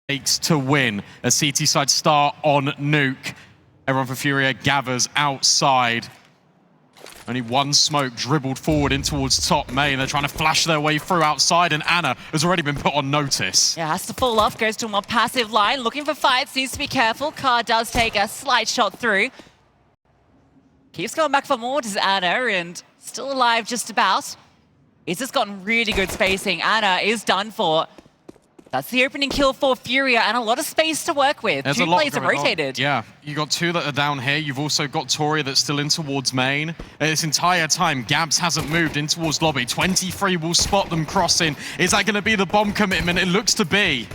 takes to win. A CT side start on Nuke. Everyone for FURIA gathers outside. Only one smoke dribbled forward in towards top main. They're trying to flash their way through outside, and Anna has already been put on notice. Yeah, has to fall off, goes to a more passive line. Looking for fights, needs to be careful. Car does take a slight shot through. Keeps going back for more, does Anna, and still alive just about. He's just gotten really good spacing. Anna is done for. That's the opening kill for FURIA, and a lot of space to work with. There's Two players have rotated. Yeah, you got two that are down here. You've also got Tori that's still in towards main. And this entire time, Gabs hasn't moved in towards lobby. 23 will spot them crossing. Is that going to be the bomb commitment? It looks to be.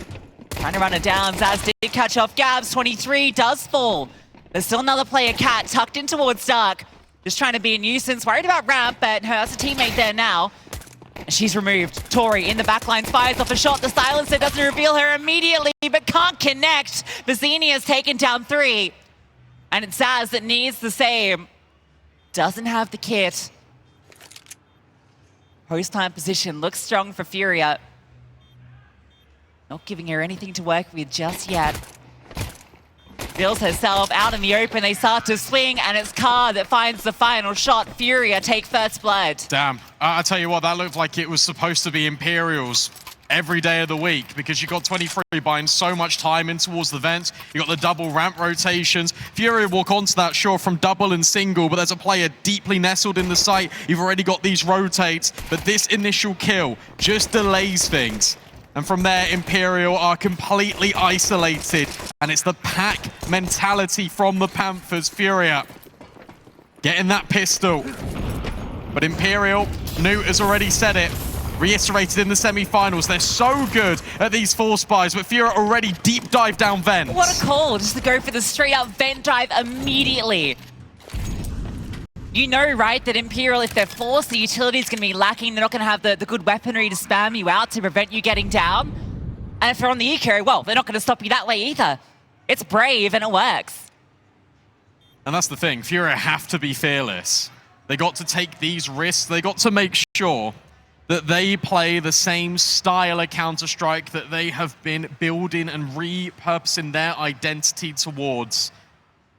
Trying to run it down. Zaz did catch off Gabs. 23 does fall. There's still another player, Cat, tucked in towards Dark. Just trying to be a nuisance. Worried about Ramp, but has a teammate there now. She's removed. Tori in the backline fires off a shot. The silencer doesn't reveal her immediately, but can't connect. bizinha has taken down 3. And it's Zaz that needs the same. Doesn't have the kit. Post-time position looks strong for FURIA. Not giving her anything to work with just yet. Feels herself out in the open. They start to swing, and it's Car that finds the final shot. FURIA take first blood. Damn. I tell you what, that looked like it was supposed to be Imperials every day of the week, because you got 23 buying so much time in towards the vents. You got the double ramp rotations. FURIA walk onto that, sure, from double and single, but there's a player deeply nestled in the site. You've already got these rotates, but this initial kill just delays things. And from there, Imperial are completely isolated. And it's the pack mentality from the Panthers. FURIA getting that pistol. But Imperial, Newt has already said it, reiterated in the semi-finals. They're so good at these force buys, but FURIA already deep dive down vents. What a call, just to go for the straight up vent dive immediately. You know, right, that Imperial, if they're forced, the utility is going to be lacking. They're not going to have the good weaponry to spam you out to prevent you getting down. And if they're on the eco, well, they're not going to stop you that way either. It's brave and it works. And that's the thing, FURIA have to be fearless. They got to take these risks. They got to make sure that they play the same style of Counter-Strike that they have been building and repurposing their identity towards.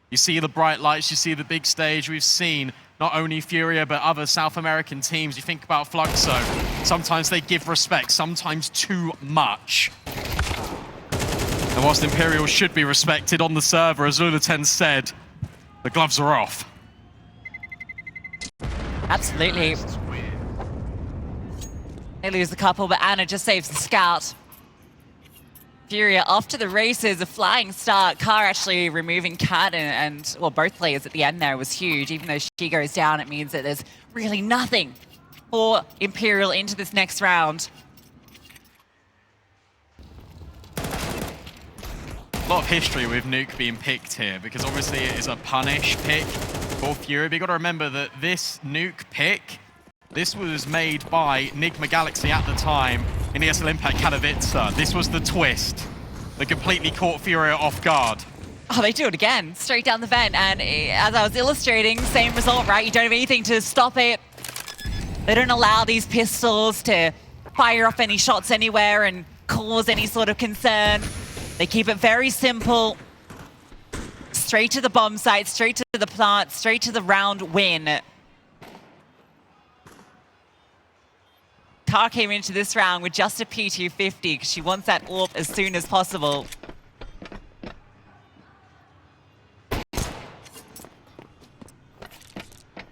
You see the bright lights, you see the big stage. We've seen not only FURIA, but other South American teams. You think about Fluxo. Sometimes they give respect, sometimes too much. And whilst Imperial should be respected on the server, as Lulaten said, the gloves are off. Absolutely. They lose a couple, but Anna just saves the scout. FURIA off to the races, a flying start. Car actually removing Cat and well, both players at the end there was huge. Even though she goes down, it means that there's really nothing for Imperial into this next round. A lot of history with Nuke being picked here, because obviously it is a punish pick for FURIA. But you've got to remember that this Nuke pick, this was made by Nigma Galaxy at the time in ESL Impact Katowice. This was the twist that completely caught FURIA off guard. Oh, they do it again, straight down the vent. And as I was illustrating, same result, right? You don't have anything to stop it. They don't allow these pistols to fire off any shots anywhere and cause any sort of concern. They keep it very simple. Straight to the bomb site, straight to the plant, straight to the round win. Car came into this round with just a P250 because she wants that AWP as soon as possible.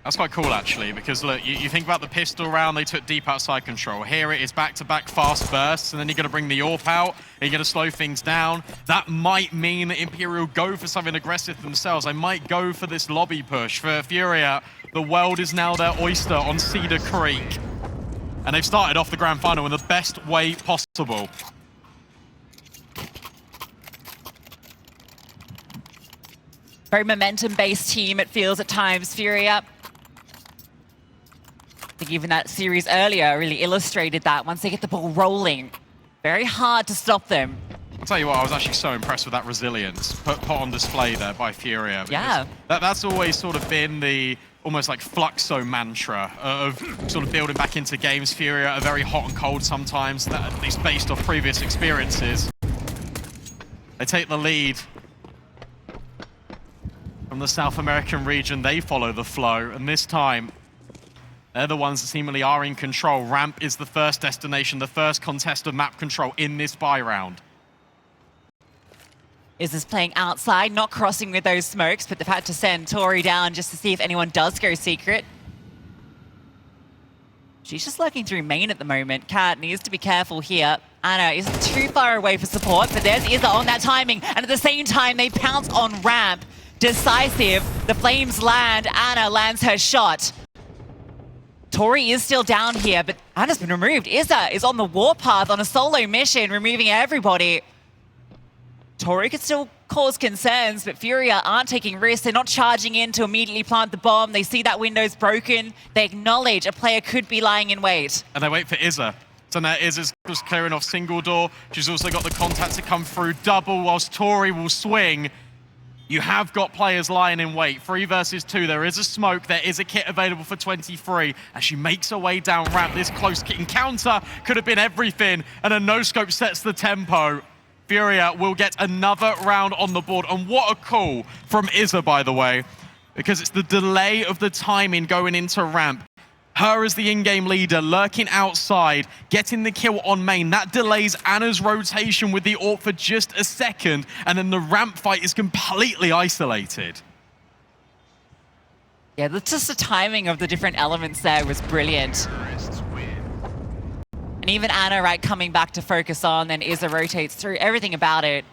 That's quite cool, actually, because look, you think about the pistol round, they took deep outside control. Here it is back-to-back fast bursts, and then you're going to bring the AWP out, and you're going to slow things down. That might mean that Imperial go for something aggressive themselves. They might go for this lobby push. For FURIA, the world is now their oyster on Cedar Creek. And they've started off the grand final in the best way possible. Very momentum-based team, it feels at times. FURIA, I think even that series earlier really illustrated that. Once they get the ball rolling, very hard to stop them. I'll tell you what, I was actually so impressed with that resilience put on display there by FURIA. Yeah. That's always sort of been the almost like Fluxo mantra of sort of building back into games. FURIA are very hot and cold sometimes, at least based off previous experiences. They take the lead from the South American region. They follow the flow, and this time, they're the ones that seemingly are in control. Ramp is the first destination, the first contest of map control in this buy round. Is this playing outside, not crossing with those smokes, but they've had to send Tori down just to see if anyone does go secret. She's just lurking through main at the moment. Cat needs to be careful here. Anna isn't too far away for support, but there's Izza on that timing. And at the same time, they pounce on Ramp. Decisive. The flames land. Anna lands her shot. Tori is still down here, but Anna's been removed. Izza is on the warpath on a solo mission, removing everybody. Tori could still cause concerns, but FURIA aren't taking risks. They're not charging in to immediately plant the bomb. They see that window's broken. They acknowledge a player could be lying in wait. And they wait for Izza. So now Izza's just clearing off single door. She's also got the contact to come through double, whilst Tori will swing. You have got players lying in wait. 3 versus 2. There is a smoke. There is a kit available for 23. As she makes her way down ramp, this close encounter could have been everything. And a no-scope sets the tempo. FURIA will get another round on the board. And what a call from Izza, by the way, because it's the delay of the timing going into ramp. Her as the in-game leader, lurking outside, getting the kill on main. That delays Anna's rotation with the AWP for just a second, and then the ramp fight is completely isolated. Yeah, just the timing of the different elements there was brilliant. And even Anna, right, coming back to focus on, then Izza rotates through everything about it.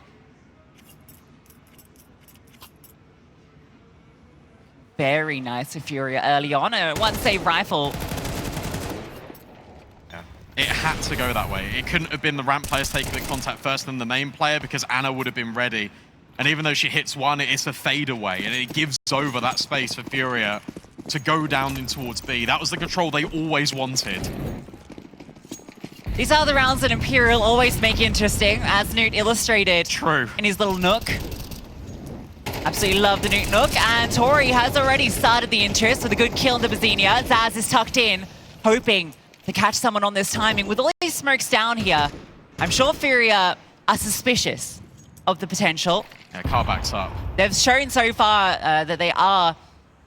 Very nice for FURIA early on. A one-save rifle. Yeah. It had to go that way. It couldn't have been the ramp players taking the contact first than the main player, because Anna would have been ready. And even though she hits one, it's a fadeaway, and it gives over that space for FURIA to go down in towards B. That was the control they always wanted. These are the rounds that Imperial always make interesting, as Nuke illustrated. True. In his little nook. Absolutely love the Nuke Nook, and Tori has already started the interest with a good kill in the bizinha. Zaz is tucked in, hoping to catch someone on this timing. With all these smokes down here, I'm sure FURIA are suspicious of the potential. Yeah, car backs up. They've shown so far that they are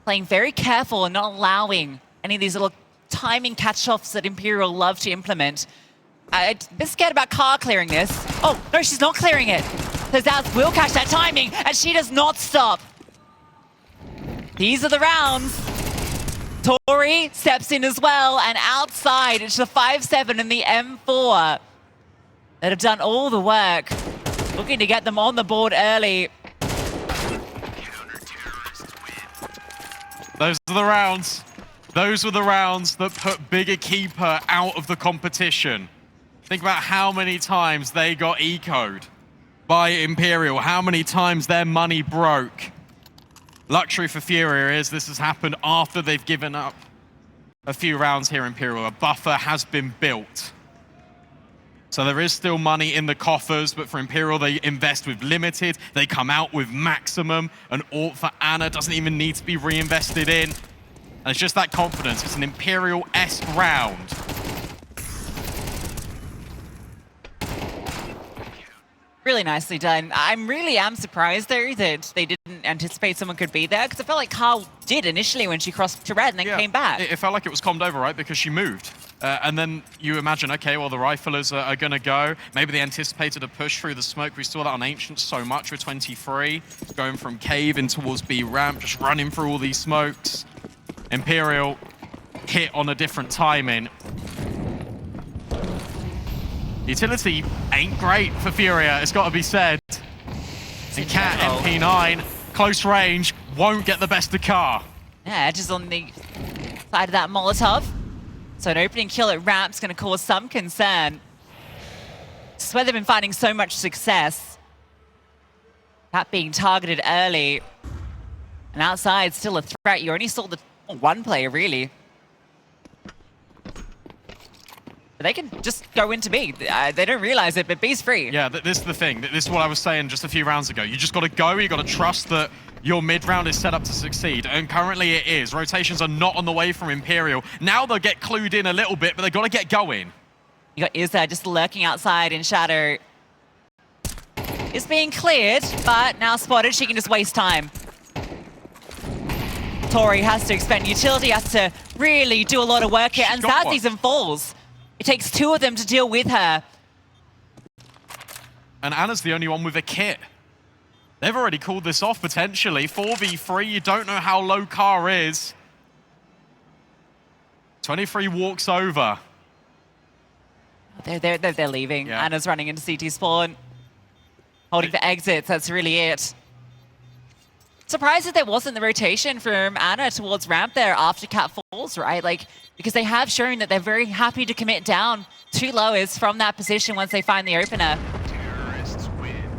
playing very careful and not allowing any of these little timing catch-offs that Imperial love to implement. I'm a bit scared about car clearing this. Oh, no, she's not clearing it. So Zaz will catch that timing, and she does not stop. These are the rounds. Tori steps in as well, and outside, it's the 5-7 and the M4 that have done all the work. Looking to get them on the board early. Those are the rounds. Those were the rounds that put Bigger Keeper out of the competition. Think about how many times they got eco'd by Imperial, how many times their money broke. Luxury for FURIA is this has happened after they've given up a few rounds here, Imperial. A buffer has been built. So there is still money in the coffers, but for Imperial, they invest with limited. They come out with maximum. An AWP for Anna doesn't even need to be reinvested in. And it's just that confidence. It's an Imperial-esque round. Really nicely done. I really am surprised, though, that they didn't anticipate someone could be there, because I felt like Carl did initially when she crossed to red and then came back. It felt like it was calmed over, right, because she moved. And then you imagine, okay, well, the riflers are going to go. Maybe they anticipated a push through the smoke. We saw that on Ancient so much with 23, going from cave in towards B ramp, just running through all these smokes. Imperial hit on a different timing. Utility ain't great for FURIA, it's got to be said. And Cat MP9, close range, won't get the best of car. Yeah, just on the side of that Molotov. So an opening kill at ramp's going to cause some concern. This is where they've been finding so much success. That being targeted early. And outside, still a threat. You only saw the one player, really. They can just go into B. They don't realize it, but B's free. Yeah, this is the thing. This is what I was saying just a few rounds ago. You just got to go. You got to trust that your mid-round is set up to succeed. And currently it is. Rotations are not on the way from Imperial. Now they'll get clued in a little bit, but they've got to get going. You got Izza just lurking outside in shadow. is being cleared, but now spotted, she can just waste time. Tori has to expend utility, has to really do a lot of work here, and Zaz even falls. It takes 2 of them to deal with her. And Anna's the only one with a kit. They've already called this off, potentially. 4v3, you don't know how low Car is. 23 walks over. They're leaving. Yeah. Anna's running into CT spawn. Holding for exits, that's really it. Surprised that there wasn't the rotation from Anna towards ramp there after Cat falls, right? Like, because they have shown that they're very happy to commit down 2 lowers from that position once they find the opener.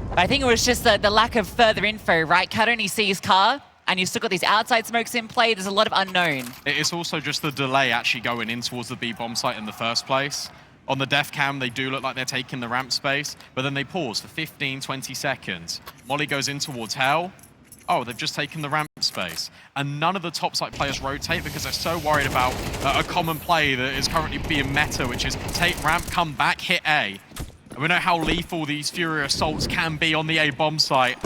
But I think it was just the lack of further info, right? Cat only sees Car, and you've still got these outside smokes in play. There's a lot of unknown. It's also just the delay actually going in towards the B bomb site in the first place. On the def cam, they do look like they're taking the ramp space, but then they pause for 15, 20 seconds. Molly goes in towards Hell. Oh, they've just taken the ramp space. And none of the top site players rotate because they're so worried about a common play that is currently being meta, which is take ramp, come back, hit A. And we know how lethal these FURIA assaults can be on the A bomb site.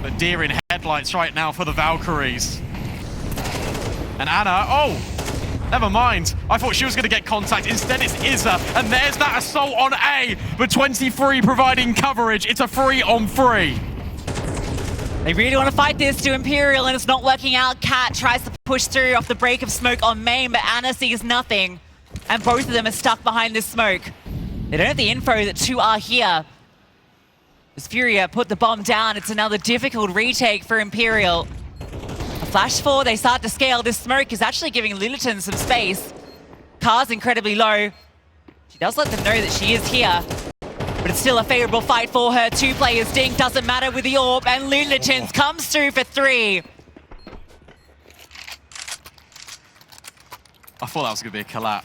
But deer in headlights right now for the Valkyries. And Anna, oh! Never mind. I thought she was going to get contact. Instead, it's Izza. And there's that assault on A. But 23 providing coverage. It's a 3-on-3. They really want to fight this to Imperial, and it's not working out. Cat tries to push through off the break of smoke on main, but Anna sees nothing. And both of them are stuck behind this smoke. They don't have the info that 2 are here. As FURIA put the bomb down, it's another difficult retake for Imperial. Flash 4, they start to scale. This smoke is actually giving Liliton some space. Car's incredibly low. She does let them know that she is here, but it's still a favorable fight for her. 2 players dink, doesn't matter with the AWP, and Liliton comes through for 3. I thought that was going to be a collab.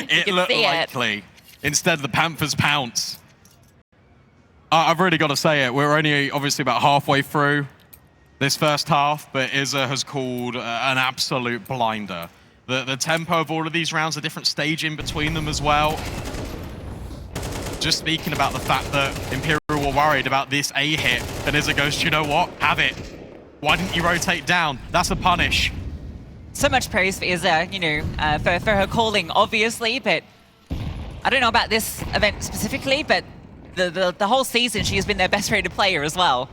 it looked likely. Instead, the Panthers pounce. I've really got to say it. We're only obviously about halfway through this first half, but Izza has called an absolute blinder. The tempo of all of these rounds, a different stage in between them as well. Just speaking about the fact that Imperial were worried about this A hit, and Izza goes, do you know what? Have it. Why didn't you rotate down? That's a punish. So much praise for Izza, you know, for her calling, obviously, but I don't know about this event specifically, but the whole season she has been their best rated player as well.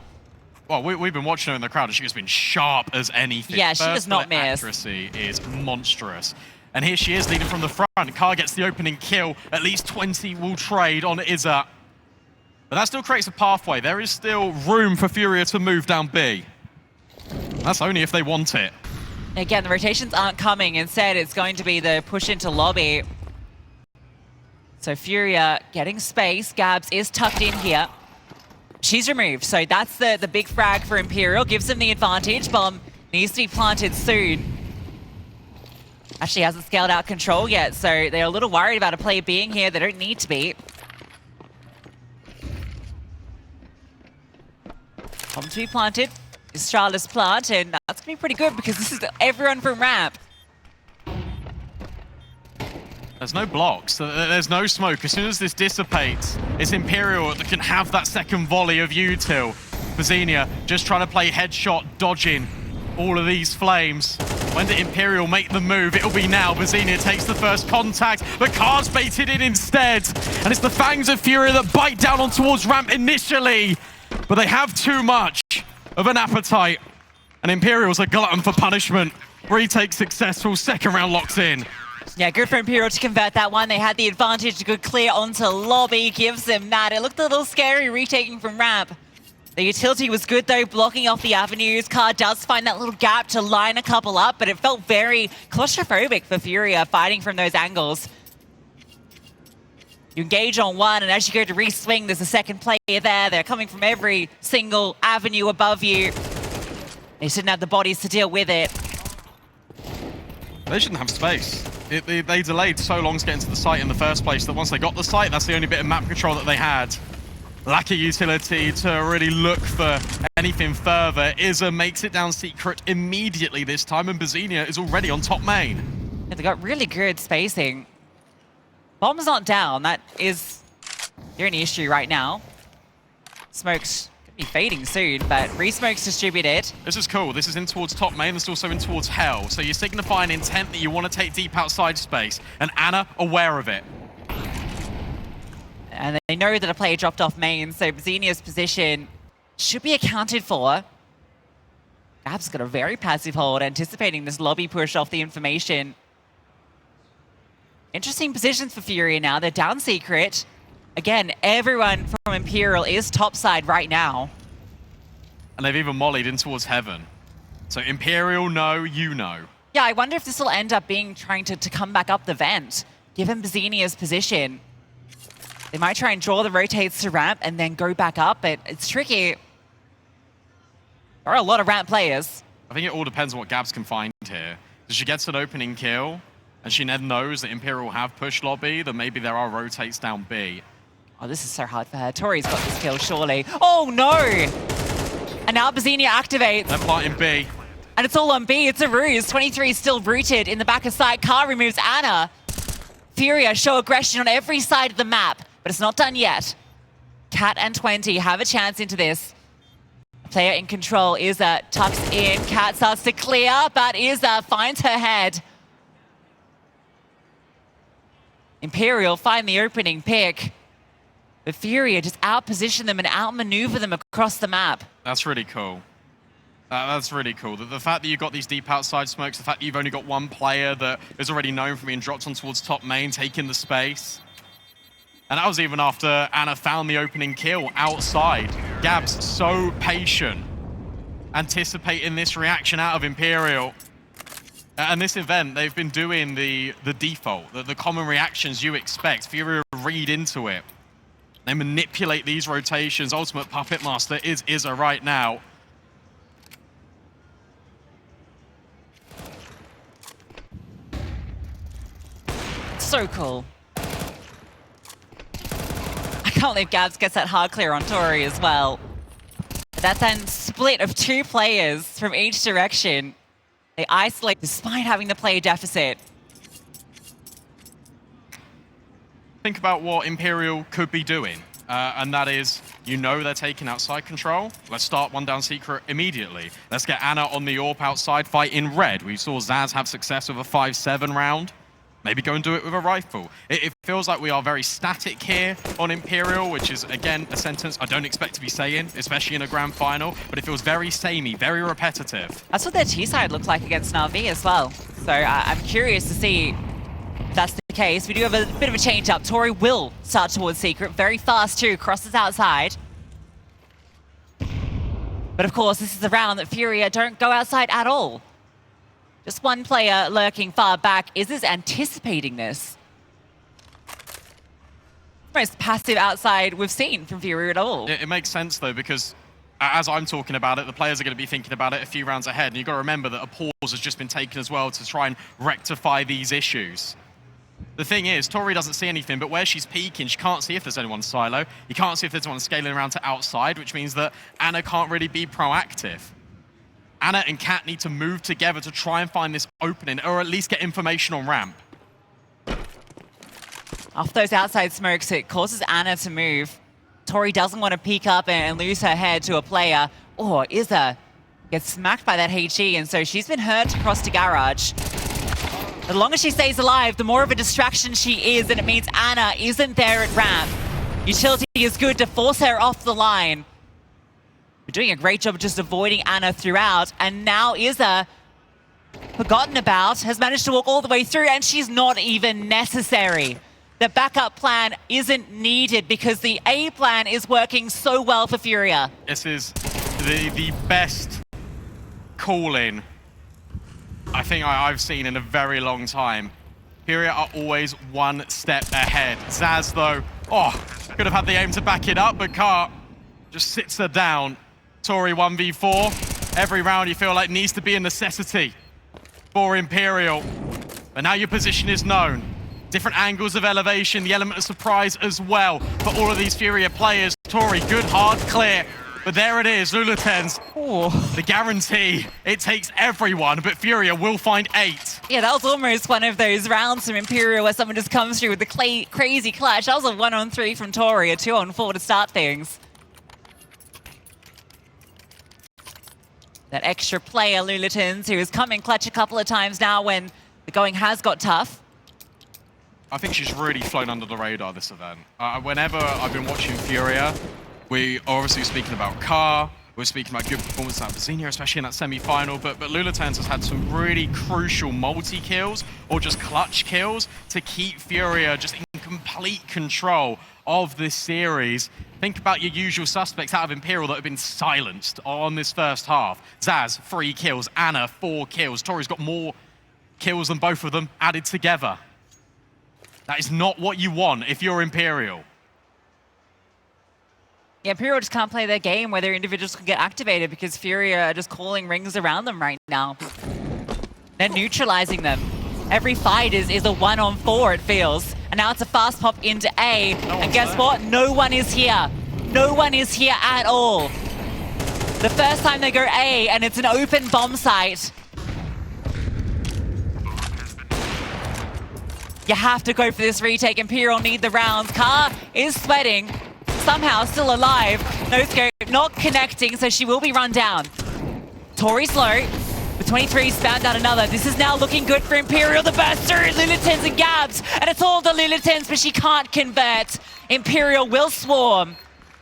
Well, we've been watching her in the crowd, and she has been sharp as anything. Yeah, she does not miss. Accuracy is monstrous. And here she is leading from the front. Car gets the opening kill. At least 20 will trade on Izza. But that still creates a pathway. There is still room for FURIA to move down B. That's only if they want it. Again, the rotations aren't coming. Instead, it's going to be the push into lobby. So FURIA getting space. Gabs is tucked in here. She's removed, so that's the big frag for Imperial. Gives them the advantage. Bomb needs to be planted soon. Actually hasn't scaled out control yet, so they're a little worried about a player being here. They don't need to be. Bomb to be planted is Charlotte's plant, and that's going to be pretty good because this is everyone from ramp. There's no blocks, there's no smoke. As soon as this dissipates, it's Imperial that can have that second volley of util. bizinha just trying to play headshot, dodging all of these flames. When did Imperial make the move? It'll be now. bizinha takes the first contact, but Car's baited in instead. And it's the fangs of FURIA that bite down on towards ramp initially, but they have too much of an appetite. And Imperial's a glutton for punishment. Retake successful, second round locks in. Yeah, good for Imperial to convert that one. They had the advantage, good clear onto lobby, gives them that. It looked a little scary retaking from ramp. The utility was good though, blocking off the avenues. Car does find that little gap to line a couple up, but it felt very claustrophobic for FURIA fighting from those angles. You engage on one, and as you go to re-swing, there's a second player there. They're coming from every single avenue above you. They just didn't have the bodies to deal with it. They shouldn't have space. They delayed so long to get into the site in the first place that once they got the site, that's the only bit of map control that they had. Lack of utility to really look for anything further. Izza makes it down secret immediately this time, and bizinha is already on top main. Yeah, they got really good spacing. Bomb's not down. That is the only issue right now. Smoke's gonna be fading soon, but re-smoke's distributed. This is cool. This is in towards top main. This is also in towards hell. So you signify an intent that you want to take deep outside space. And Ana aware of it. And they know that a player dropped off main, so bizinha's position should be accounted for. Gab's got a very passive hold, anticipating this lobby push off the information. Interesting positions for FURIA now. They're down secret. Again, everyone from Imperial is topside right now. And they've even mollied in towards heaven. So Imperial know, you know. Yeah, I wonder if this will end up being trying to come back up the vent, given bizinha's position. They might try and draw the rotates to ramp and then go back up, but it's tricky. There are a lot of ramp players. I think it all depends on what Gabs can find here. If she gets an opening kill, and she then knows that Imperial will have push lobby, then maybe there are rotates down B. Oh, this is so hard for her. Tori's got this kill, surely. Oh, no! And now bizinha activates. They're planting B. And it's all on B. It's a ruse. 23 is still rooted in the back of side. Car removes Ana. FURIA show aggression on every side of the map, but it's not done yet. Cat and 20 have a chance into this. Player in control, Iza tucks in. Cat starts to clear, but Iza finds her head. Imperial find the opening pick. But FURIA just outposition them and outmaneuver them across the map. That's really cool. That's really cool. The fact that you've got these deep outside smokes, the fact that you've only got one player that is already known for being dropped on towards top main, taking the space. And that was even after Ana found the opening kill outside. Gabs so patient, anticipating this reaction out of Imperial. And this event, they've been doing the default, the common reactions you expect. FURIA read into it. They manipulate these rotations. Ultimate Puppet Master is Iza right now. So cool. I can't believe Gabs gets that hard clear on Tori as well. That then split of two players from each direction. They isolate despite having the player deficit. Think about what Imperial could be doing. And that is, you know they're taking outside control. Let's start one down secret immediately. Let's get Ana on the AWP outside fight in red. We saw Zaz have success with a 5-7 round. Maybe go and do it with a rifle. It feels like we are very static here on Imperial, which is, again, a sentence I don't expect to be saying, especially in a grand final, but it feels very samey, very repetitive. That's what their T-side looked like against Na'Vi as well. So I'm curious to see if that's the case. We do have a bit of a change-up. Tori will start towards secret very fast too, crosses outside. But of course, this is the round that FURIA don't go outside at all. Just one player lurking far back. Is anticipating this? Most passive outside we've seen from FURIA at all. It makes sense though, because as I'm talking about it, the players are going to be thinking about it a few rounds ahead. And you've got to remember that a pause has just been taken as well to try and rectify these issues. The thing is, Tori doesn't see anything, but where she's peeking, she can't see if there's anyone silo. You can't see if there's anyone scaling around to outside, which means that Ana can't really be proactive. Ana and Cat need to move together to try and find this opening, or at least get information on ramp. Off those outside smokes, it causes Ana to move. Tori doesn't want to peek up and lose her head to a player. Or Iza gets smacked by that HE, and so she's been hurt across to garage. The longer she stays alive, the more of a distraction she is, and it means Ana isn't there at ramp. Utility is good to force her off the line. We're doing a great job of just avoiding Ana throughout, and now Iza, forgotten about, has managed to walk all the way through, and she's not even necessary. The backup plan isn't needed because the A plan is working so well for FURIA. This is the best call-in I think I've seen in a very long time. FURIA are always one step ahead. Zaz, though, could have had the aim to back it up, but can't. Just sits her down. Tori 1v4. Every round you feel like needs to be a necessity for Imperial. But now your position is known. Different angles of elevation, the element of surprise as well for all of these FURIA players. Tori, good, hard, clear. But there it is, Lulatens. The guarantee, it takes everyone, but FURIA will find 8. Yeah, that was almost one of those rounds from Imperial where someone just comes through with the crazy clutch. That was a 1-on-3 from Tori, a 2-on-4 to start things. That extra player, Lulatins, who has come in clutch a couple of times now when the going has got tough. I think she's really flown under the radar this event. Whenever I've been watching FURIA, we are obviously speaking about Car, we're speaking about good performance out of bizinha, especially in that semi-final, but Lulatens has had some really crucial multi-kills or just clutch kills to keep FURIA just in complete control of this series. Think about your usual suspects out of Imperial that have been silenced on this first half. Zaz, 3 kills. Anna, 4 kills. Tori's got more kills than both of them added together. That is not what you want if you're Imperial. Yeah, Imperial just can't play their game where their individuals can get activated because FURIA are just calling rings around them right now. They're neutralizing them. Every fight is a 1-on-4, it feels. And now it's a fast pop into A. And guess what? No one is here. No one is here at all. The first time they go A, and it's an open bomb site. You have to go for this retake. Imperial need the rounds. Car is sweating. Somehow still alive. No scope, not connecting, so she will be run down. Tori's low. With 23, spammed out another. This is now looking good for Imperial. The burster, Lulatens and Gabs. And it's all the Lulatens, but she can't convert. Imperial will swarm.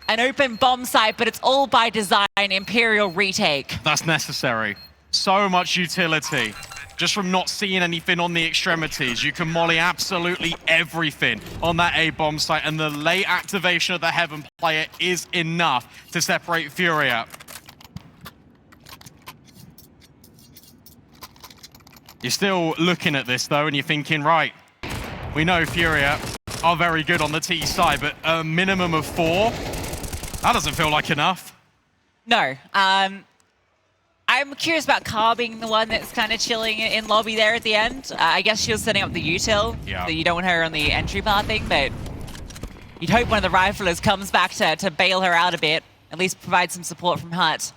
An open bomb site, but it's all by design. Imperial retake. That's necessary. So much utility. Just from not seeing anything on the extremities, you can molly absolutely everything on that A bomb site, and the late activation of the Heaven player is enough to separate FURIA. You're still looking at this though, and you're thinking, right, we know FURIA are very good on the T side, but a minimum of 4? That doesn't feel like enough. No. I'm curious about Car being the one that's kind of chilling in lobby there at the end. I guess she was setting up the util, so you don't want her on the entry path thing, but you'd hope one of the riflers comes back to bail her out a bit, at least provide some support from Hut.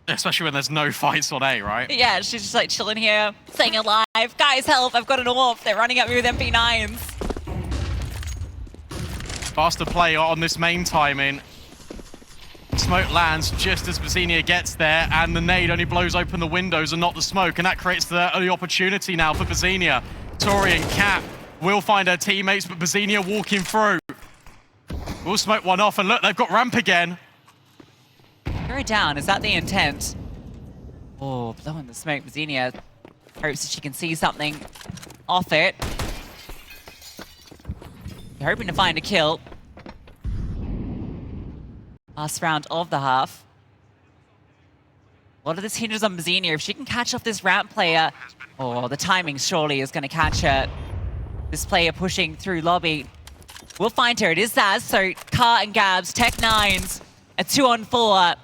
Especially when there's no fights on A, right? Yeah, she's just like chilling here, staying alive. Guys, help, I've got an AWP. They're running at me with MP9s. Faster play on this main timing. Smoke lands just as bizinha gets there, and the nade only blows open the windows and not the smoke, and that creates the opportunity now for bizinha. Tori and Cat will find her teammates, but bizinha walking through. We'll smoke one off, and look, they've got ramp again. Go down, is that the intent? Oh, blowing the smoke. bizinha hopes that she can see something off it. You're hoping to find a kill. Last round of the half. A lot of this hinges on bizinha. If she can catch off this ramp player, the timing surely is going to catch her. This player pushing through lobby. We'll find her. It is Zaz, so Car and Gabs, Tech 9s, a 2-on-4.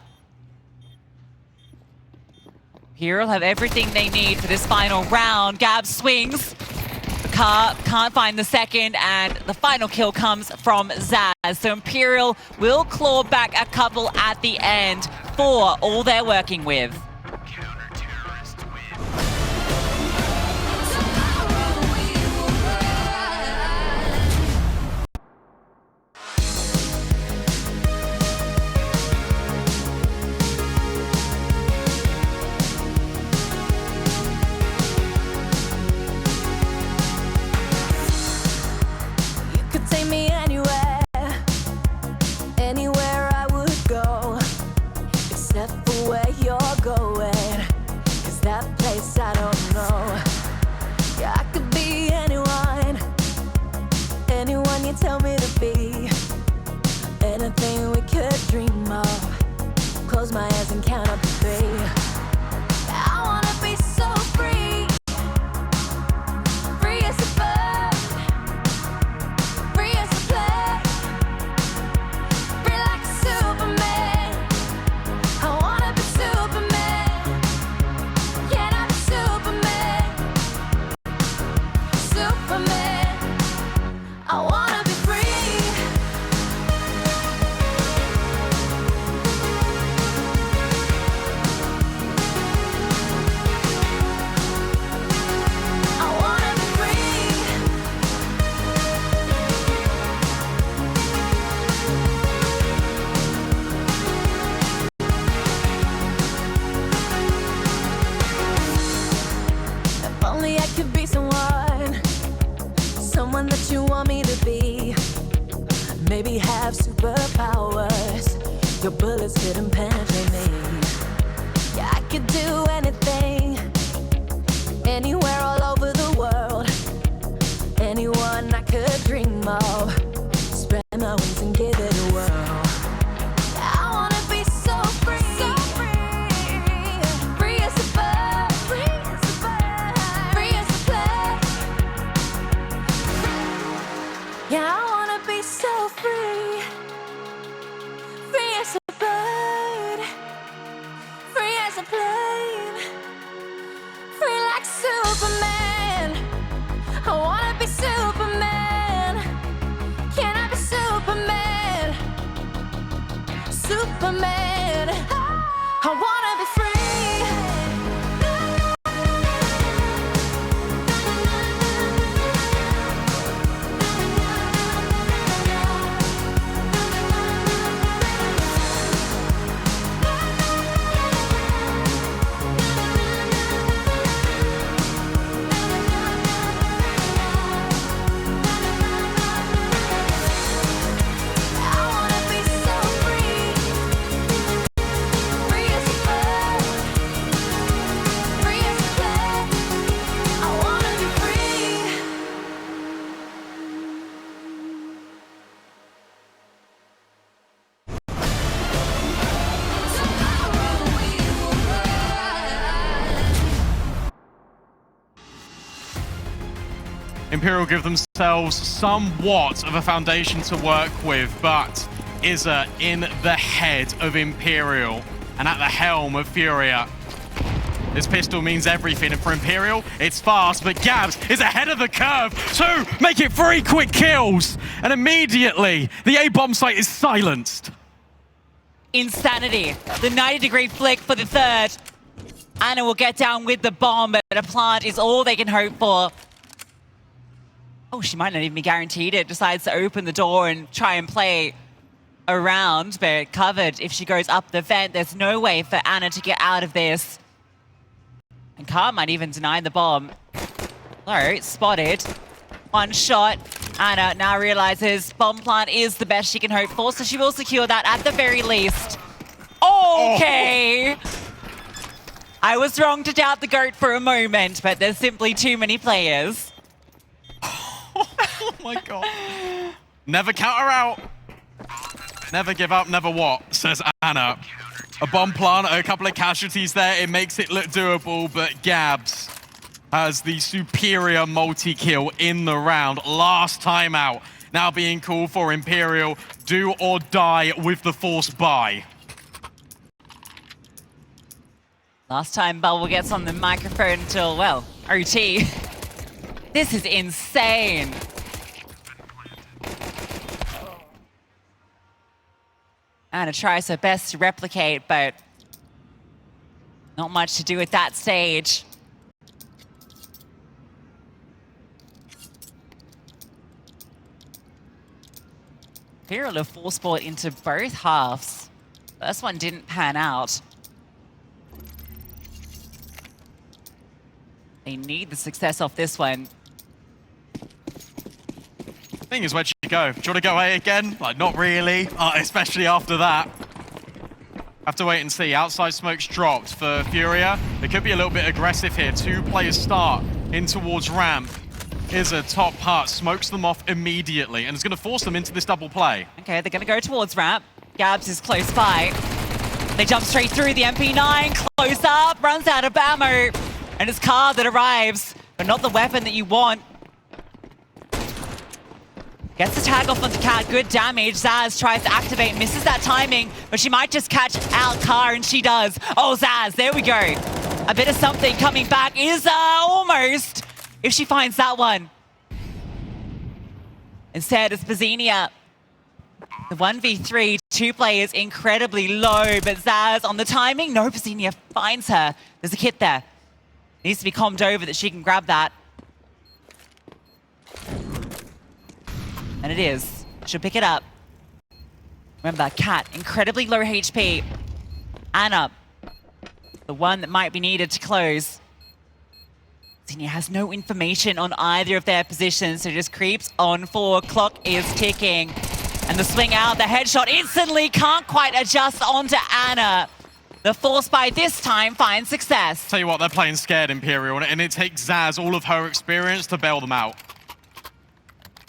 Imperial have everything they need for this final round. Gabs swings. Car can't find the second, and the final kill comes from Zaz. So Imperial will claw back a couple at the end for all they're working with. Anywhere I would go, except for where you're going. maybe have superpowers. Your bullets didn't penetrate me. Yeah, I could do anything, anywhere, all over the world. Anyone I could dream of. Spread my wings and give it a whirl. I wanna be so free, free as a bird, free as a bird, free as a play. Yeah, I wanna be so free, free as a bird, free as a plane, free like Superman. I wanna be Superman. Can I be Superman? Superman. I wanna be free. I wanna be so free. Free as a bird. Free as a play. I wanna be free. Tomorrow we will rise. Imperial give themselves somewhat of a foundation to work with, but Izza in the head of Imperial and at the helm of FURIA. This pistol means everything, and for Imperial, it's fast, but Gabs is ahead of the curve to make it 3 quick kills, and immediately the A-bomb site is silenced. Insanity. The 90-degree flick for the third. Anna will get down with the bomb, but a plant is all they can hope for. Oh, she might not even be guaranteed it. Decides to open the door and try and play around, but covered. If she goes up the vent, there's no way for Anna to get out of this. And Car might even deny the bomb. No, spotted. One shot. Anna now realizes bomb plant is the best she can hope for, so she will secure that at the very least. Okay. I was wrong to doubt the GOAT for a moment, but there's simply too many players. Oh my god. Never count her out. Never give up, never what, says Anna. A bomb plant, a couple of casualties there. It makes it look doable, but Gabs has the superior multi-kill in the round. Last time out. Now being called for Imperial. Do or die with the force buy. Last time Bubble gets on the microphone until, well, OT. This is insane. Anna tries her best to replicate, but not much to do at that stage. Imperial have force bought into both halves. First one didn't pan out. They need the success off this one. Thing is, where'd she go? Do you want to go A again? Like, not really, especially after that. Have to wait and see. Outside smoke's dropped for FURIA. They could be a little bit aggressive here. 2 players start in towards ramp. Izza top part, smokes them off immediately, and is going to force them into this double play. Okay, they're going to go towards ramp. Gabs is close by. They jump straight through the MP9, close up, runs out of ammo. And it's Car that arrives, but not the weapon that you want. Gets the tag off onto Cat, good damage. Zaz tries to activate, misses that timing, but she might just catch out Car, and she does. Oh, Zaz, there we go. A bit of something coming back is almost, if she finds that one. Instead, it's bizinha. The 1v3, 2 players incredibly low, but Zaz on the timing. No, bizinha finds her. There's a kit there. Needs to be calmed over that she can grab that. And it is. She'll pick it up. Remember, Cat, incredibly low HP. Anna, the one that might be needed to close. bizinha has no information on either of their positions, so just creeps on forward. Clock is ticking. And the swing out, the headshot instantly can't quite adjust onto Anna. The force buy this time finds success. Tell you what, they're playing scared, Imperial, and it takes Zaz all of her experience to bail them out.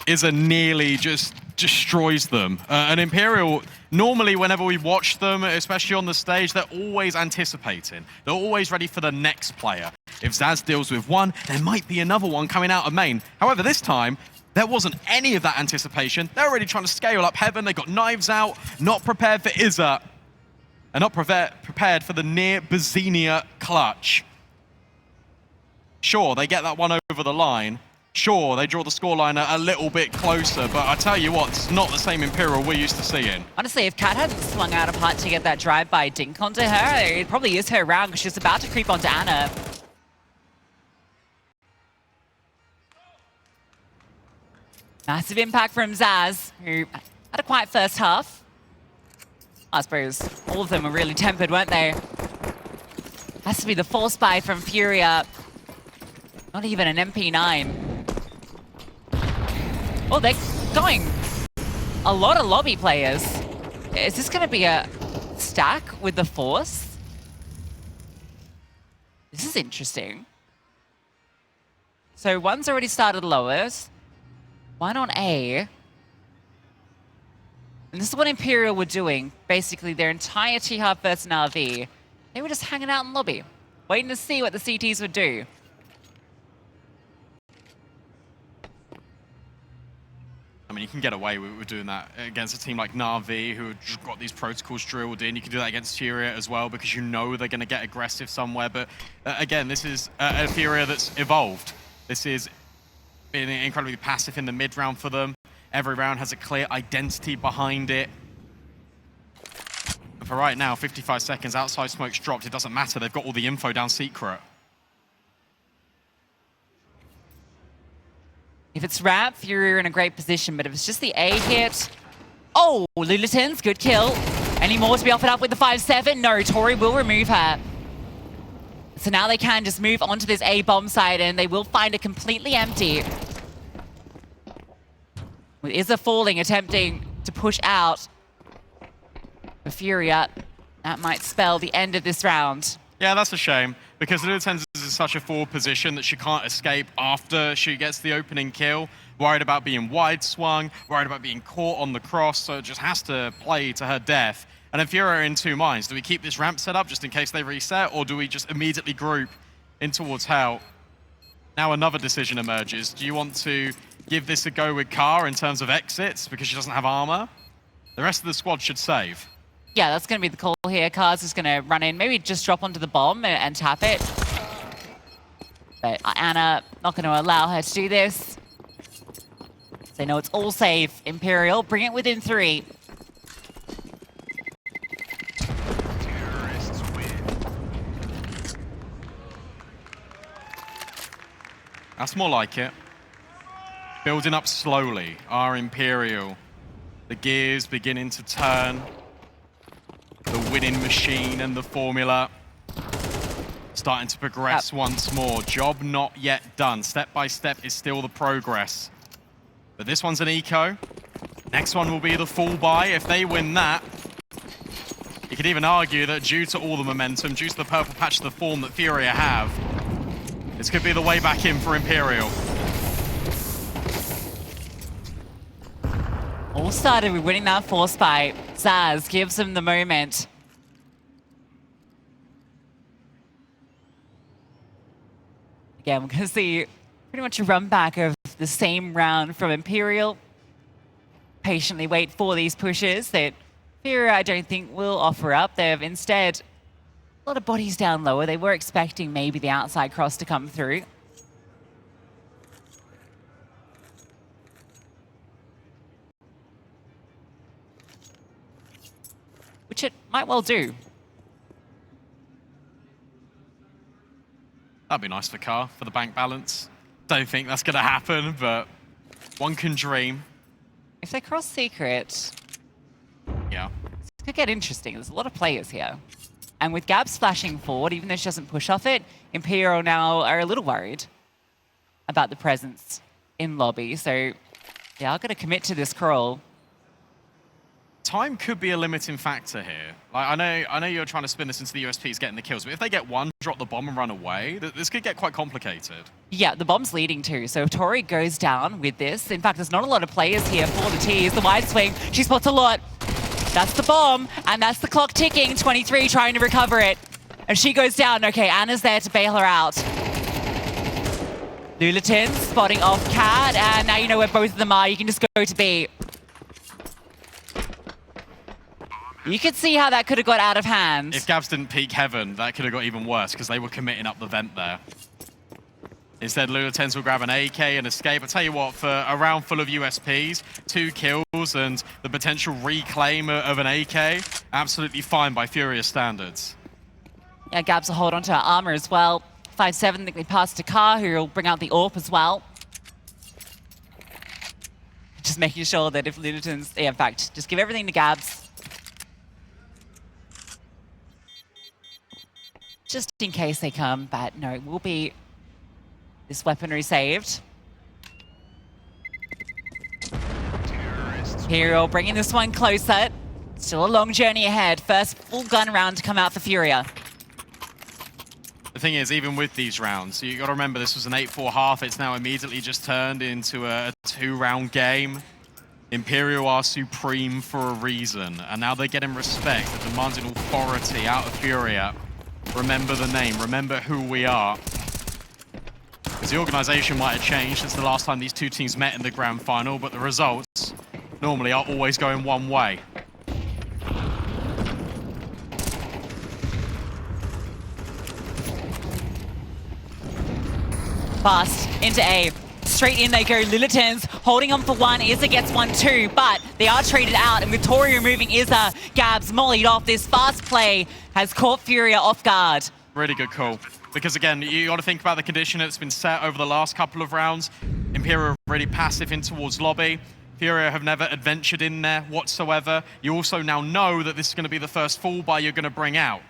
Iza nearly just destroys them. And Imperial, normally whenever we watch them, especially on the stage, they're always anticipating. They're always ready for the next player. If Zaz deals with one, there might be another one coming out of main. However, this time, there wasn't any of that anticipation. They're already trying to scale up heaven. They got knives out, not prepared for Iza, and not prepared for the near bizinha clutch. Sure, they get that one over the line. Sure, they draw the scoreline a little bit closer, but I tell you what, it's not the same Imperial we're used to seeing. Honestly, if Kat hadn't swung out a punt to get that drive-by dink onto her, it probably is her round because she's about to creep onto Anna. Massive impact from Zaz, who had a quiet first half. I suppose all of them were really tempered, weren't they? Has to be the force buy from FURIA. Not even an MP9. Oh, they're going. A lot of lobby players. Is this going to be a stack with the force? This is interesting. So one's already started lowers. One on A. And this is what Imperial were doing. Basically, their entire T-Hub versus RV. They were just hanging out in lobby, waiting to see what the CTs would do. I mean, you can get away with doing that against a team like Na'Vi, who have got these protocols drilled in. You can do that against FURIA as well, because you know they're going to get aggressive somewhere. But again, this is a FURIA that's evolved. This is been incredibly passive in the mid round for them. Every round has a clear identity behind it. And for right now, 55 seconds, outside smoke's dropped. It doesn't matter. They've got all the info down secret. If it's ramp, FURIA are in a great position, but if it's just the A hit... Oh, Lulatins, good kill. Any more to be offered up with the 5-7? No, Tori will remove her. So now they can just move onto this A bomb site, and they will find it completely empty. With Iza falling, attempting to push out for FURIA. That might spell the end of this round. Yeah, that's a shame, because Lulatens is in such a forward position that she can't escape after she gets the opening kill. Worried about being wide swung, worried about being caught on the cross, so it just has to play to her death. And then FURIA are in two minds. Do we keep this ramp set up just in case they reset, or do we just immediately group in towards Hell? Now another decision emerges. Do you want to give this a go with Car in terms of exits because she doesn't have armor? The rest of the squad should save. Yeah, that's going to be the call here. Cars is going to run in, maybe just drop onto the bomb and tap it. But Anna not going to allow her to do this. They know it's all safe. Imperial, bring it within 3. Terrorists win. That's more like it. Building up slowly, our Imperial. The gears beginning to turn. The winning machine and the formula starting to progress once more. Job not yet done. Step by step is still the progress. But this one's an eco. Next one will be the full buy. If they win that, you could even argue that due to all the momentum, due to the purple patch of the form that FURIA have, this could be the way back in for Imperial. All started with winning that force fight. Zaz gives him the moment. Again, we're going to see pretty much a run back of the same round from Imperial. Patiently wait for these pushes that FURIA, I don't think, will offer up. They've instead a lot of bodies down lower. They were expecting maybe the outside cross to come through. Which it might well do. That'd be nice for Car, for the bank balance. Don't think that's going to happen, but one can dream. If they cross secret, Yeah. this could get interesting. There's a lot of players here. And with Gab splashing forward, even though she doesn't push off it, Imperial now are a little worried about the presence in lobby. So, yeah, I'm going to commit to this crawl. time could be a limiting factor here. Like, I know you're trying to spin this into the USPs getting the kills, but if they get one, drop the bomb and run away, this could get quite complicated. Yeah, the bomb's leading too. So if Tori goes down with this, in fact, there's not a lot of players here for the T's. The wide swing, she spots a lot. That's the bomb, and that's the clock ticking. 23 trying to recover it. And she goes down. Okay, Anna's there to bail her out. Lulitin spotting off Cat, and now you know where both of them are. You can just go to B. You could see how that could have got out of hand. If Gabs didn't peek heaven, that could have got even worse because they were committing up the vent there. Instead, Lulitin will grab an AK and escape. I tell you what, for a round full of USPs, 2 kills and the potential reclaim of an AK, absolutely fine by FURIA standards. Yeah, Gabs will hold onto her armor as well. 5-7, I think they pass to Car, who will bring out the AWP as well. Just making sure that if Lulitin's, yeah, in fact, just give everything to Gabs. Just in case they come, but no, it will be this weaponry saved. Imperial bringing this one closer. Still a long journey ahead. First full gun round to come out for FURIA. The thing is, even with these rounds, you got to remember this was an 8-4 half. It's now immediately just turned into a 2-round game. Imperial are supreme for a reason, and now they're getting respect. They're demanding authority out of FURIA. Remember the name, remember who we are. Because the organization might have changed since the last time these two teams met in the grand final, but the results normally are always going one way. Fast into A. Straight in they go. Lulitin's holding on for one. Izza gets one too, but they are traded out. And Victoria removing Izza. Gabs mollied off. This fast play has caught FURIA off guard. Really good call. Because again, you got to think about the condition that's been set over the last couple of rounds. Imperial really passive in towards lobby. FURIA have never adventured in there whatsoever. You also now know that this is going to be the first full buy you're going to bring out.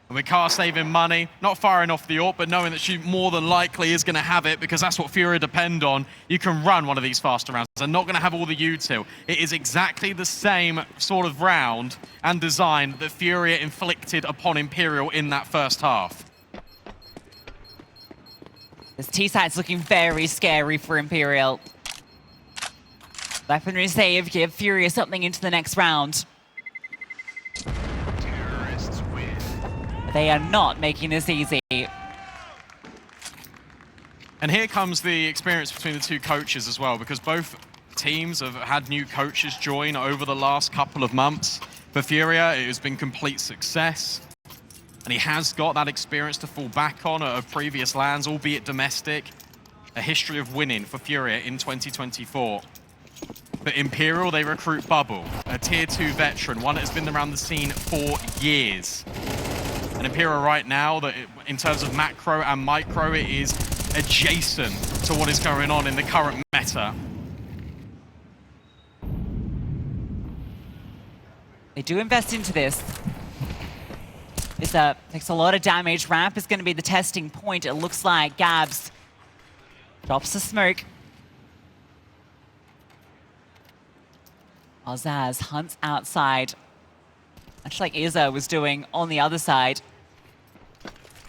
And with Car saving money, not firing off the AWP, but knowing that she more than likely is going to have it because that's what FURIA depend on, you can run one of these faster rounds. They're not going to have all the util. It is exactly the same sort of round and design that FURIA inflicted upon Imperial in that first half. This T-site's looking very scary for Imperial. Weaponry save, give FURIA something into the next round. They are not making this easy. And here comes the experience between the two coaches as well, because both teams have had new coaches join over the last couple of months. For FURIA, it has been complete success. And he has got that experience to fall back on of previous lands, albeit domestic. A history of winning for FURIA in 2024. For Imperial, they recruit Bubble, a tier 2 veteran, one that has been around the scene for years. And Imperial right now, that in terms of macro and micro, it is adjacent to what is going on in the current meta. They do invest into this. It takes a lot of damage. Ramp is going to be the testing point. It looks like Gabs drops the smoke. While Zaz hunts outside. Much like Izza was doing on the other side.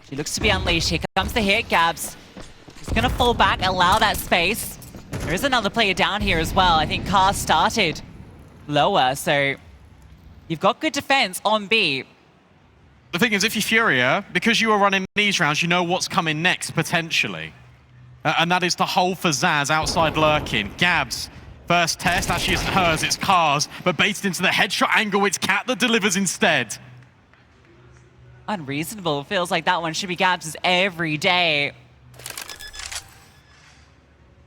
She looks to be unleashed. Here comes the hit. Gabs is going to fall back, allow that space. There is another player down here as well. I think Car started lower, so you've got good defense on B. The thing is, if you're FURIA, because you are running these rounds, you know what's coming next, potentially. And that is to hold for Zaz outside lurking. Gabs, first test, actually isn't hers, it's Car's, but baited into the headshot angle, it's Cat that delivers instead. Unreasonable. Feels like that one should be Gabs' every day.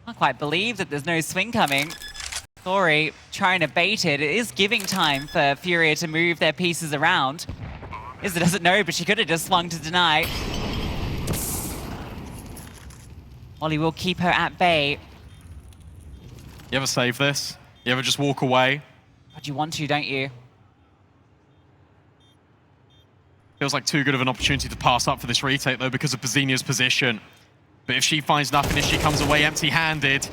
Can't quite believe that there's no swing coming. Sorry, trying to bait it. It is giving time for FURIA to move their pieces around. Izza doesn't know, but she could have just swung to deny. Molly will keep her at bay. You ever save this? You ever just walk away? But you want to, don't you? Feels like too good of an opportunity to pass up for this retake, though, because of bizinha's position. But if she finds nothing, if she comes away empty-handed,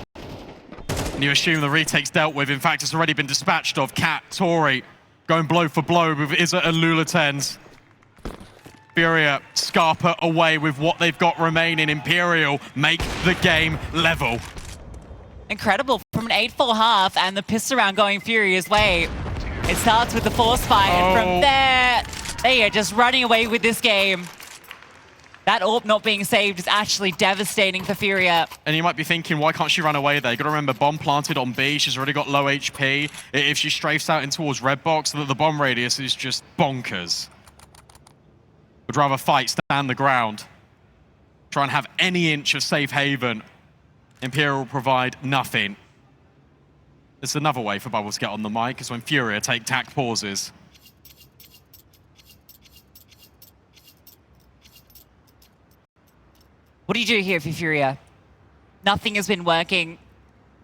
and you assume the retake's dealt with, in fact, it's already been dispatched of. Cat, Tori, going blow for blow with Izzet and Lulatens. FURIA scarper away with what they've got remaining. Imperial make the game level. Incredible from an 8-4 half, and the pistol round going FURIA's way. It starts with the force fight, and from there, they are just running away with this game. That AWP not being saved is actually devastating for FURIA. And you might be thinking, why can't she run away there? You gotta remember, bomb planted on B, she's already got low HP. If she strafes out in towards red box, the bomb radius is just bonkers. Would rather fight, stand the ground. Try and have any inch of safe haven. Imperial will provide nothing. It's another way for Bubble to get on the mic, is when FURIA take tack pauses. What do you do here for FURIA? Nothing has been working.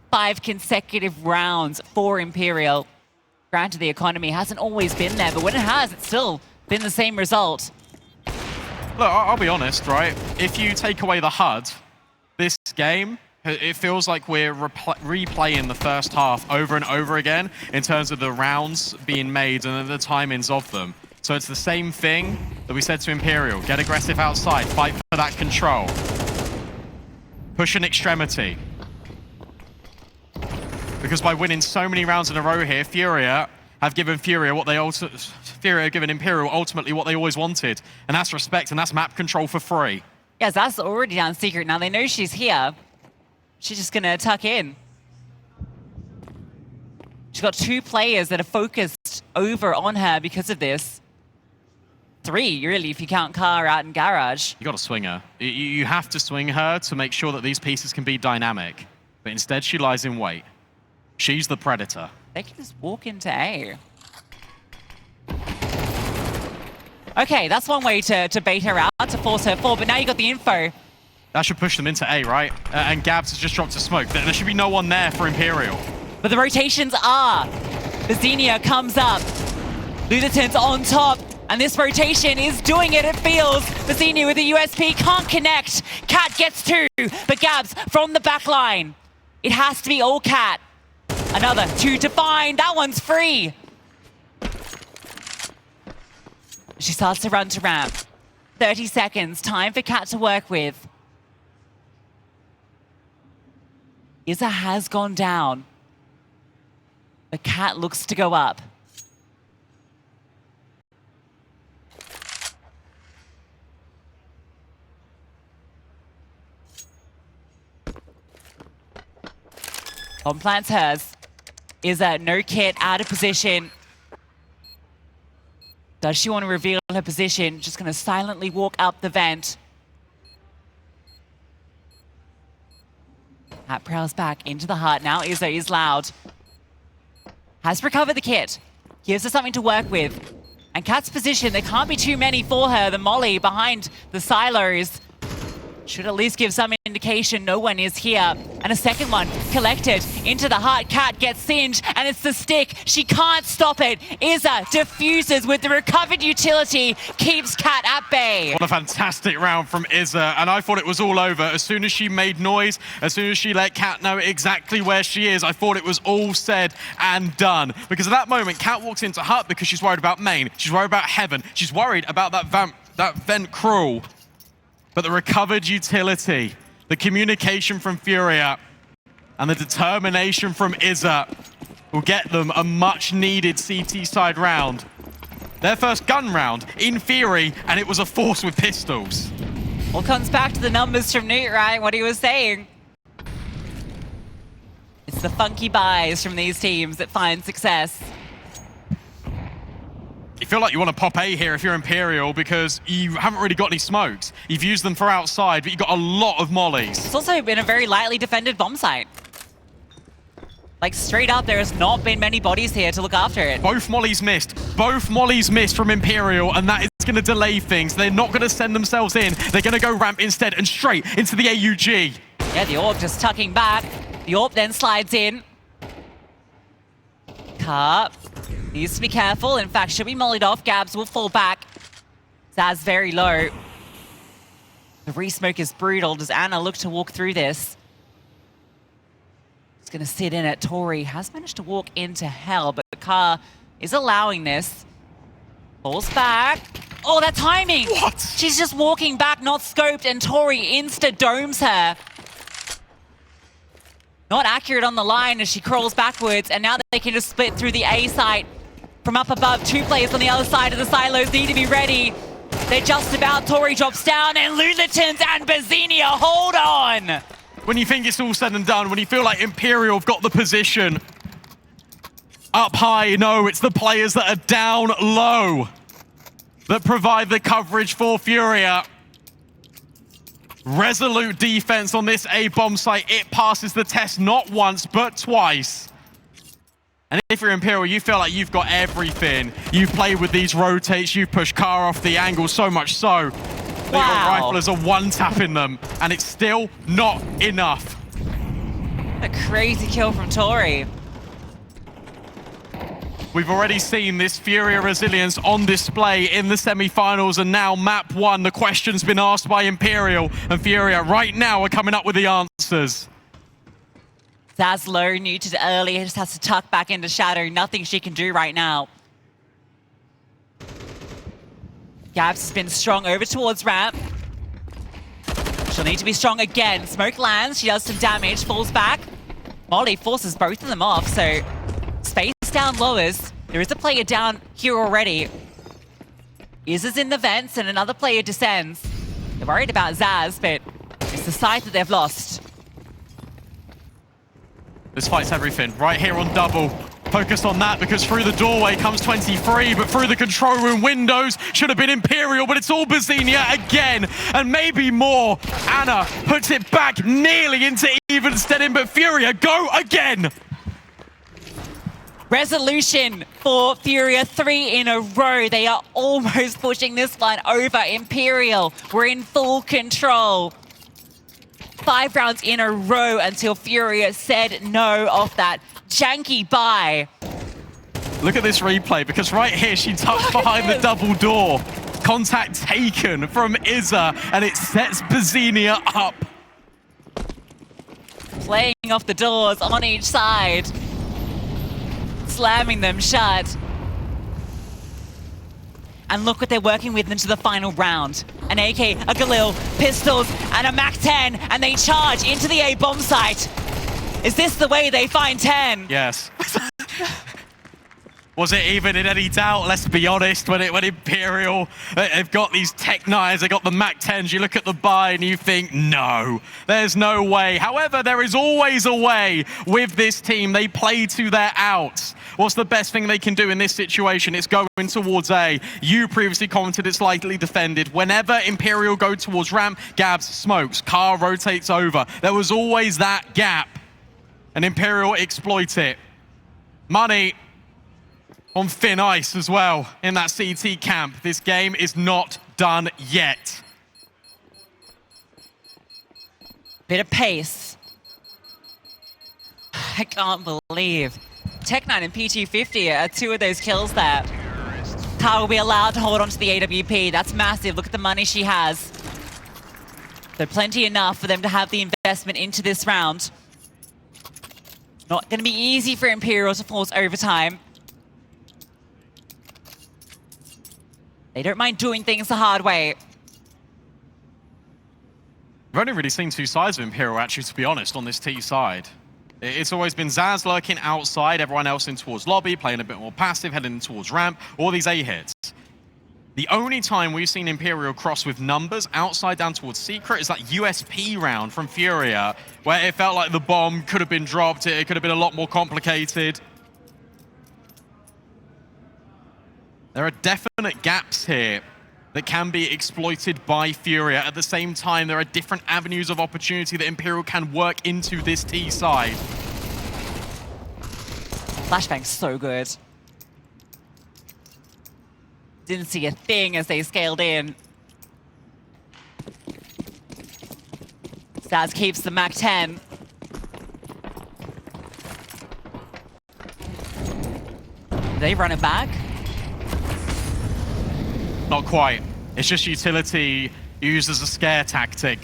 5 consecutive rounds for Imperial. Granted, the economy hasn't always been there, but when it has, it's still been the same result. Look, I'll be honest, right? If you take away the HUD, this game, it feels like we're replaying the first half over and over again in terms of the rounds being made and the timings of them. So it's the same thing that we said to Imperial. Get aggressive outside, fight for that control. Push an extremity. Because by winning so many rounds in a row here, FURIA have given given Imperial ultimately what they always wanted. And that's respect, and that's map control for free. Yes, that's already down secret. Now they know she's here. She's just gonna tuck in. She's got 2 players that are focused over on her because of this. 3, really, if you count Car out in Garage. You gotta swing her. You have to swing her to make sure that these pieces can be dynamic. But instead, she lies in wait. She's the predator. They can just walk into A. Okay, that's one way to bait her out, to force her forward, but now you got the info. That should push them into A, right? And Gabs has just dropped a smoke. There should be no one there for Imperial. But the rotations are. Bizinha comes up. Lulatens on top. And this rotation is doing it, it feels. Bizinha with the USP can't connect. Cat gets 2, but Gabs from the back line. It has to be all Cat. Another 2 to find. That one's free. She starts to run to ramp. 30 seconds, time for Cat to work with. Izzet has gone down. The Cat looks to go up. Bomb plants hers. Izzet no kit, out of position. Does she want to reveal her position? Just going to silently walk up the vent. Cat prowls back into the heart. Now Izzet is loud. Has recovered the kit. Gives her something to work with. And Cat's position, there can't be too many for her. The molly behind the silos should at least give some indication no one is here. And a second one collected into the heart. Cat gets singed, and it's the stick. She can't stop it. Izzet diffuses with the recovered utility, keeps Cat at bay. What a fantastic round from Izzet, and I thought it was all over. As soon as she made noise, as soon as she let Cat know exactly where she is, I thought it was all said and done. Because at that moment, Cat walks into hut because she's worried about main. She's worried about heaven. She's worried about that vent crawl. But the recovered utility, the communication from FURIA, and the determination from Izzet will get them a much-needed CT side round. Their first gun round in theory, and it was a force with pistols. Well, comes back to the numbers from Nuke, right? What he was saying. It's the funky buys from these teams that find success. You feel like you want to pop A here if you're Imperial because you haven't really got any smokes. You've used them for outside, but you've got a lot of mollies. It's also been a very lightly defended bomb site. Like, straight up, there has not been many bodies here to look after it. Both mollies missed. Both mollies missed from Imperial, and that is going to delay things. They're not going to send themselves in. They're going to go ramp instead and straight into the AUG. Yeah, the AWP just tucking back. The AWP then slides in. Carp needs to be careful. In fact, should be mollied off. Gabs will fall back. Zaz very low. The re-smoke is brutal. Does Anna look to walk through this? He's going to sit in it. Tori has managed to walk into hell, but Car is allowing this. Falls back. Oh, that timing! What? She's just walking back, not scoped, and Tori insta-domes her. Not accurate on the line as she crawls backwards, and now they can just split through the A site from up above. 2 players on the other side of the silos need to be ready. They're just about. Tori drops down, and Lulitans and bizinha hold on. When you think it's all said and done, when you feel like Imperial have got the position up high, no, it's the players that are down low that provide the coverage for FURIA. Resolute defense on this A-bomb site. It passes the test not once, but twice. And if you're Imperial, you feel like you've got everything. You've played with these rotates, you push car off the angle so much so that your riflers are one-tapping them, and it's still not enough. A crazy kill from Tori. We've already seen this FURIA resilience on display in the semi-finals, and now map 1, the question's been asked by Imperial, and FURIA right now are coming up with the answers. Zaz low, muted early, just has to tuck back into shadow. Nothing she can do right now. Gabs has been strong over towards ramp. She'll need to be strong again. Smoke lands, she does some damage, falls back. Molly forces both of them off, so space down lowers. There is a player down here already. Is in the vents, and another player descends. They're worried about Zaz, but it's the side that they've lost. This fight's everything. Right here on double. Focus on that, because through the doorway comes 23, but through the control room windows should have been Imperial, but it's all bizinha again, and maybe more. Anna puts it back nearly into even steading, but FURIA go again. Resolution for FURIA, 3 in a row. They are almost pushing this one over. Imperial, we're in full control. 5 rounds in a row until FURIA said no off that janky buy. Look at this replay, because right here she tucks behind the double door. Contact taken from Izza, and it sets bizinha up. Playing off the doors on each side. Slamming them shut. And look what they're working with into the final round. An AK, a Galil, pistols, and a MAC-10, and they charge into the A-bomb site. Is this the way they find 10? Yes. Was it even in any doubt? Let's be honest, when Imperial, they've got these tech knives, they've got the MAC-10s, you look at the buy and you think, no, there's no way. However, there is always a way with this team. They play to their outs. What's the best thing they can do in this situation? It's going towards A. You previously commented it's lightly defended. Whenever Imperial go towards ramp, Gabs smokes, car rotates over. There was always that gap, and Imperial exploit it. Money on thin ice as well in that CT camp. This game is not done yet. Bit of pace. I can't believe Tech9 and P250 are 2 of those kills there. Car will be allowed to hold on to the AWP. That's massive. Look at the money she has. So plenty enough for them to have the investment into this round. Not going to be easy for Imperial to force overtime. They don't mind doing things the hard way. We've only really seen 2 sides of Imperial, actually, to be honest, on this T side. It's always been Zaz lurking outside, everyone else in towards lobby, playing a bit more passive, heading towards ramp, all these A hits. The only time we've seen Imperial cross with numbers outside down towards Secret is that USP round from FURIA, where it felt like the bomb could have been dropped, it could have been a lot more complicated. There are definite gaps here that can be exploited by FURIA. At the same time, there are different avenues of opportunity that Imperial can work into this T side. Flashbang's so good. Didn't see a thing as they scaled in. Zaz keeps the MAC-10. They run it back. Not quite. It's just utility used as a scare tactic.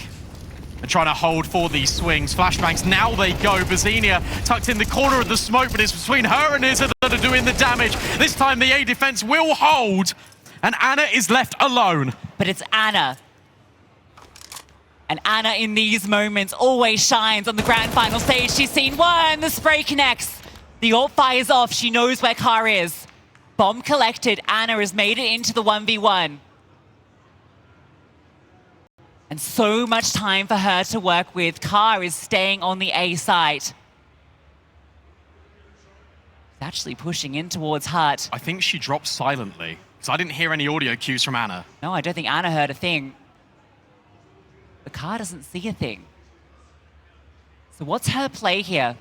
and trying to hold for these swings. Flashbangs, now they go. bizinha tucked in the corner of the smoke, but it's between her and Izza that are doing the damage. This time the A defense will hold, and Anna is left alone. But it's Anna. And Anna in these moments always shines on the grand final stage. She's seen one, the spray connects. The ult fires off, she knows where Car is. Bomb collected, Anna has made it into the 1v1. And so much time for her to work with. Car is staying on the A site. She's actually pushing in towards Hut. I think she dropped silently, because I didn't hear any audio cues from Anna. No, I don't think Anna heard a thing. But Car doesn't see a thing. So what's her play here?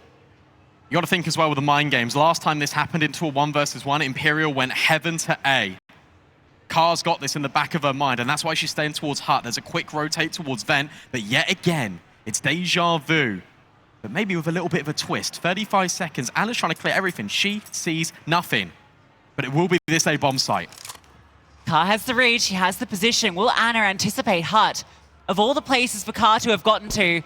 You got to think as well with the mind games. Last time this happened into a 1 versus 1, Imperial went heaven to A. Car's got this in the back of her mind, and that's why she's staying towards Hut. There's a quick rotate towards Vent, but yet again, it's deja vu. But maybe with a little bit of a twist. 35 seconds, Anna's trying to clear everything. She sees nothing. But it will be this A bomb site. Car has the read, she has the position. Will Anna anticipate Hut? Of all the places for Car to have gotten to,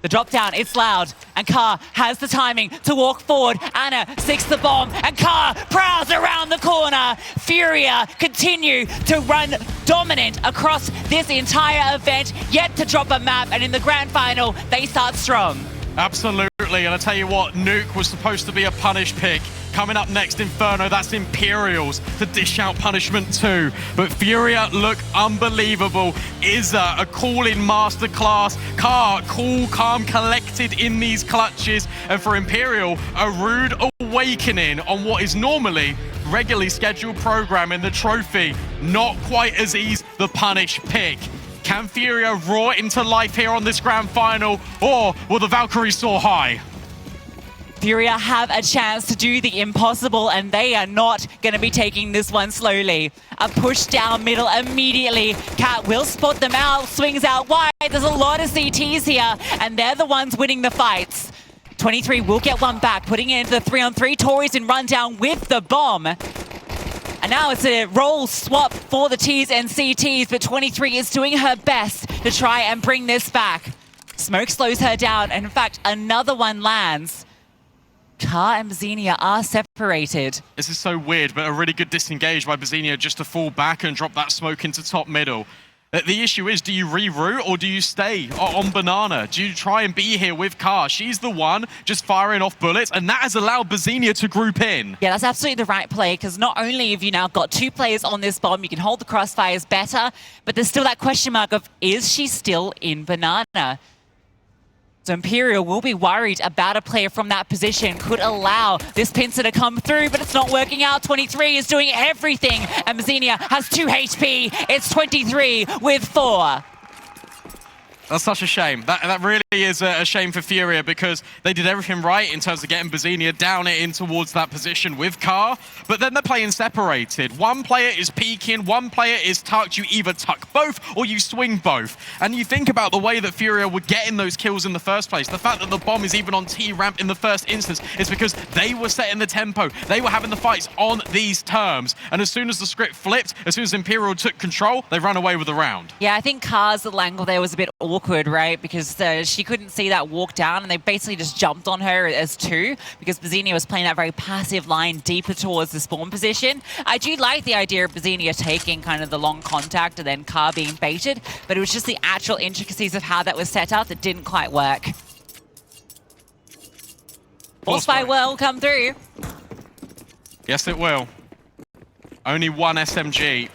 the drop down, it's loud, and Car has the timing to walk forward. Anna sticks the bomb, and Car prowls around the corner. FURIA continue to run dominant across this entire event, yet to drop a map, and in the grand final, they start strong. Absolutely, and I tell you what, Nuke was supposed to be a punish pick. Coming up next, Inferno, that's Imperials to dish out punishment too. But FURIA look unbelievable. Izza, a cool-in masterclass. Car, cool, calm, collected in these clutches. And for Imperial, a rude awakening on what is normally regularly scheduled program in the trophy. Not quite as easy, the punish pick. Can FURIA roar into life here on this grand final, or will the Valkyries soar high? FURIA have a chance to do the impossible, and they are not going to be taking this one slowly. A push down middle immediately. Cat will spot them out, swings out wide. There's a lot of CTs here, and they're the ones winning the fights. 23 will get one back, putting it into the 3-on-3. Tories in rundown with the bomb. And now it's a role swap for the Ts and CTs, but 23 is doing her best to try and bring this back. Smoke slows her down, and in fact, another one lands. Car and bizinha are separated. This is so weird, but a really good disengage by bizinha just to fall back and drop that smoke into top middle. The issue is, do you reroute or do you stay on Banana? Do you try and be here with Car? She's the one just firing off bullets, and that has allowed bizinha to group in. Yeah, that's absolutely the right play, because not only have you now got 2 players on this bomb, you can hold the crossfires better, but there's still that question mark of, is she still in Banana? So Imperial will be worried about a player from that position. Could allow this pincer to come through, but it's not working out. 23 is doing everything, and bizinha has 2 HP. It's 23 with 4. That's such a shame. That really is a shame for FURIA, because they did everything right in terms of getting bizinha down it in towards that position with Car, but then they're playing separated. One player is peeking, one player is tucked. You either tuck both or you swing both. And you think about the way that FURIA were getting those kills in the first place. The fact that the bomb is even on T-ramp in the first instance is because they were setting the tempo. They were having the fights on these terms. And as soon as the script flipped, as soon as Imperial took control, they ran away with the round. Yeah, I think Car's angle there was a bit awkward, right? Because she couldn't see that walk down, and they basically just jumped on her as 2, because bizinha was playing that very passive line deeper towards the spawn position. I do like the idea of bizinha taking kind of the long contact and then Car being baited, but it was just the actual intricacies of how that was set up that didn't quite work. Force fight will come through. Yes, it will. Only 1 SMG.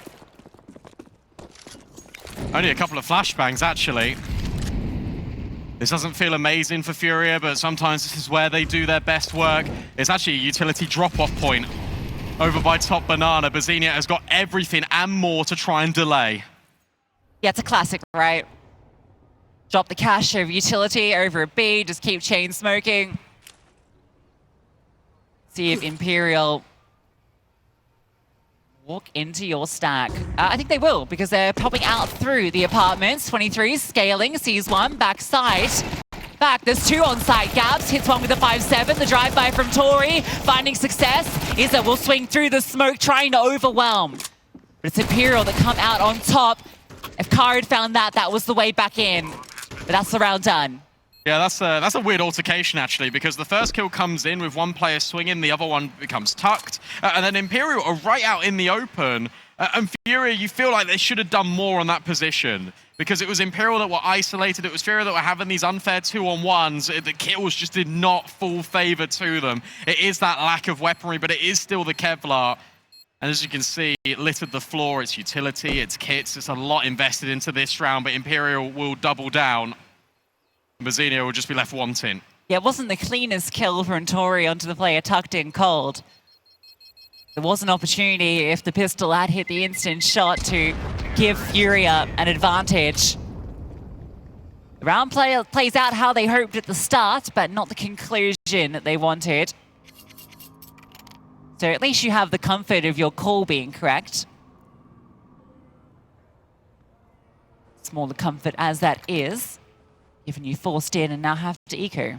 Only a couple of flashbangs, actually. This doesn't feel amazing for FURIA, but sometimes this is where they do their best work. It's actually a utility drop-off point over by top Banana. bizinha has got everything and more to try and delay. Yeah, it's a classic, right? Drop the cash over utility, over a B, just keep chain smoking. See if Imperial walk into your stack. I think they will, because they're popping out through the apartments. 23 scaling, sees one, backside. Back, there's 2 on site. Gabs hits one with a 5-7. The drive-by from Tori, finding success. Izza will swing through the smoke, trying to overwhelm. But it's Imperial that come out on top. If Car had found that, that was the way back in. But that's the round done. Yeah, that's a weird altercation, actually, because the first kill comes in with one player swinging, the other one becomes tucked, and then Imperial are right out in the open. And FURIA, you feel like they should have done more on that position, because it was Imperial that were isolated, it was FURIA that were having these unfair 2-on-1s, the kills just did not fall favor to them. It is that lack of weaponry, but it is still the Kevlar. And as you can see, it littered the floor, its utility, its kits, it's a lot invested into this round, but Imperial will double down. bizinha will just be left wanting. Yeah, it wasn't the cleanest kill for Entori onto the player tucked in cold. There was an opportunity if the pistol had hit the instant shot to give FURIA an advantage. The round plays out how they hoped at the start, but not the conclusion that they wanted. So at least you have the comfort of your call being correct. Small the comfort as that is, given you forced in and now have to eco.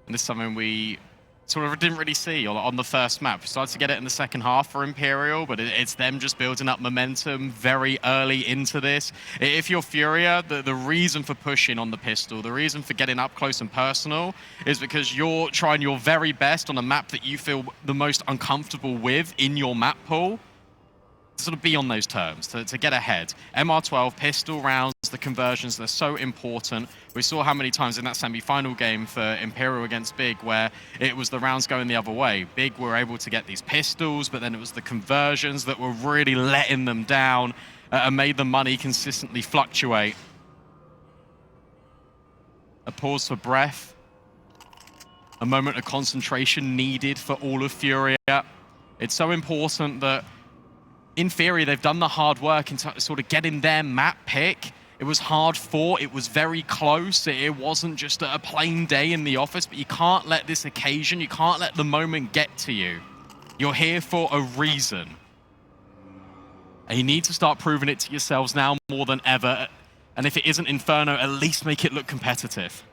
And this is something we sort of didn't really see on the first map. We started to get it in the second half for Imperial, but it's them just building up momentum very early into this. If you're FURIA, the reason for pushing on the pistol, the reason for getting up close and personal is because you're trying your very best on a map that you feel the most uncomfortable with in your map pool. Sort of be on those terms, to get ahead. MR12, pistol rounds, the conversions, they're so important. We saw how many times in that semi-final game for Imperial against Big where it was the rounds going the other way. Big were able to get these pistols, but then it was the conversions that were really letting them down and made the money consistently fluctuate. A pause for breath. A moment of concentration needed for all of FURIA. It's so important that in theory, they've done the hard work in sort of getting their map pick. It was hard fought, it was very close. It wasn't just a plain day in the office, but you can't let this occasion, you can't let the moment get to you. You're here for a reason. And you need to start proving it to yourselves now more than ever. And if it isn't Inferno, at least make it look competitive.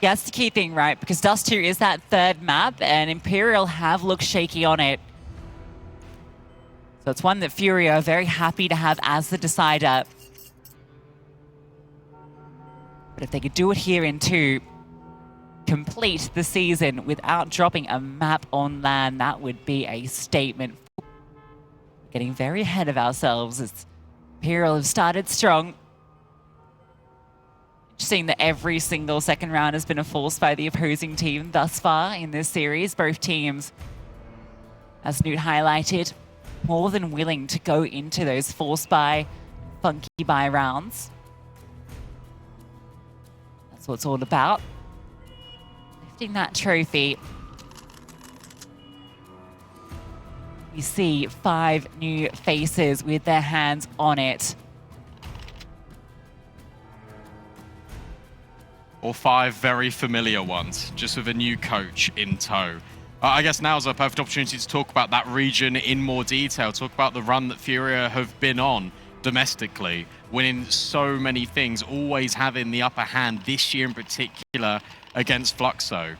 Yeah, that's the key thing, right? Because Dust2 is that third map, and Imperial have looked shaky on it. So it's one that FURIA are very happy to have as the decider. But if they could do it here in 2, complete the season without dropping a map on land, that would be a statement. Getting very ahead of ourselves as Imperial have started strong. Interesting that every single second round has been a force by the opposing team thus far in this series. Both teams, as Nuke highlighted, more than willing to go into those force buy, funky buy rounds. That's what it's all about. Lifting that trophy. We see 5 new faces with their hands on it. Or 5 very familiar ones, just with a new coach in tow. I guess now is a perfect opportunity to talk about that region in more detail, talk about the run that FURIA have been on domestically, winning so many things, always having the upper hand this year in particular against Fluxo,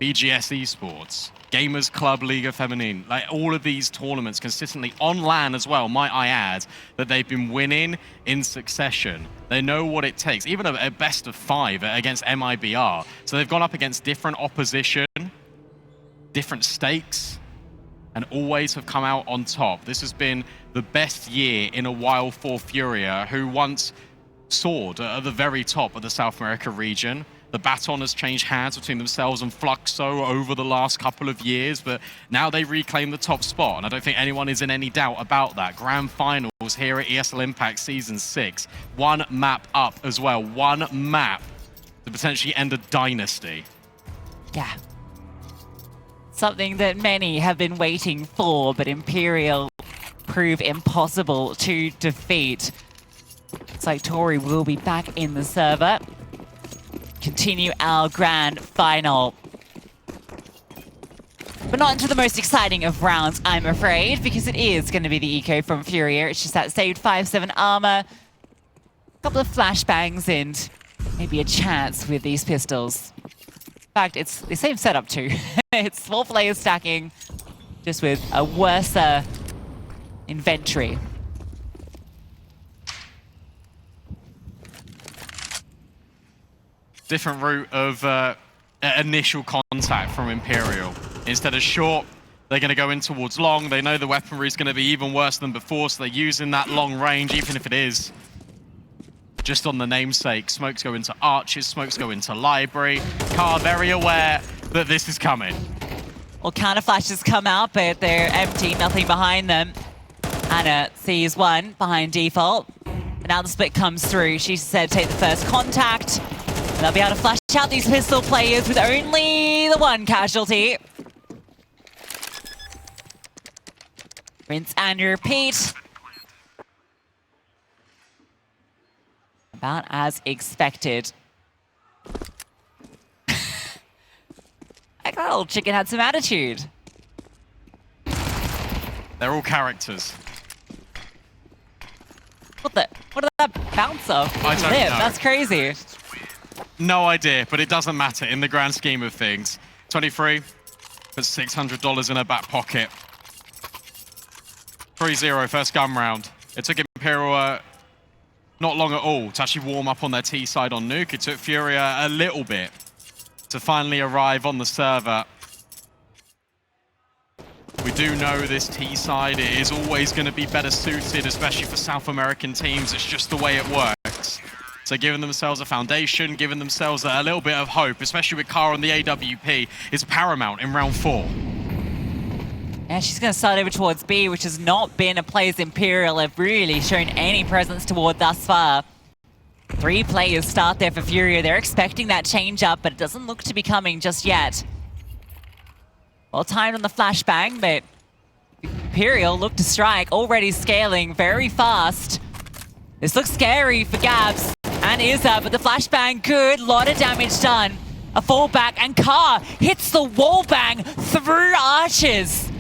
BGS Esports, Gamers Club Liga Feminine, like all of these tournaments consistently on LAN as well, might I add, that they've been winning in succession. They know what it takes, even a best of 5 against MIBR. So they've gone up against different opposition, different stakes, and always have come out on top. This has been the best year in a while for FURIA, who once soared at the very top of the South America region. The baton has changed hands between themselves and Fluxo over the last couple of years, but now they reclaim the top spot, and I don't think anyone is in any doubt about that. Grand finals here at ESL Impact Season 6. 1 map up as well. 1 map to potentially end a dynasty. Yeah. Something that many have been waiting for, but Imperial prove impossible to defeat. Looks like Tori will be back in the server. Continue our grand final. But not into the most exciting of rounds, I'm afraid, because it is going to be the eco from FURIA. It's just that saved 5-7 armor, a couple of flashbangs, and maybe a chance with these pistols. In fact, it's the same setup too. It's 4 players stacking, just with a worse inventory. Different route of initial contact from Imperial. Instead of short, they're going to go in towards long. They know the weaponry is going to be even worse than before, so they're using that long range, even if it is just on the namesake. Smokes go into arches, smokes go into library. Car very aware that this is coming. Well, counter flashes come out, but they're empty, nothing behind them. Anna sees one behind default. And now the split comes through. She said take the first contact. And they'll be able to flash out these pistol players with only the one casualty. Rinse and repeat. About as expected. That little chicken had some attitude. They're all characters. What did that bounce off? I don't know. That's crazy. No idea, but it doesn't matter in the grand scheme of things. 23, puts $600 in her back pocket. 3-0, first gun round. It took Imperial not long at all to actually warm up on their T side on Nuke. It took FURIA a little bit to finally arrive on the server. We do know this T side is always going to be better suited, especially for South American teams. It's just the way it works. So giving themselves a foundation, giving themselves a little bit of hope, especially with Kara on the AWP, is paramount in round 4. And she's going to start over towards B, which has not been a place Imperial have really shown any presence toward thus far. 3 players start there for FURIA. They're expecting that change up, but it doesn't look to be coming just yet. Well timed on the flashbang, but Imperial look to strike, already scaling very fast. This looks scary for Gabs and Izza, but the flashbang good, lot of damage done. A fallback, and Car hits the wall bang through arches.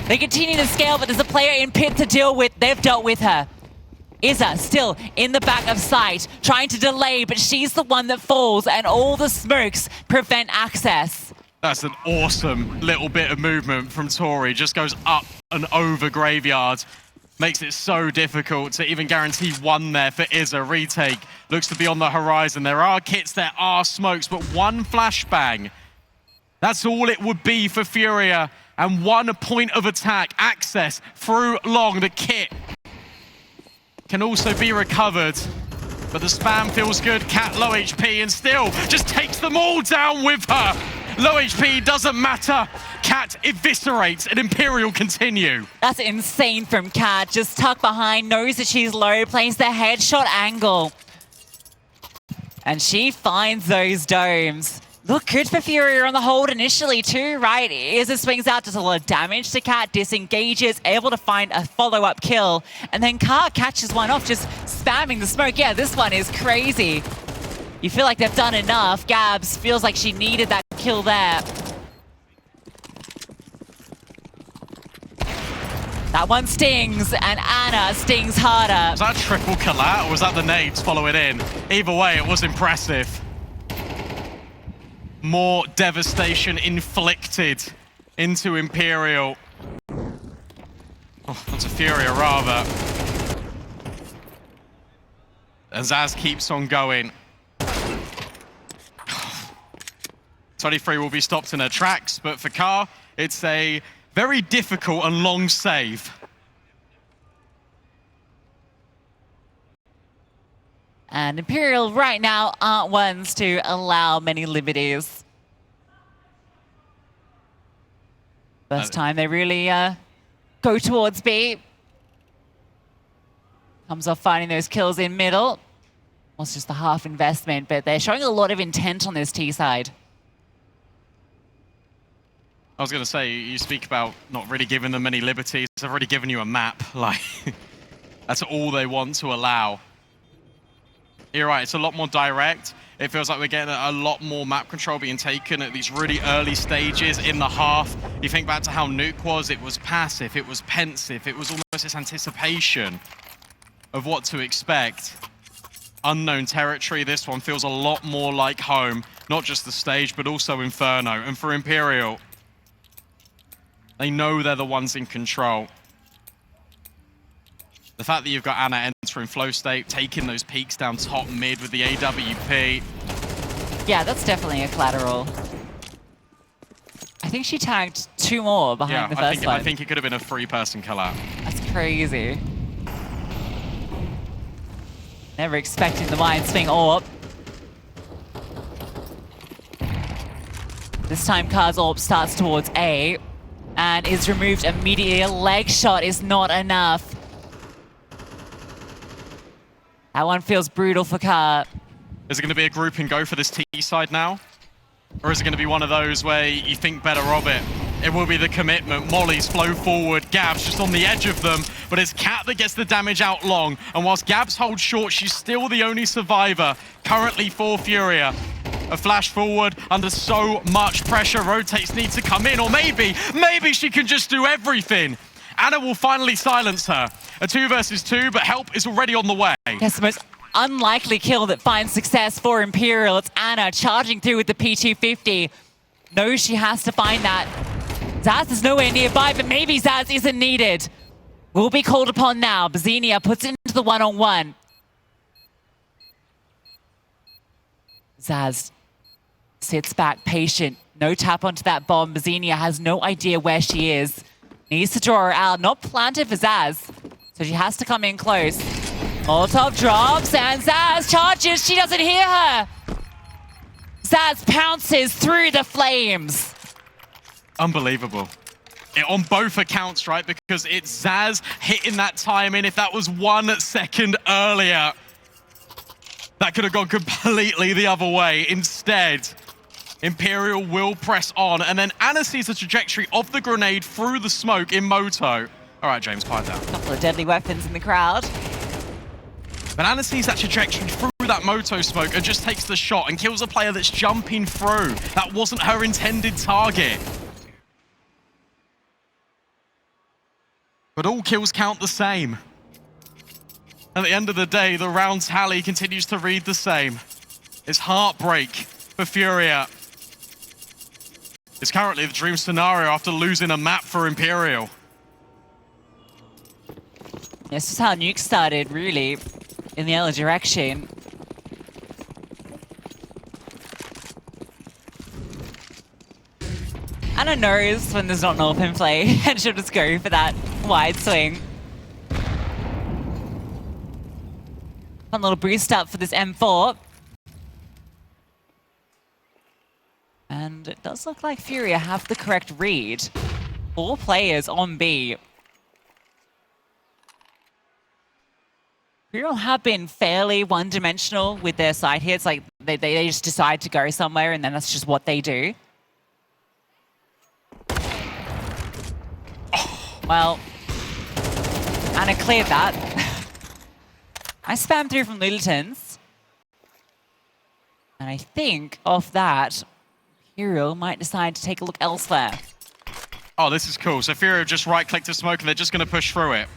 They continue to scale, but there's a player in pit to deal with. They've dealt with her. Izza still in the back of sight, trying to delay, but she's the one that falls, and all the smokes prevent access. That's an awesome little bit of movement from Tori. Just goes up and over Graveyard. Makes it so difficult to even guarantee one there for Izza. Retake looks to be on the horizon. There are kits, there are smokes, but one flashbang. That's all it would be for FURIA. And 1 point of attack, access through long. The kit can also be recovered, but the spam feels good. Cat low HP and still just takes them all down with her. Low HP doesn't matter. Cat eviscerates and Imperial continue. That's insane from Cat. Just tucked behind, knows that she's low, plays the headshot angle. And she finds those domes. Look good for FURIA on the hold initially too, right? Izza swings out, does a lot of damage to Cat, disengages, able to find a follow-up kill, and then Car catches one off, just spamming the smoke. Yeah, this one is crazy. You feel like they've done enough. Gabs feels like she needed that kill there. That one stings, and Anna stings harder. Was that triple collat, or was that the nades following in? Either way, it was impressive. More devastation inflicted into Imperial. Oh, onto FURIA, rather. And Zaz keeps on going. 23 will be stopped in her tracks, but for Car, it's a very difficult and long save. And Imperial right now aren't ones to allow many liberties. First time they really go towards B. Comes off finding those kills in middle. Well, it's just the half investment, but they're showing a lot of intent on this T side. I was going to say, you speak about not really giving them any liberties. They've already given you a map. Like, that's all they want to allow. You're right, it's a lot more direct. It feels like we're getting a lot more map control being taken at these really early stages in the half. You think back to how Nuke was, it was passive, it was pensive, it was almost this anticipation of what to expect. Unknown territory, this one feels a lot more like home. Not just the stage, but also Inferno. And for Imperial, they know they're the ones in control. The fact that you've got Anna entering flow state, taking those peaks down top mid with the AWP. Yeah, that's definitely a collateral. I think she tagged 2 more behind the first one. I think it could have been a 3-person collab. That's crazy. Never expecting the Mind Swing AWP. This time Car's AWP starts towards A and is removed immediately. A leg shot is not enough. That one feels brutal for Car. Is it going to be a group and go for this T side now? Or is it going to be one of those where you think better of it? It will be the commitment. Mollies flow forward. Gabs just on the edge of them. But it's Cat that gets the damage out long. And whilst Gabs holds short, she's still the only survivor currently for FURIA. A flash forward under so much pressure. Rotates need to come in. Or maybe she can just do everything. Anna will finally silence her. A 2 versus 2, but help is already on the way. Yes, the most unlikely kill that finds success for Imperial. It's Anna charging through with the P250. Knows she has to find that. Zaz is nowhere nearby, but maybe Zaz isn't needed. Will be called upon now. bizinha puts it into the one-on-one. Zaz sits back, patient. No tap onto that bomb. bizinha has no idea where she is. Needs to draw her out. Not planted for Zaz. So she has to come in close. Molotov drops and Zaz charges. She doesn't hear her. Zaz pounces through the flames. Unbelievable. On both accounts, right? Because it's Zaz hitting that timing. If that was 1 second earlier, that could have gone completely the other way. Instead, Imperial will press on. And then Anna sees the trajectory of the grenade through the smoke in Moto. All right, James, quiet down. A couple of deadly weapons in the crowd. But Anna sees that trajectory through that Moto smoke and just takes the shot and kills a player that's jumping through. That wasn't her intended target. But all kills count the same. At the end of the day, the round tally continues to read the same. It's heartbreak for FURIA. It's currently the dream scenario after losing a map for Imperial. This is how Nuke started, really, in the other direction. Anna knows when there's not an AWP in play, and she'll just go for that wide swing. Fun little boost up for this M4. And it does look like FURIA have the correct read. 4 players on B. Imperial have been fairly one-dimensional with their side hits. Like, they just decide to go somewhere, and then that's just what they do. Well, Anna cleared that. I spammed through from Littleton's. And I think off that, Imperial might decide to take a look elsewhere. Oh, this is cool. So FURIA just right-clicked to smoke, and they're just going to push through it.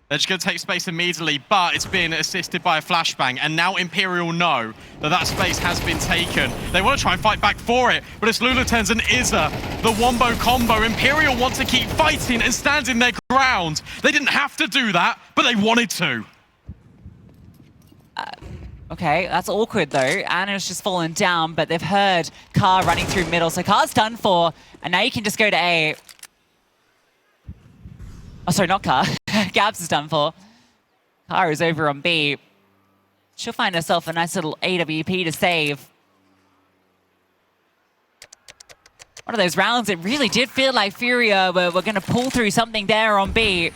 They're just going to take space immediately, but it's been assisted by a flashbang, and now Imperial know that that space has been taken. They want to try and fight back for it, but it's Lulutens and Izza, the wombo combo. Imperial want to keep fighting and standing their ground. They didn't have to do that, but they wanted to. Okay, that's awkward though. Anna's just fallen down, but they've heard Car running through middle, so Car's done for, and now you can just go to A. Oh, sorry, not Car. Gabs is done for. Car is over on B. She'll find herself a nice little AWP to save. One of those rounds, it really did feel like FURIA were going to pull through something there on B.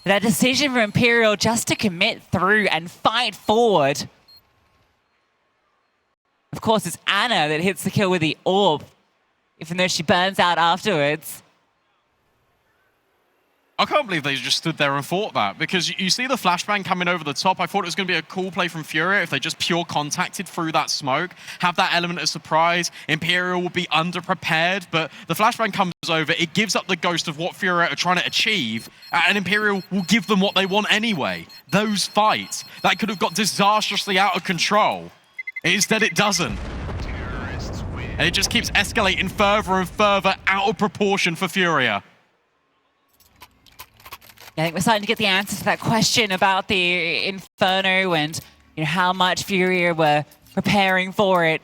That decision for Imperial just to commit through and fight forward. Of course, it's Anna that hits the kill with the AWP, even though she burns out afterwards. I can't believe they just stood there and fought that, because you see the flashbang coming over the top. I thought it was going to be a cool play from FURIA if they just pure contacted through that smoke, have that element of surprise. Imperial will be underprepared, but the flashbang comes over. It gives up the ghost of what FURIA are trying to achieve, and Imperial will give them what they want anyway. Those fights that could have got disastrously out of control. Instead, it doesn't. And it just keeps escalating further and further out of proportion for FURIA. I think we're starting to get the answer to that question about the Inferno and how much FURIA were preparing for it.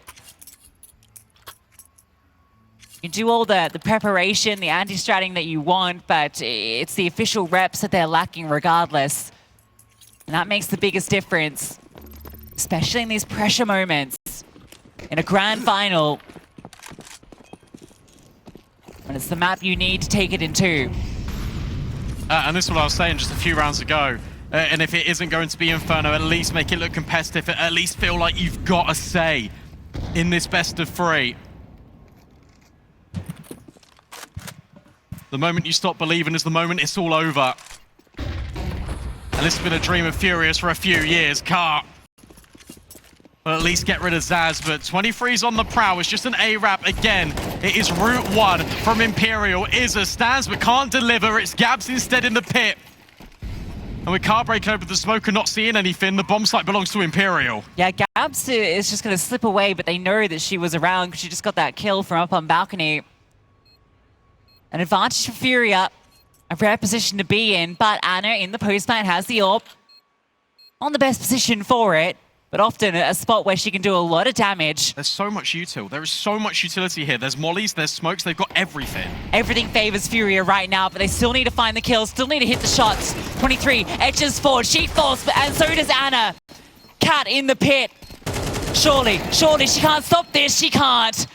You can do all the preparation, the anti-stratting that you want, but it's the official reps that they're lacking regardless. And that makes the biggest difference, especially in these pressure moments. In a grand final, when it's the map you need to take it in two. And this is what I was saying just a few rounds ago. And if it isn't going to be Inferno, at least make it look competitive. At least feel like you've got a say in this best of three. The moment you stop believing is the moment it's all over. And this has been a dream of Furious for a few years. Can't. But at least get rid of Zaz. But 23's on the prowl. It's just an A-Rap again. It is Route 1 from Imperial. Izza stands but can't deliver. It's Gabs instead in the pit. And with car breaking over the smoke and not seeing anything, the bomb site belongs to Imperial. Yeah, Gabs is just going to slip away, but they know that she was around because she just got that kill from up on balcony. An advantage for FURIA. A rare position to be in, but Anna in the postman has the AWP. On the best position for it, but often a spot where she can do a lot of damage. There's so much util. There is so much utility here. There's mollies, there's smokes, they've got everything. Everything favors FURIA right now, but they still need to find the kills, still need to hit the shots. 23 edges forward, she falls, and so does Anna. Cat in the pit. Surely she can't stop this, she can't.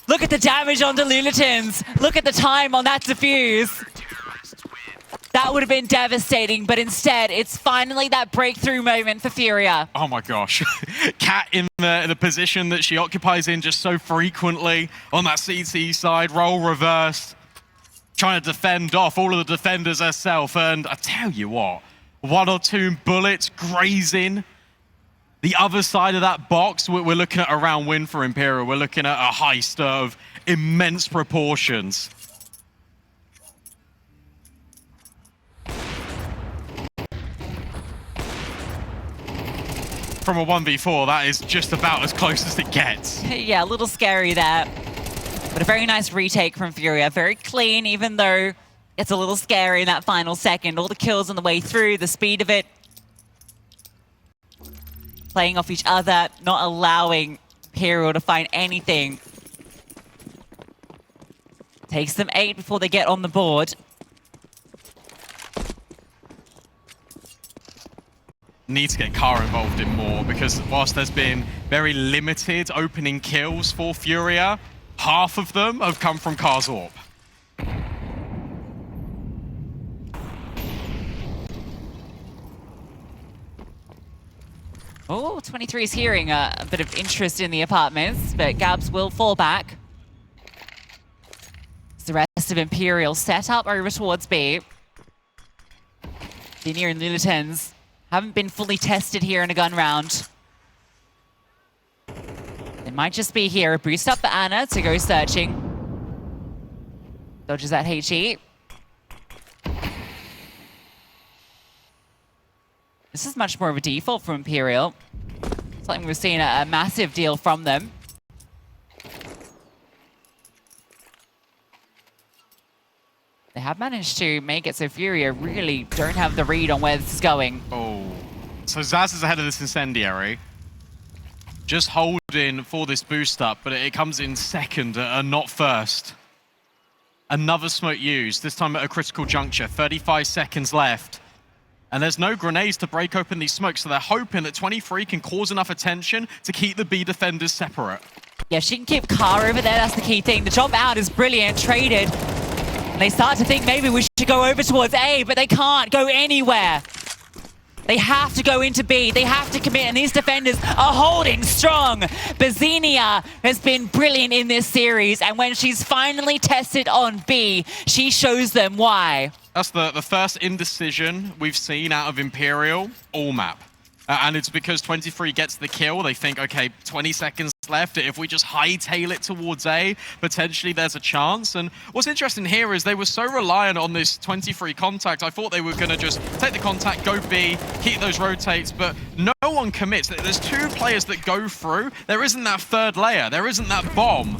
Look at the damage on the Lulitans. Look at the time on that defuse. That would have been devastating, but instead, it's finally that breakthrough moment for FURIA. Oh my gosh. Cat in the position that she occupies in just so frequently on that CT side, role reversed, trying to defend off all of the defenders herself. And I tell you what, 1 or 2 bullets grazing the other side of that box. We're looking at a round win for Imperial. We're looking at a heist of immense proportions. From a 1v4, that is just about as close as it gets. Yeah, a little scary there. But a very nice retake from FURIA. Very clean, even though it's a little scary in that final second. All the kills on the way through, the speed of it. Playing off each other, not allowing Imperial to find anything. Takes them 8 before they get on the board. Need to get Car involved in more, because whilst there's been very limited opening kills for FURIA, half of them have come from Car's AWP. Oh, 23 is hearing a bit of interest in the apartments, but Gabs will fall back. It's the rest of Imperial set up over towards B. Bizinha and Lulitans haven't been fully tested here in a gun round. It might just be here. A boost up for Anna to go searching. Dodges that HE. This is much more of a default for Imperial. Something we've seen a massive deal from them. They have managed to make it so FURIA really don't have the read on where this is going. Oh, so Zaz is ahead of this incendiary. Just holding for this boost up, but it comes in second and not first. Another smoke used, this time at a critical juncture. 35 seconds left. And there's no grenades to break open these smokes, so they're hoping that 23 can cause enough attention to keep the B defenders separate. Yeah, she can keep Car over there, that's the key thing. The jump out is brilliant, traded. And they start to think maybe we should go over towards A, but they can't go anywhere. They have to go into B, they have to commit, and these defenders are holding strong. Bizinha has been brilliant in this series, and when she's finally tested on B, she shows them why. That's the first indecision we've seen out of Imperial all map. And it's because 23 gets the kill. They think, okay, 20 seconds left. If we just hightail it towards A, potentially there's a chance. And what's interesting here is they were so reliant on this 23 contact. I thought they were going to just take the contact, go B, keep those rotates, but no one commits. There's 2 players that go through. There isn't that third layer. There isn't that bomb.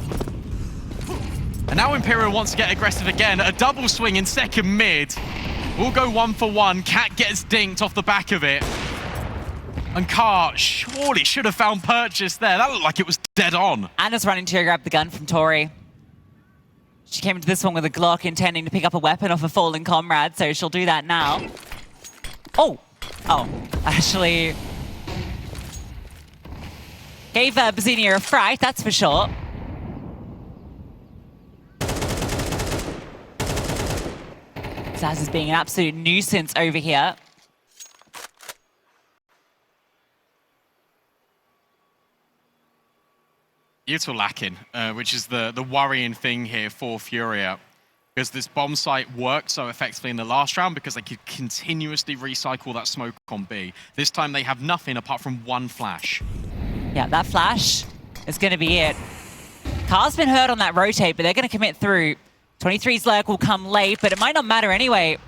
And now Imperial wants to get aggressive again. A double swing in second mid. We'll go 1 for 1. Cat gets dinked off the back of it. And Carr surely should have found purchase there. That looked like it was dead on. Anna's running to grab the gun from Tori. She came into this one with a Glock intending to pick up a weapon off a fallen comrade, so she'll do that now. Oh, actually gave bizinha a fright, that's for sure. Zaz is being an absolute nuisance over here. Util lacking, which is the worrying thing here for FURIA. Because this bomb site worked so effectively in the last round because they could continuously recycle that smoke on B. This time they have nothing apart from one flash. Yeah, that flash is going to be it. Carr's been hurt on that rotate, but they're going to commit through. 23's lurk will come late, but it might not matter anyway.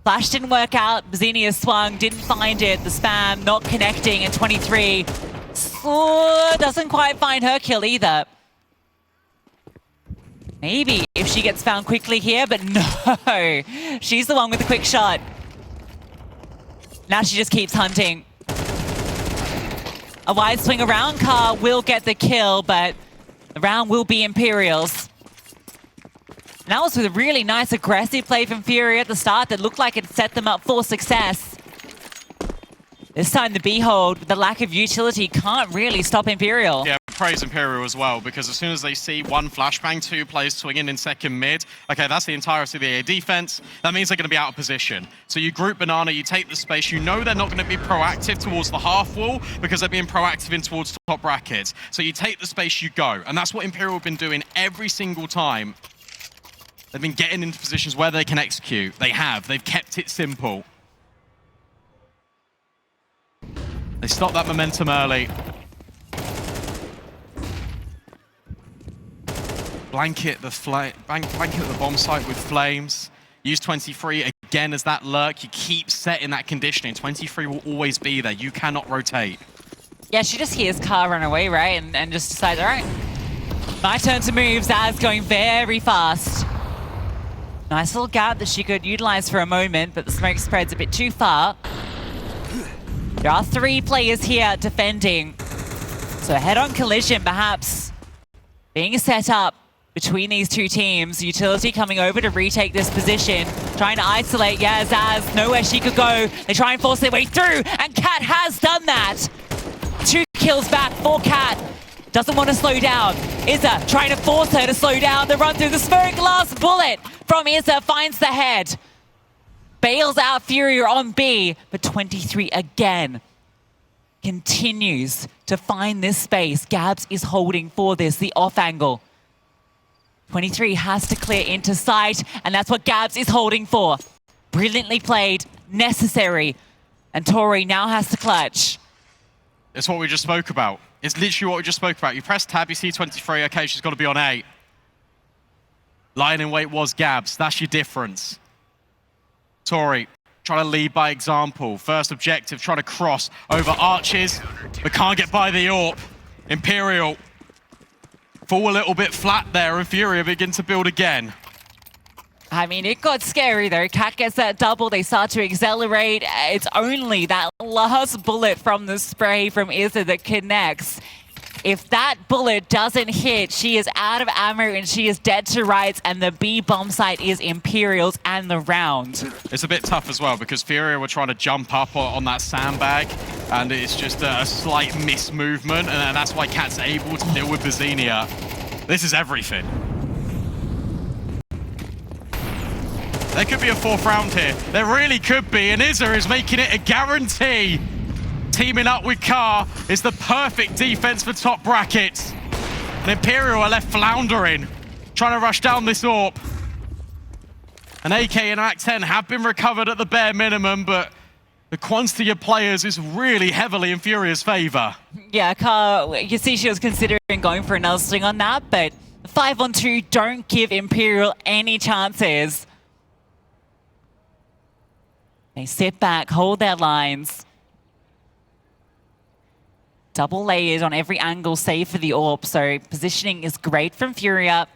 Flash didn't work out. bizinha swung, didn't find it. The spam not connecting, and 23 doesn't quite find her kill either. Maybe if she gets found quickly here, but no. She's the one with the quick shot. Now she just keeps hunting. A wide swing around, Carr will get the kill, but the round will be Imperial's. And that was with a really nice aggressive play from FURIA at the start that looked like it set them up for success. This time the B-hold, with the lack of utility, can't really stop Imperial. Yeah, praise Imperial as well, because as soon as they see one flashbang, two players swinging in second mid, okay, that's the entirety of the A defense. That means they're going to be out of position. So you group Banana, you take the space, you know they're not going to be proactive towards the half wall because they're being proactive in towards top brackets. So you take the space, you go. And that's what Imperial have been doing every single time. They've been getting into positions where they can execute. They have. They've kept it simple. They stopped that momentum early. Blanket the bomb site with flames. Use 23 again as that lurk. You keep setting that conditioning. 23 will always be there. You cannot rotate. Yeah, she just hears Carr run away, right? And just decides, all right, my turn to move. Zaz going very fast. Nice little gap that she could utilize for a moment, but the smoke spreads a bit too far. There are 3 players here defending. So a head-on collision perhaps being set up between these two teams. Utility coming over to retake this position. Trying to isolate, yeah, Zaz, nowhere she could go. They try and force their way through, and Cat has done that. 2 kills back for Cat. Doesn't want to slow down. Izza trying to force her to slow down. The run through the smoke. Last bullet from Izza finds the head. Bails out FURIA on B, but 23 again continues to find this space. Gabs is holding for this, the off angle. 23 has to clear into sight, and that's what Gabs is holding for. Brilliantly played, necessary, and Tori now has to clutch. It's what we just spoke about. It's literally what we just spoke about. You press tab, you see 23, okay, she's got to be on A. Lying in wait was Gabs, that's your difference. Tori, trying to lead by example. First objective, trying to cross over arches, but can't get by the AWP. Imperial fall a little bit flat there, and FURIA begin to build again. I mean, it got scary though. Cat gets that double, they start to accelerate. It's only that last bullet from the spray from Izza that connects. If that bullet doesn't hit, she is out of ammo and she is dead to rights, and the B bomb site is Imperial's and the round. It's a bit tough as well because FURIA were trying to jump up on that sandbag, and it's just a slight mismovement, and that's why Cat's able to deal with bizinha. This is everything. There could be a 4th round here. There really could be, and Izza is making it a guarantee. Teaming up with Carr is the perfect defense for top brackets. And Imperial are left floundering, trying to rush down this AWP. An AK and Act 10 have been recovered at the bare minimum, but the quantity of players is really heavily in FURIA's favor. Yeah, Carr, you see she was considering going for another swing on that, but 5-on-2 don't give Imperial any chances. They sit back, hold their lines. Double layers on every angle, save for the AWP, so positioning is great from FURIA.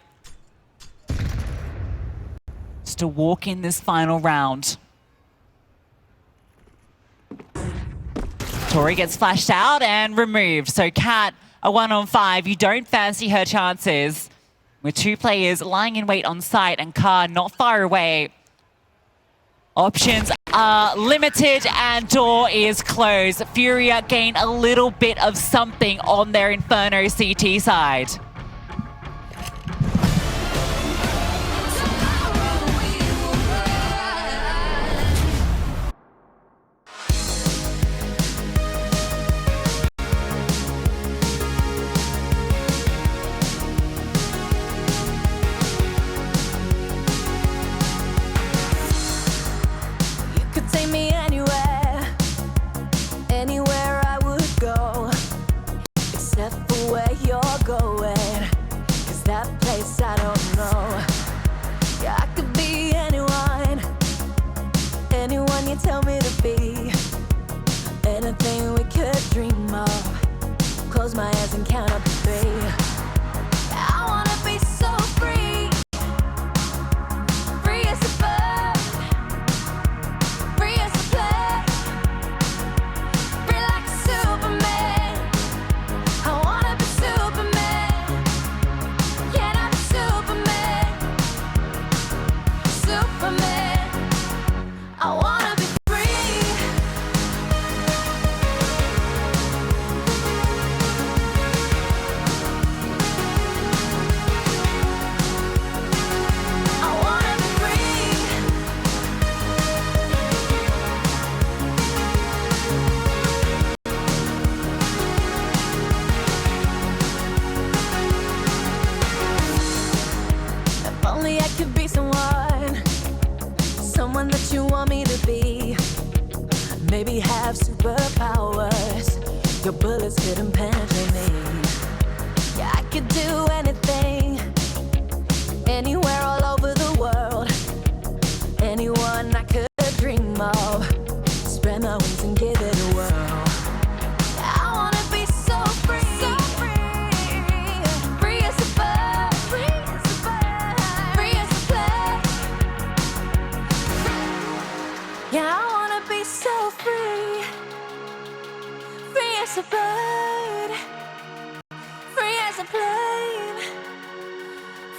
Just to walk in this final round. Tori gets flashed out and removed. So Cat, a 1-on-5. You don't fancy her chances. With two players lying in wait on site and Car not far away. Options are limited and door is closed. FURIA gain a little bit of something on their Inferno CT side. Tell me to be anything we could dream of. Close my eyes and count up to 3. I wanna be so free, free as a bird, free as a play, free like Superman. I wanna be Superman. Can I be Superman? Superman. I wanna be someone that you want me to be. Maybe have superpowers. Your bullets couldn't penetrate me. Yeah, I could do anything, anywhere, all over the world. Anyone I could dream of. Spread my wings and give it a whirl. I wanna be so free, so free, free as a bird, free as a bird, free as a play. Yeah, I wanna be so free, free as a bird, free as a plane,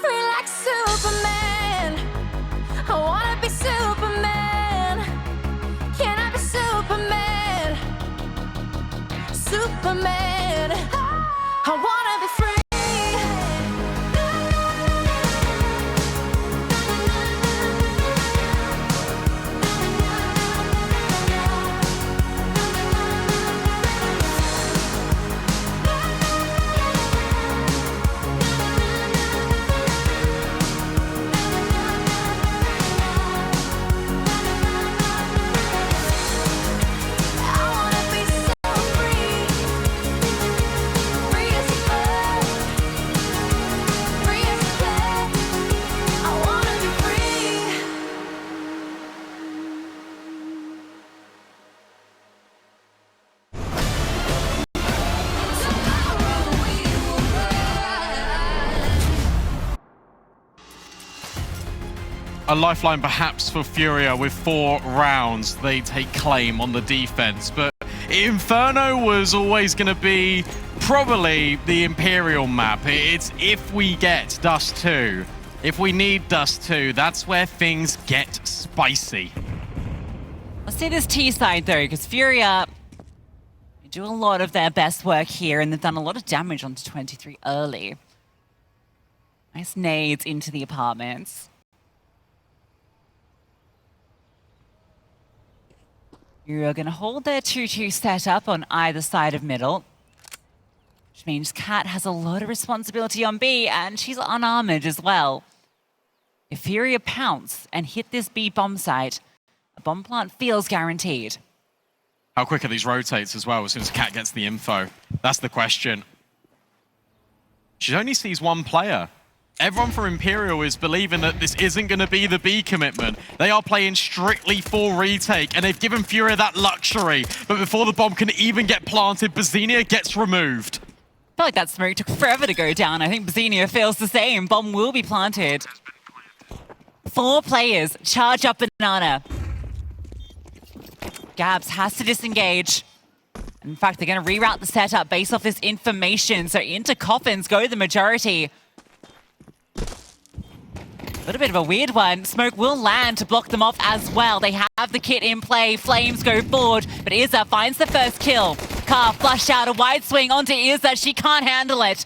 free like Superman. I wanna be Superman. Can I be Superman? Superman. I wanna be free. A lifeline perhaps for FURIA with 4 rounds. They take claim on the defense, but Inferno was always going to be probably the Imperial map. It's if we get Dust2, if we need Dust2, that's where things get spicy. Let's see this T side though, because FURIA do a lot of their best work here, and they've done a lot of damage onto 23 early. Nice nades into the apartments. You're going to hold their 2-2 setup on either side of middle, which means Cat has a lot of responsibility on B, and she's unarmored as well. If FURIA pounce and hit this B bomb site, a bomb plant feels guaranteed. How quick are these rotates as well as soon as Cat gets the info? That's the question. She only sees one player. Everyone for Imperial is believing that this isn't going to be the B commitment. They are playing strictly for retake, and they've given FURIA that luxury. But before the bomb can even get planted, bizinha gets removed. I feel like that smoke took forever to go down. I think bizinha feels the same. Bomb will be planted. 4 players charge up banana. Gabs has to disengage. In fact, they're going to reroute the setup based off this information. So into coffins go the majority. A little bit of a weird one. Smoke will land to block them off as well. They have the kit in play. Flames go forward, but Izza finds the first kill. Car flushed out a wide swing onto Izza. She can't handle it.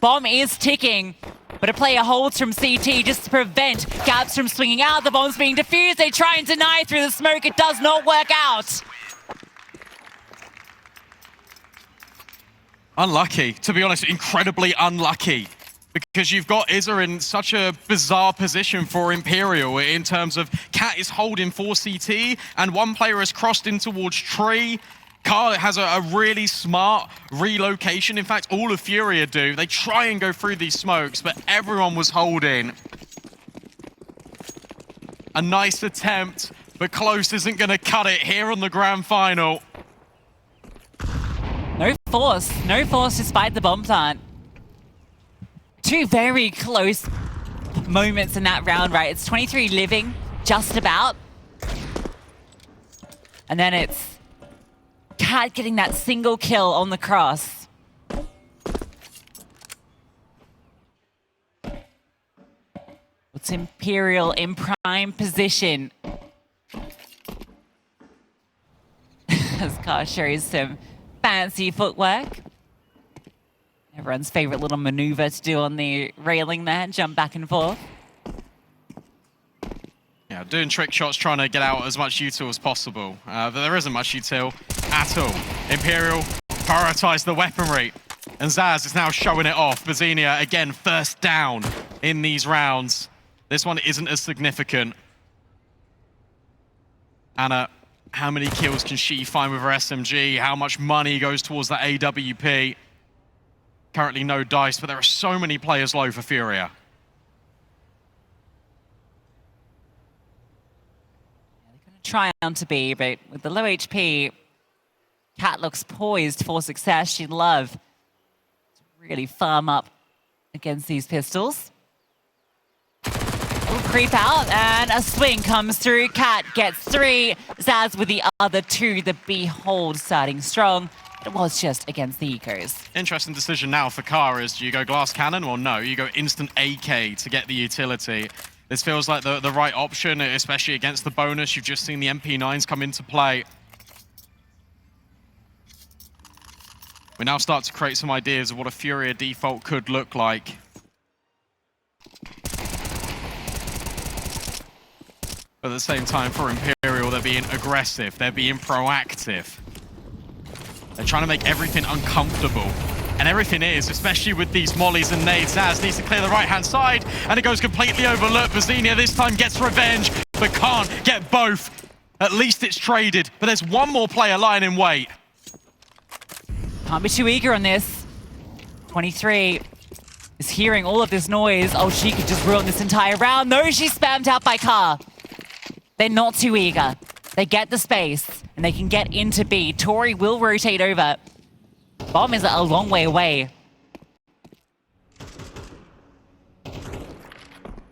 Bomb is ticking, but a player holds from CT just to prevent Gabs from swinging out. The bomb's being defused. They try and deny through the smoke. It does not work out. Unlucky, to be honest, incredibly unlucky. Because you've got Izza in such a bizarre position for Imperial in terms of Cat is holding 4 CT and one player has crossed in towards Tree. Carl has a really smart relocation. In fact, all of FURIA do. They try and go through these smokes, but everyone was holding. A nice attempt, but close isn't going to cut it here on the grand final. No force despite the bomb plant. Two very close moments in that round, right? It's 23 living, just about. And then it's Cat getting that single kill on the cross. It's Imperial in prime position. As Car shows some fancy footwork. Everyone's favorite little maneuver to do on the railing there, jump back and forth. Yeah, doing trick shots, trying to get out as much util as possible. But there isn't much util at all. Imperial prioritise the weaponry. And Zaz is now showing it off. bizinha, again, first down in these rounds. This one isn't as significant. Anna, how many kills can she find with her SMG? How much money goes towards that AWP? Currently no dice, but there are so many players low for FURIA. They're going to try on to be, but with the low HP, Cat looks poised for success. She'd love to really farm up against these pistols. Little creep out, and a swing comes through. Cat gets 3. Zaz with the other 2. The Behold starting strong. It was just against the Ecos. Interesting decision now for Car is, do you go glass cannon or no? You go instant AK to get the utility. This feels like the right option, especially against the bonus. You've just seen the MP9s come into play. We now start to create some ideas of what a FURIA default could look like. But at the same time, for Imperial, they're being aggressive. They're being proactive. They're trying to make everything uncomfortable. And everything is, especially with these mollies and nades. Zaz needs to clear the right-hand side, and it goes completely overlooked. bizinha this time gets revenge, but can't get both. At least it's traded, but there's one more player lying in wait. Can't be too eager on this. 23 is hearing all of this noise. Oh, she could just ruin this entire round. No, she's spammed out by Car. They're not too eager. They get the space, and they can get into B. Tori will rotate over. Bomb is a long way away.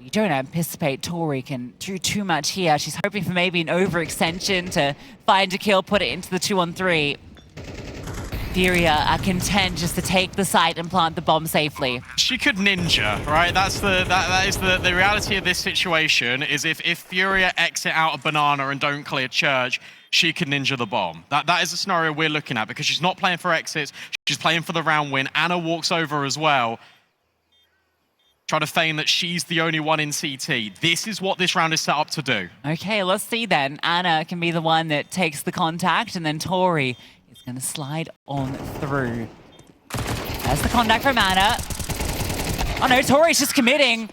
You don't anticipate Tori can do too much here. She's hoping for maybe an overextension to find a kill, put it into the 2-on-3. FURIA are content just to take the site and plant the bomb safely. She could ninja, right? That is the reality of this situation. Is if FURIA exit out of Banana and don't clear Church, she could ninja the bomb. That is the scenario we're looking at because she's not playing for exits. She's playing for the round win. Anna walks over as well, trying to feign that she's the only one in CT. This is what this round is set up to do. Okay, let's see then. Anna can be the one that takes the contact, and then Tori is going to slide on through. There's the contact from Anna. Oh no, Tori's just committing.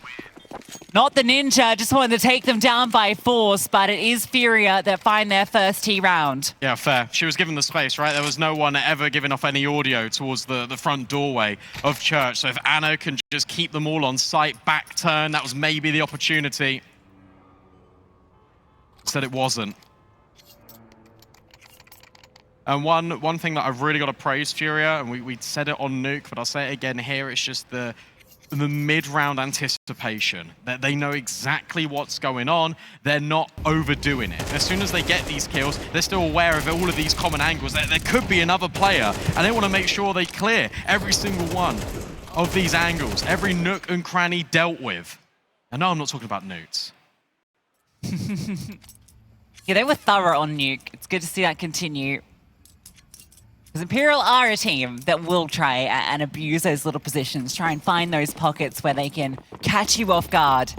Not the ninja, just wanted to take them down by force, but it is FURIA that find their first T round. Yeah, fair. She was given the space, right? There was no one ever giving off any audio towards the front doorway of Church. So if Anna can just keep them all on site, back turn, that was maybe the opportunity. Said it wasn't. And one thing that I've really got to praise FURIA, and we said it on Nuke, but I'll say it again here, it's just the the mid-round anticipation. That they know exactly what's going on. They're not overdoing it. As soon as they get these kills, they're still aware of all of these common angles. There could be another player, and they want to make sure they clear every single one of these angles, every nook and cranny dealt with. And no, I'm not talking about newts. Yeah, they were thorough on Nuke. It's good to see that continue. Because Imperial are a team that will try and abuse those little positions, try and find those pockets where they can catch you off guard.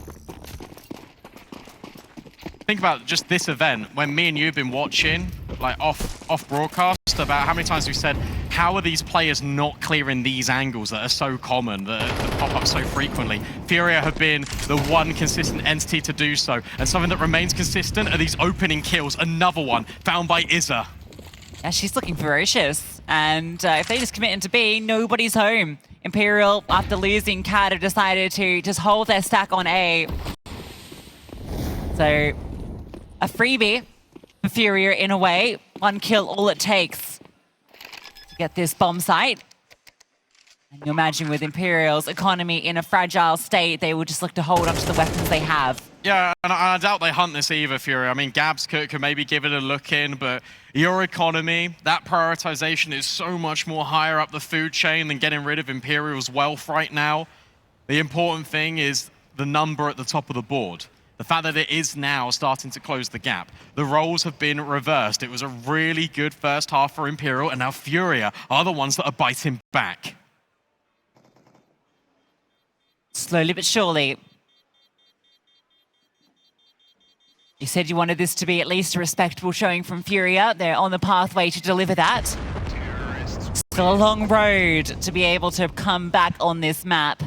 Think about just this event, when me and you have been watching, like off broadcast, about how many times we've said, how are these players not clearing these angles that are so common, that pop up so frequently? FURIA have been the one consistent entity to do so. And something that remains consistent are these opening kills. Another one found by Izza. Yeah, she's looking ferocious. And if they just commit into B, nobody's home. Imperial, after losing Cat, have decided to just hold their stack on A. So, a freebie for FURIA in a way. One kill, all it takes to get this bomb site. And you imagine with Imperial's economy in a fragile state, they will just look to hold onto the weapons they have. Yeah, and I doubt they hunt this either, FURIA. I mean, Gabs could maybe give it a look in, but your economy, that prioritization is so much more higher up the food chain than getting rid of Imperial's wealth right now. The important thing is the number at the top of the board. The fact that it is now starting to close the gap. The roles have been reversed. It was a really good first half for Imperial, and now FURIA are the ones that are biting back. Slowly but surely. You said you wanted this to be at least a respectable showing from FURIA. They're on the pathway to deliver that. Still a long road to be able to come back on this map.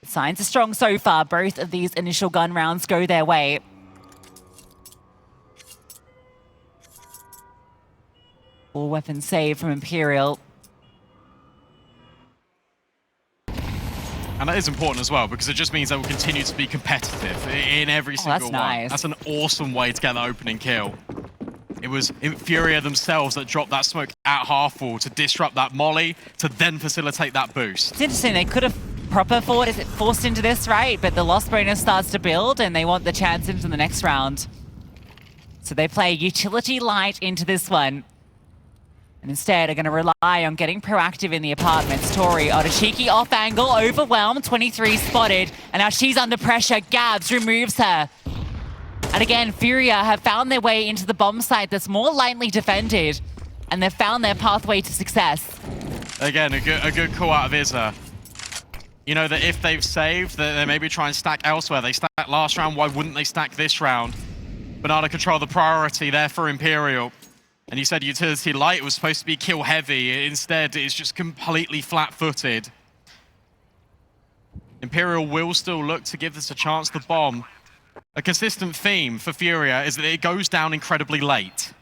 Signs are strong so far. Both of these initial gun rounds go their way. All weapons saved from Imperial. And that is important as well, because it just means they will continue to be competitive in every single one. Nice. That's an awesome way to get the opening kill. It was FURIA themselves that dropped that smoke at half-wall to disrupt that molly, to then facilitate that boost. It's interesting, they could have proper forced into this, right? But the loss bonus starts to build, and they want the chance into the next round. So they play utility light into this one. And instead are going to rely on getting proactive in the apartments. Tori on a cheeky off angle, overwhelmed, 23 spotted. And now she's under pressure. Gabs removes her. And again, FURIA have found their way into the bomb site that's more lightly defended. And they've found their pathway to success. Again, a good call out of Izza. You know that if they've saved, that they maybe try and stack elsewhere. They stacked last round, why wouldn't they stack this round? Bernardo control the priority there for Imperial. And you said utility light was supposed to be kill heavy. Instead, it's just completely flat-footed. Imperial will still look to give this a chance to bomb. A consistent theme for FURIA is that it goes down incredibly late.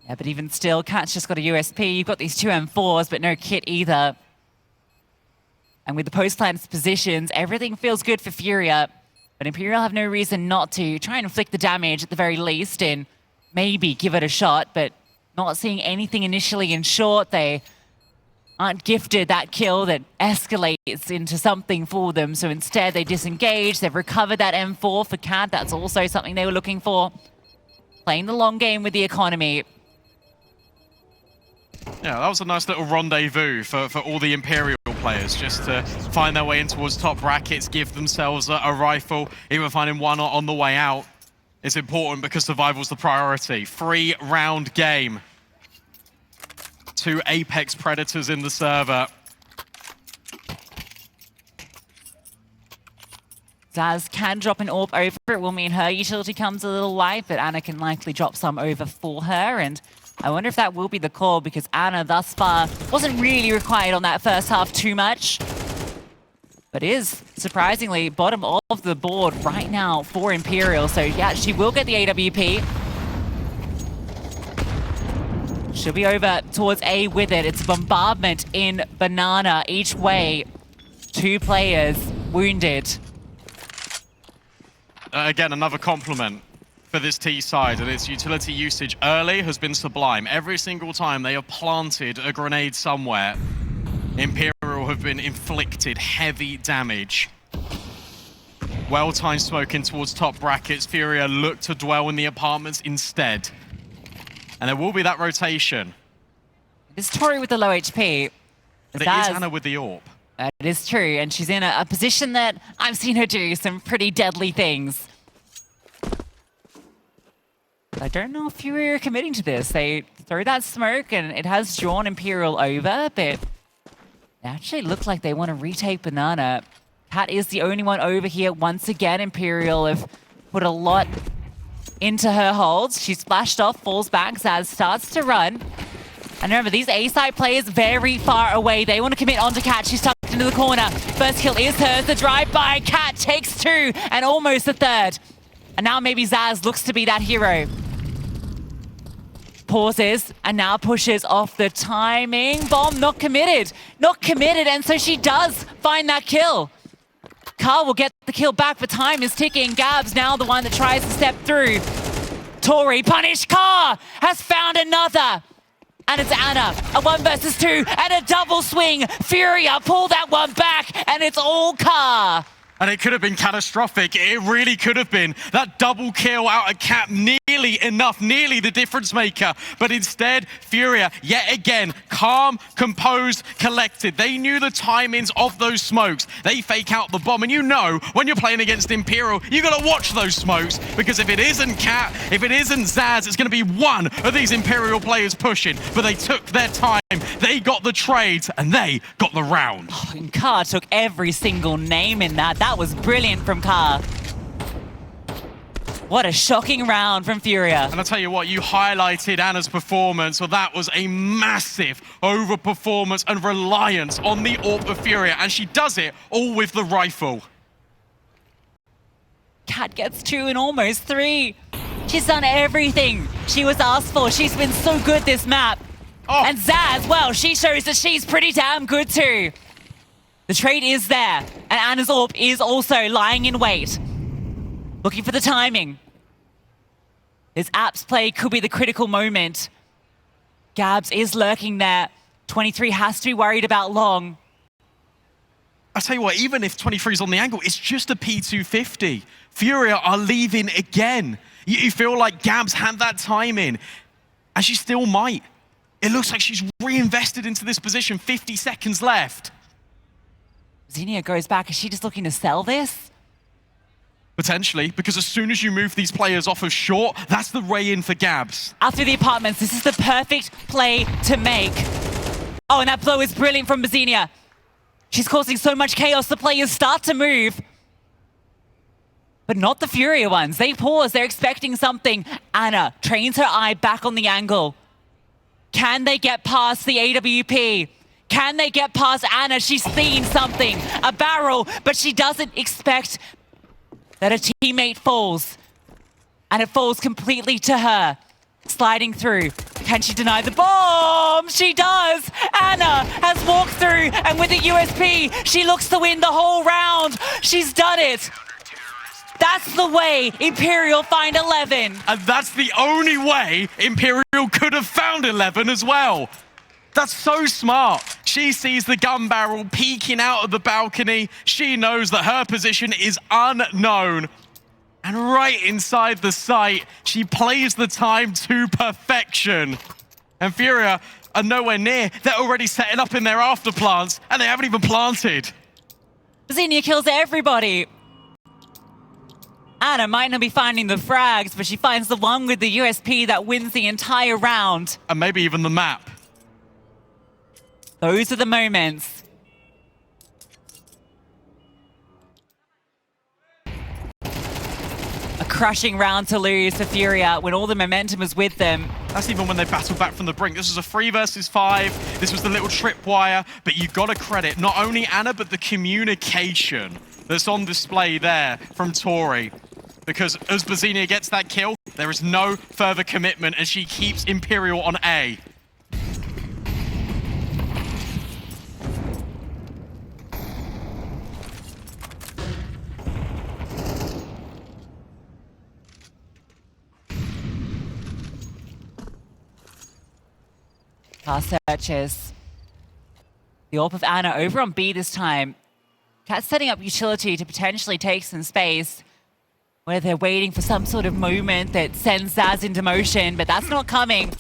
Yeah, but even still, Cat's just got a USP. You've got these two M4s, but no kit either. And with the post-plants positions, everything feels good for FURIA. But Imperial have no reason not to try and inflict the damage at the very least and maybe give it a shot, but not seeing anything initially in short. They aren't gifted that kill that escalates into something for them. So instead, they disengage. They've recovered that M4 for Cat. That's also something they were looking for. Playing the long game with the economy. Yeah, that was a nice little rendezvous for all the Imperial players, just to find their way in towards top brackets, give themselves a rifle, even finding one on the way out. It's important because survival's the priority. 3-round game. 2 Apex Predators in the server. Zaz can drop an AWP over. It will mean her utility comes a little light, but Anna can likely drop some over for her. And I wonder if that will be the call, because Anna thus far wasn't really required on that first half too much. But is, surprisingly, bottom of the board right now for Imperial. So yeah, she will get the AWP. She'll be over towards A with it. It's a bombardment in Banana each way. 2 players wounded. Again, another compliment for this T side, and its utility usage early has been sublime. Every single time they have planted a grenade somewhere, Imperial have been inflicted heavy damage. Well-timed smoke in towards top brackets. FURIA look to dwell in the apartments instead. And there will be that rotation. It's Tori with the low HP. But it is Anna with the AWP. It is true, and she's in a position that I've seen her do some pretty deadly things. I don't know if FURIA are committing to this. They throw that smoke, and it has drawn Imperial over, but they actually look like they want to retake Banana. Cat is the only one over here. Once again, Imperial have put a lot into her holds. She's splashed off, falls back. Zaz starts to run. And remember, these A-side players very far away. They want to commit onto Cat. She's tucked into the corner. First kill is hers. The drive-by. Cat takes 2 and almost a 3rd. And now maybe Zaz looks to be that hero. Pauses and now pushes off the timing. Bomb not committed. Not committed, and so she does find that kill. Carl will get the kill back, but time is ticking. Gab's now the one that tries to step through. Tori, punish. Car has found another. And it's Anna, a 1 versus 2, and a double swing. FURIA pull that one back, and it's all Car. And it could have been catastrophic. It really could have been. That double kill out of Cap, nearly enough, nearly the difference maker. But instead, FURIA, yet again, calm, composed, collected. They knew the timings of those smokes. They fake out the bomb. And you know, when you're playing against Imperial, you got to watch those smokes. Because if it isn't Cap, if it isn't Zaz, it's going to be one of these Imperial players pushing. But they took their time. They got the trades, and they got the round. Oh, and Car took every single name in that. That was brilliant from Car. What a shocking round from FURIA. And I'll tell you what, you highlighted Anna's performance. Well, that was a massive overperformance and reliance on the AWP of FURIA, and she does it all with the rifle. Cat gets 2 and almost 3. She's done everything she was asked for. She's been so good this map. Oh. And Zaz, well, she shows that she's pretty damn good too. The trade is there, and Anna's AWP is also lying in wait, looking for the timing. This Apps play could be the critical moment. Gabs is lurking there. 23 has to be worried about long. I'll tell you what, even if 23's on the angle, it's just a P250. FURIA are leaving again. You feel like Gabs had that time in, and she still might. It looks like she's reinvested into this position, 50 seconds left. Bizinha goes back. Is she just looking to sell this? Potentially, because as soon as you move these players off of short, that's the way in for Gabs. Out through the apartments. This is the perfect play to make. Oh, and that blow is brilliant from Bizinha. She's causing so much chaos. The players start to move. But not the FURIA ones. They pause. They're expecting something. Anna trains her eye back on the angle. Can they get past the AWP? Can they get past Anna? She's seen something, a barrel, but she doesn't expect that a teammate falls. And it falls completely to her, sliding through. Can she deny the bomb? She does! Anna has walked through, and with the USP, she looks to win the whole round. She's done it. That's the way Imperial find 11. And that's the only way Imperial could have found 11 as well. That's so smart. She sees the gun barrel peeking out of the balcony. She knows that her position is unknown. And right inside the site, she plays the time to perfection. And FURIA are nowhere near. They're already setting up in their after plants, and they haven't even planted. Bizinha kills everybody. Anna might not be finding the frags, but she finds the one with the USP that wins the entire round. And maybe even the map. Those are the moments. A crushing round to lose for FURIA when all the momentum was with them. That's even when they battled back from the brink. This was a 3 versus 5. This was the little tripwire. But you got to credit not only Anna, but the communication that's on display there from Tori. Because as Bizinha gets that kill, there is no further commitment, and she keeps Imperial on A. Car searches. The AWP of Ana over on B this time. Cat's setting up utility to potentially take some space where they're waiting for some sort of moment that sends Zaz into motion, but that's not coming.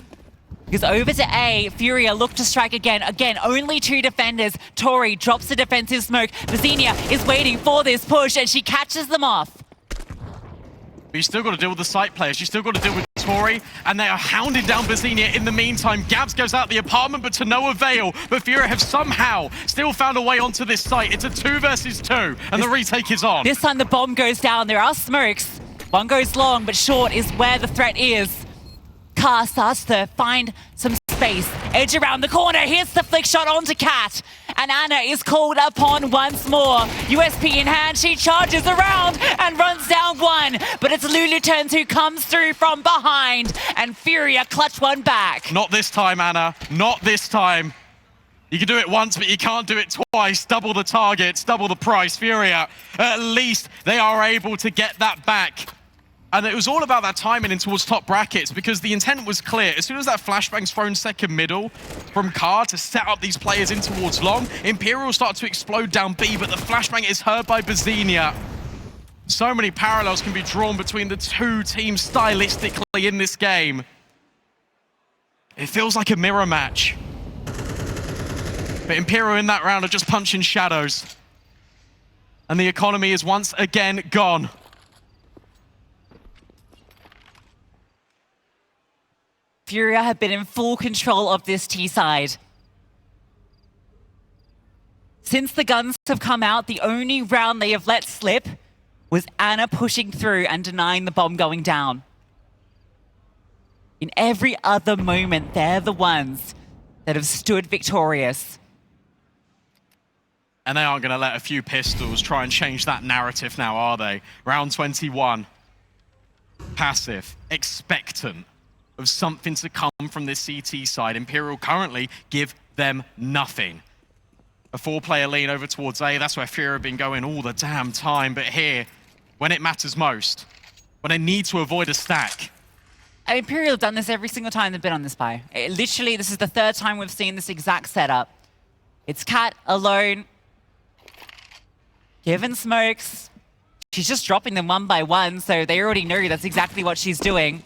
Because over to A, FURIA look to strike again. Again, only 2 defenders. Tori drops the defensive smoke. bizinha is waiting for this push, and she catches them off. But you still got to deal with the site players. You still got to deal with Tori, and they are hounding down bizinha in the meantime. Gabs goes out the apartment, but to no avail. But FURIA have somehow still found a way onto this site. It's a 2 versus 2, and the retake is on. This time the bomb goes down. There are smokes. One goes long, but short is where the threat is. Car starts to find some space. Edge around the corner. Hits the flick shot onto Cat. And Ana is called upon once more. USP in hand. She charges around and runs down one. But it's Luluturns who comes through from behind. And FURIA clutch one back. Not this time, Ana. Not this time. You can do it once, but you can't do it twice. Double the targets, double the price. FURIA, at least they are able to get that back. And it was all about that timing in towards top brackets, because the intent was clear. As soon as that flashbang's thrown second middle from Car to set up these players in towards long, Imperial start to explode down B, but the flashbang is heard by bizinha. So many parallels can be drawn between the 2 teams stylistically in this game. It feels like a mirror match. But Imperial in that round are just punching shadows. And the economy is once again gone. FURIA have been in full control of this T side. Since the guns have come out, the only round they have let slip was Ana pushing through and denying the bomb going down. In every other moment, they're the ones that have stood victorious. And they aren't going to let a few pistols try and change that narrative now, are they? Round 21. Passive, expectant of something to come from this CT side. Imperial currently give them nothing. A 4-player lean over towards A. That's where FURIA have been going all the damn time. But here, when it matters most, when they need to avoid a stack. Imperial have done this every single time they've been on this buy. Literally, this is the 3rd time we've seen this exact setup. It's Cat alone, given smokes. She's just dropping them one by one, so they already know that's exactly what she's doing.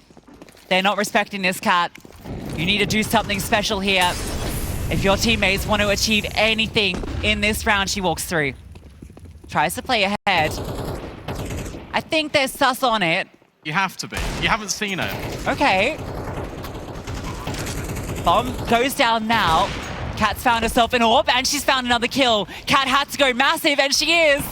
They're not respecting this, Cat. You need to do something special here. If your teammates want to achieve anything in this round, she walks through. Tries to play ahead. I think they're sus on it. You have to be. You haven't seen it. Okay. Bomb goes down now. Cat's found herself an AWP, and she's found another kill. Cat had to go massive, and she is.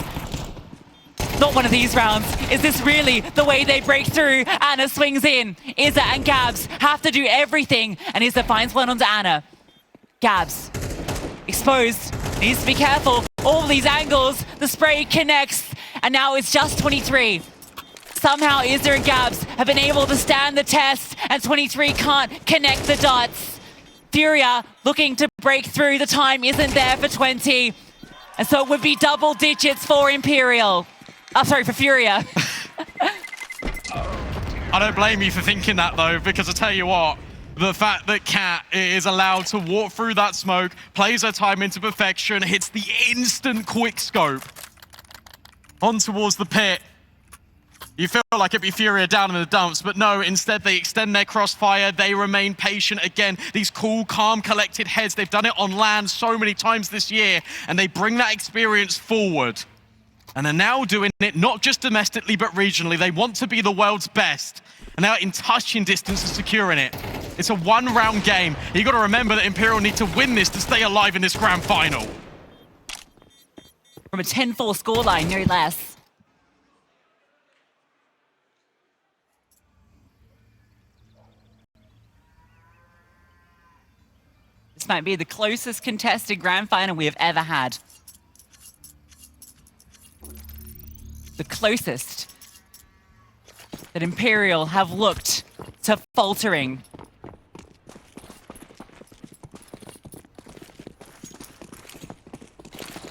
Not one of these rounds. Is this really the way they break through? Ana swings in. Izza and Gabs have to do everything. And Izza finds one onto Ana. Gabs, exposed. Needs to be careful. All these angles. The spray connects. And now it's just 23. Somehow Izza and Gabs have been able to stand the test. And 23 can't connect the dots. FURIA looking to break through. The time isn't there for 20. And so it would be double digits for Imperial. Oh, sorry, for FURIA. I don't blame you for thinking that, though, because I tell you what, the fact that Cat is allowed to walk through that smoke, plays her time into perfection, hits the instant quick scope on towards the pit. You feel like it'd be FURIA down in the dumps, but no, instead they extend their crossfire, they remain patient again. These cool, calm, collected heads, they've done it on land so many times this year, and they bring that experience forward. And they're now doing it not just domestically, but regionally. They want to be the world's best. And they're in touching distance of securing it. It's a 1-round game. You've got to remember that Imperial need to win this to stay alive in this grand final. From a 10-4 scoreline, no less. This might be the closest contested grand final we have ever had. The closest that Imperial have looked to faltering.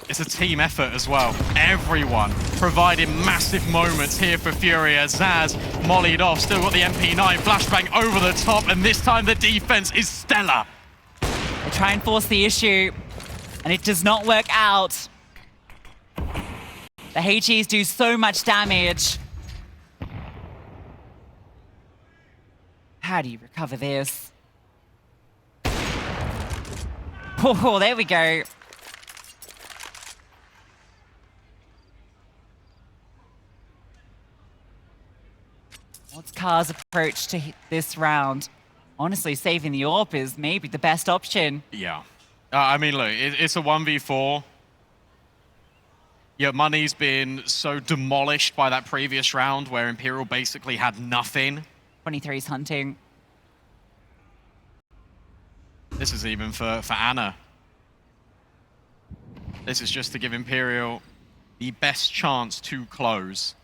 It's a team effort as well. Everyone providing massive moments here for FURIA. Zaz mollied off, still got the MP9, flashbang over the top, and this time the defense is stellar. They try and force the issue. And it does not work out. The HEs do so much damage. How do you recover this? Oh, there we go. What's Car's approach to this round? Honestly, saving the AWP is maybe the best option. Yeah. I mean, look, it's a 1v4. Your money's been so demolished by that previous round where Imperial basically had nothing. 23's hunting. This is even for Anna. This is just to give Imperial the best chance to close.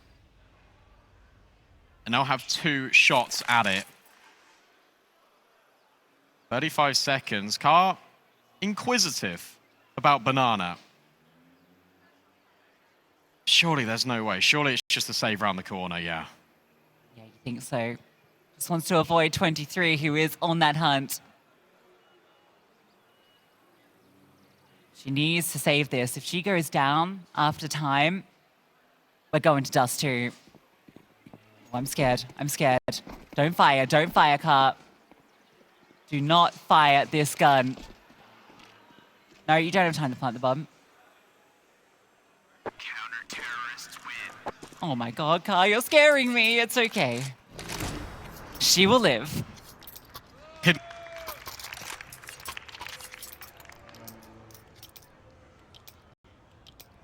And they'll have 2 shots at it. 35 seconds. Car inquisitive about Banana. Surely there's no way. Surely it's just a save around the corner, yeah. Yeah, you think so. Just wants to avoid 23, who is on that hunt. She needs to save this. If she goes down after time, we're going to Dust2. Oh, I'm scared. I'm scared. Don't fire. Don't fire, Car. Do not fire this gun. No, you don't have time to plant the bomb. Counter-terrorists win. Oh my god, Car, you're scaring me. It's okay. She will live.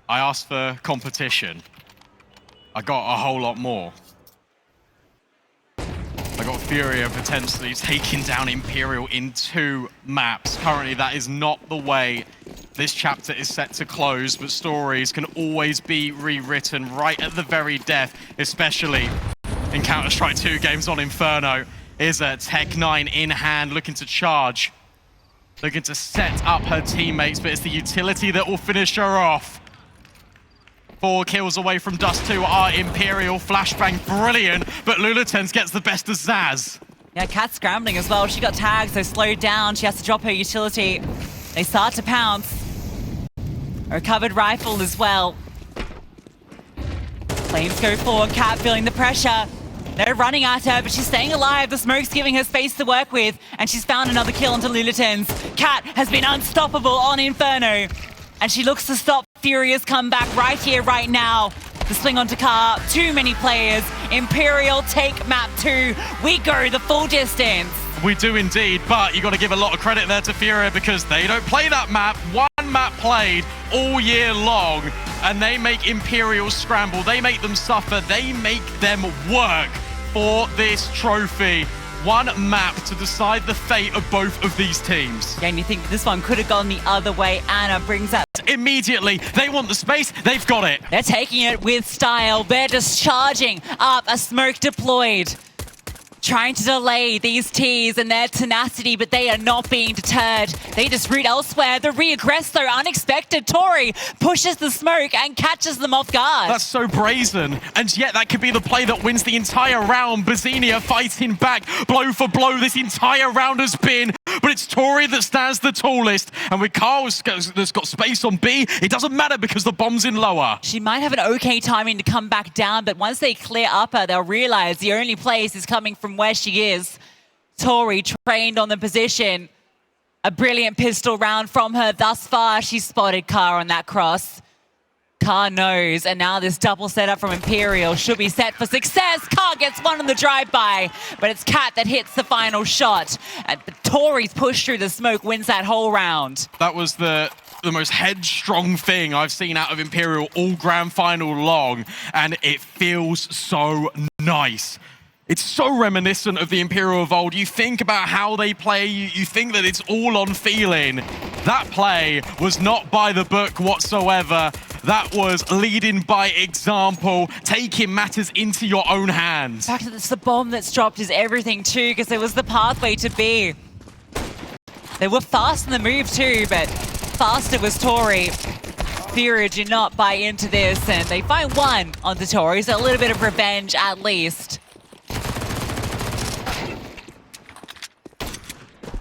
I asked for competition. I got a whole lot more. I got FURIA potentially taking down Imperial in 2 maps. Currently, that is not the way this chapter is set to close, but stories can always be rewritten right at the very death, especially in Counter-Strike 2 games on Inferno. Is a Tech9 in hand, looking to charge, looking to set up her teammates, but it's the utility that will finish her off. 4 kills away from Dust2 are Imperial. Flashbang, brilliant, but Lulitens gets the best of Zaz. Yeah, Cat's scrambling as well. She got tagged, so slowed down. She has to drop her utility. They start to pounce. A recovered rifle as well. Flames go forward. Cat feeling the pressure. They're running at her, but she's staying alive. The smoke's giving her space to work with, and she's found another kill into Lulitens. Cat has been unstoppable on Inferno, and she looks to stop FURIA's comeback right here, right now. The swing onto Car, too many players. Imperial take map 2. We go the full distance. We do indeed, but you got to give a lot of credit there to FURIA because they don't play that map. 1 map played all year long, and they make Imperial scramble. They make them suffer. They make them work for this trophy. 1 map to decide the fate of both of these teams. Yeah, and you think this one could have gone the other way. Anna brings that immediately. They want the space. They've got it. They're taking it with style. They're just charging up. A smoke deployed. Trying to delay these Ts and their tenacity, but they are not being deterred. They just root elsewhere. The re-aggress, though, unexpected. Tori pushes the smoke and catches them off guard. That's so brazen. And yet that could be the play that wins the entire round. bizinha fighting back, blow for blow. This entire round has been, but it's Tori that stands the tallest. And with Carl that's got space on B, it doesn't matter because the bomb's in lower. She might have an okay timing to come back down, but once they clear upper, they'll realize the only place is coming from where she is. Tori trained on the position. A brilliant pistol round from her thus far. She spotted Car on that cross. Car knows, and now this double setup from Imperial should be set for success. Car gets one on the drive-by, but it's Cat that hits the final shot. And Tori's push through the smoke wins that whole round. That was the most headstrong thing I've seen out of Imperial all grand final long, and it feels so nice. It's so reminiscent of the Imperial of old. You think about how they play, you think that it's all on feeling. That play was not by the book whatsoever. That was leading by example, taking matters into your own hands. In fact, it's the bomb that's dropped is everything too, because it was the pathway to B. They were fast in the move too, but faster was Tori. FURIA do not buy into this, and they find 1 on the Tori, so a little bit of revenge at least.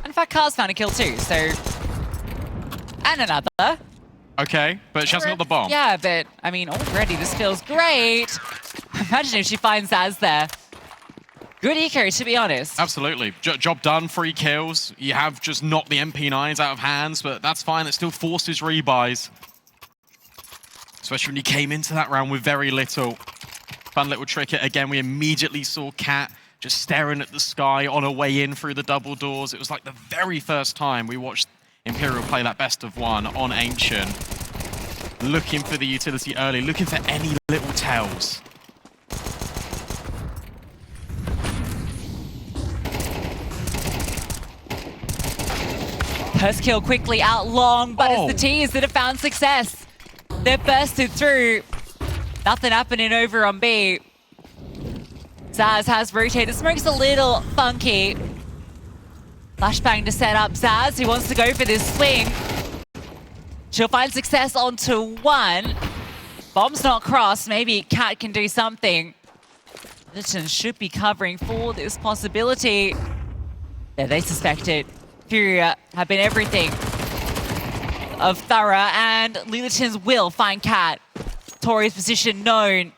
In fact, Car's found a kill too, so And another. Okay, but she hasn't got the bomb. Yeah, but I mean, already this feels great. Imagine if she finds Zaz there. Good eco, to be honest. Absolutely. Job done, 3 kills. You have just knocked the MP9s out of hands, but that's fine. It still forces rebuys. Especially when you came into that round with very little. Fun little trick. Again, we immediately saw Cat just staring at the sky on her way in through the double doors. It was like the very first time we watched Imperial play that best of one on Ancient. Looking for the utility early, looking for any little tells. First kill quickly out long, but it's the T's that have found success. They've bursted through. Nothing happening over on B. Zaz has rotated. Smoke's a little funky. Flashbang to set up Zaz, who wants to go for this swing. She'll find success onto 1. Bomb's not crossed. Maybe Cat can do something. Littleton should be covering for this possibility. Yeah, they suspect it. FURIA have been everything of thorough, and Littleton's will find Cat. Tori's position known.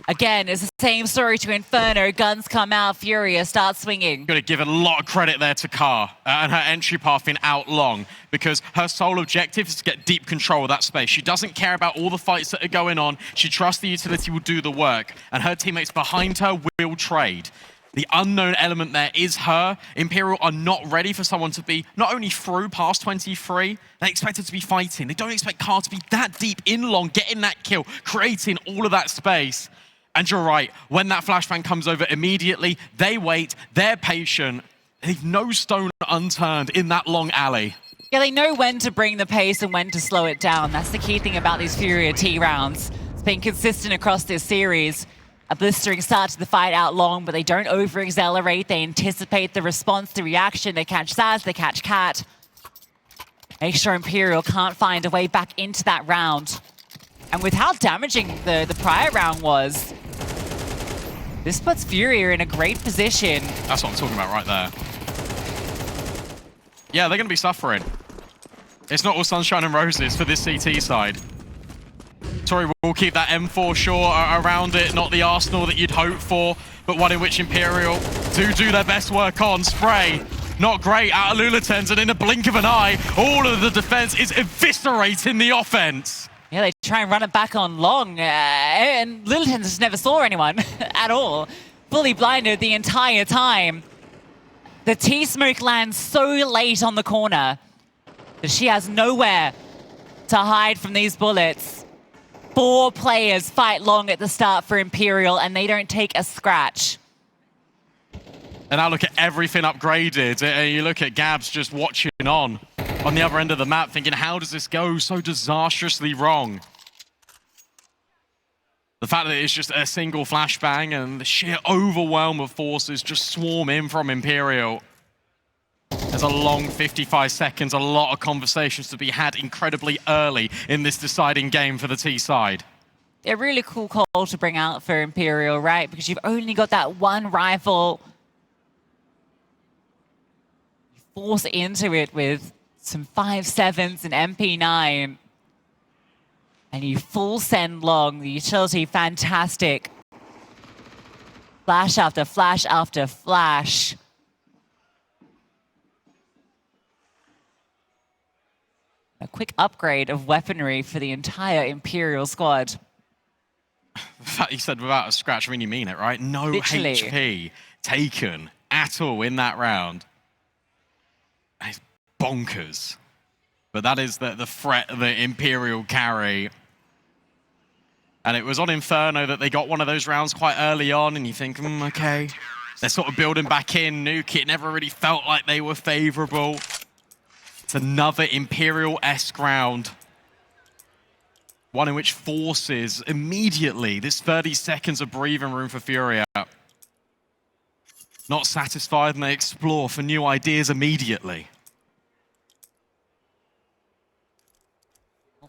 Again, it's the same story to Inferno. Guns come out, FURIA starts swinging. Got to give a lot of credit there to Car and her entry path in out long, because her sole objective is to get deep control of that space. She doesn't care about all the fights that are going on. She trusts the utility will do the work, and her teammates behind her will trade. The unknown element there is her. Imperial are not ready for someone to be not only through past 23, they expect her to be fighting. They don't expect Car to be that deep in long, getting that kill, creating all of that space. And you're right, when that flashbang comes over immediately, they wait, they're patient, leave no stone unturned in that long alley. Yeah, they know when to bring the pace and when to slow it down. That's the key thing about these FURIA T rounds. It's been consistent across this series. A blistering start to the fight out long, but they don't over-accelerate. They anticipate the response, the reaction. They catch Zaz, they catch Cat. Make sure Imperial can't find a way back into that round. And with how damaging the prior round was, this puts FURIA in a great position. That's what I'm talking about right there. Yeah, they're going to be suffering. It's not all sunshine and roses for this CT side. Tori will keep that M4 short around it, not the arsenal that you'd hope for, but one in which Imperial do their best work on. Spray, not great out of Lulatens, and in a blink of an eye, all of the defense is eviscerating the offense. Yeah, they try and run it back on long, and Littleton just never saw anyone at all. Fully blinded the entire time. The T-smoke lands so late on the corner that she has nowhere to hide from these bullets. 4 players fight long at the start for Imperial, and they don't take a scratch. And now look at everything upgraded. And you look at Gabs just watching on the other end of the map, thinking, how does this go so disastrously wrong? The fact that it's just a single flashbang and the sheer overwhelm of forces just swarm in from Imperial. There's a long 55 seconds, a lot of conversations to be had incredibly early in this deciding game for the T side. A really cool call to bring out for Imperial, right? Because you've only got that one rifle. You force into it with some 5.7s and MP9. And you full send long. The utility, fantastic. Flash after flash after flash. A quick upgrade of weaponry for the entire Imperial squad. The fact you said without a scratch, I mean, you mean it, right? No Literally. HP taken at all in that round. It's bonkers. But that is the threat that Imperial carry. And it was on Inferno that they got one of those rounds quite early on, and you think, okay. They're sort of building back in. Nuke, it never really felt like they were favorable. It's another Imperial-esque round. One in which forces immediately this 30 seconds of breathing room for FURIA. Not satisfied, and they explore for new ideas immediately.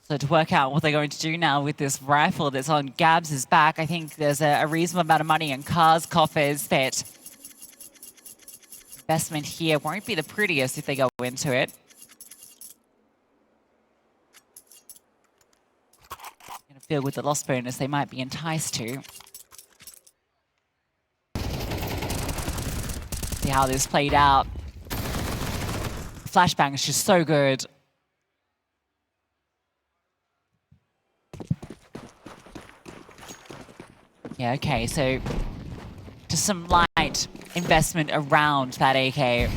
So to work out what they're going to do now with this rifle that's on Gabs' back, I think there's a reasonable amount of money in Car's coffers that investment here won't be the prettiest if they go into it. feel with the loss bonus they might be enticed to. See how this played out. Flashbang is just so good. Yeah, okay, so just some light investment around that AK.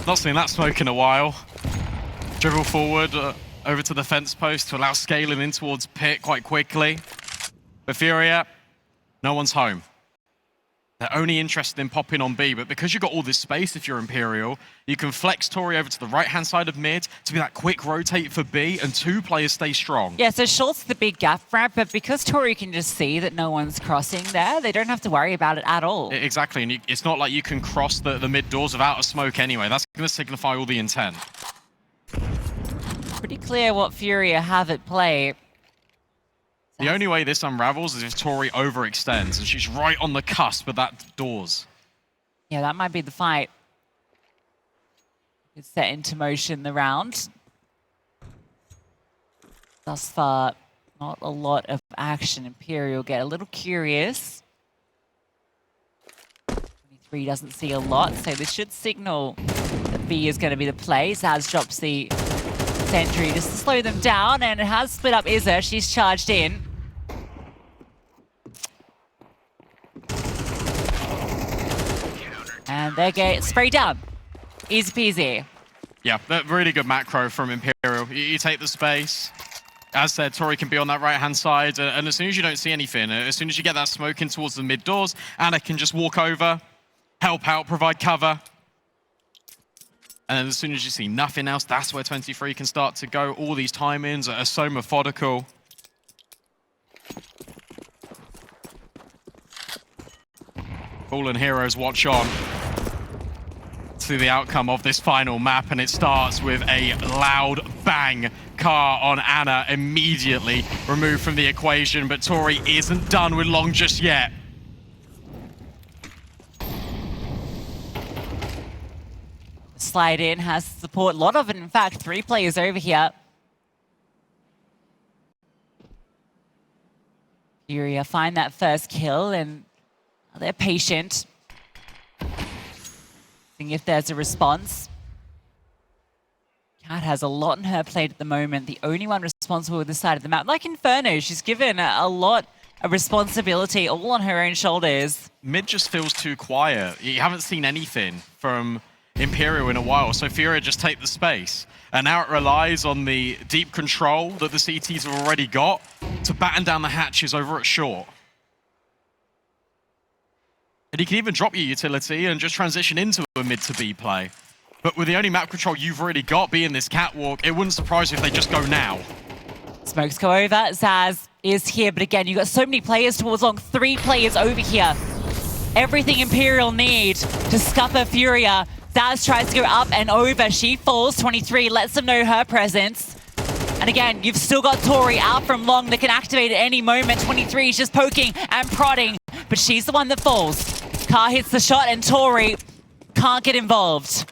Not seen that smoke in a while. Dribble forward over to the fence post to allow scaling in towards pit quite quickly. But FURIA, no one's home. They're only interested in popping on B, but because you've got all this space if you're Imperial, you can flex Tori over to the right-hand side of mid to be that quick rotate for B, and two players stay strong. Yeah, so Short's the big gap grab, but because Tori can just see that no one's crossing there, they don't have to worry about it at all. Exactly, and it's not like you can cross the mid doors without a smoke anyway. That's going to signify all the intent. Pretty clear what FURIA have at play. The only way this unravels is if Tori overextends, and she's right on the cusp of that doors. Yeah, that might be the fight. Could set into motion the round. Thus far, not a lot of action. Imperial get a little curious. 23 doesn't see a lot, so this should signal that B is going to be the play. Zaz drops the sentry just to slow them down, and it has split up Izza. She's charged in. And they get sprayed down. Easy peasy. Yeah, really good macro from Imperial. You take the space. As said, Tori can be on that right-hand side, and as soon as you don't see anything, as soon as you get that smoke in towards the mid doors, Anna can just walk over, help out, provide cover. And then as soon as you see nothing else, that's where 23 can start to go. All these timings are so methodical. Fallen Heroes watch on to the outcome of this final map, and it starts with a loud bang. Car on Anna immediately removed from the equation, but Tori isn't done with long just yet. Slide in, has support. A lot of it, in fact. 3 players over here. FURIA find that first kill, and they're patient. Seeing if there's a response. Kat has a lot on her plate at the moment. The only one responsible with this side of the map. Like Inferno, she's given a lot of responsibility all on her own shoulders. Mid just feels too quiet. You haven't seen anything from Imperial in a while, so FURIA just take the space. And now it relies on the deep control that the CTs have already got to batten down the hatches over at short. And you can even drop your utility and just transition into a mid to B play. But with the only map control you've already got being this catwalk, it wouldn't surprise you if they just go now. Smokes go over. Zaz is here, but again, you've got so many players towards long. 3 players over here. Everything Imperial need to scupper FURIA. Zaz tries to go up and over. She falls. 23 lets them know her presence. And again, you've still got Tori out from long that can activate at any moment. 23 is just poking and prodding, but she's the one that falls. Car hits the shot and Tori can't get involved.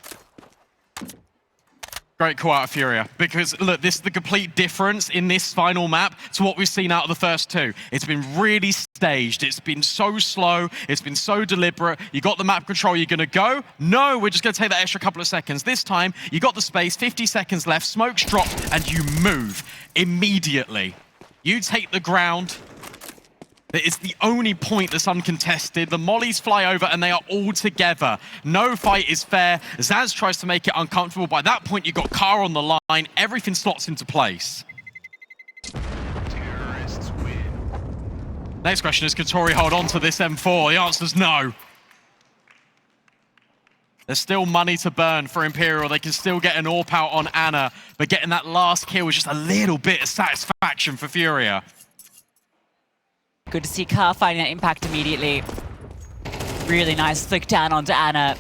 Great call out of FURIA, because look, this is the complete difference in this final map to what we've seen out of the first 2. It's been really staged, it's been so slow, it's been so deliberate. You got the map control, you're gonna go? No, we're just gonna take that extra couple of seconds. This time, you got the space, 50 seconds left, smoke's dropped, and you move immediately. You take the ground. It's the only point that's uncontested. The mollies fly over and they are all together. No fight is fair. Zaz tries to make it uncomfortable. By that point, you've got Car on the line. Everything slots into place. Terrorists win. Next question is, can Tori hold on to this M4? The answer is no. There's still money to burn for Imperial. They can still get an AWP out on Anna, but getting that last kill was just a little bit of satisfaction for FURIA. Good to see Car finding that impact immediately. Really nice flick down onto Anna.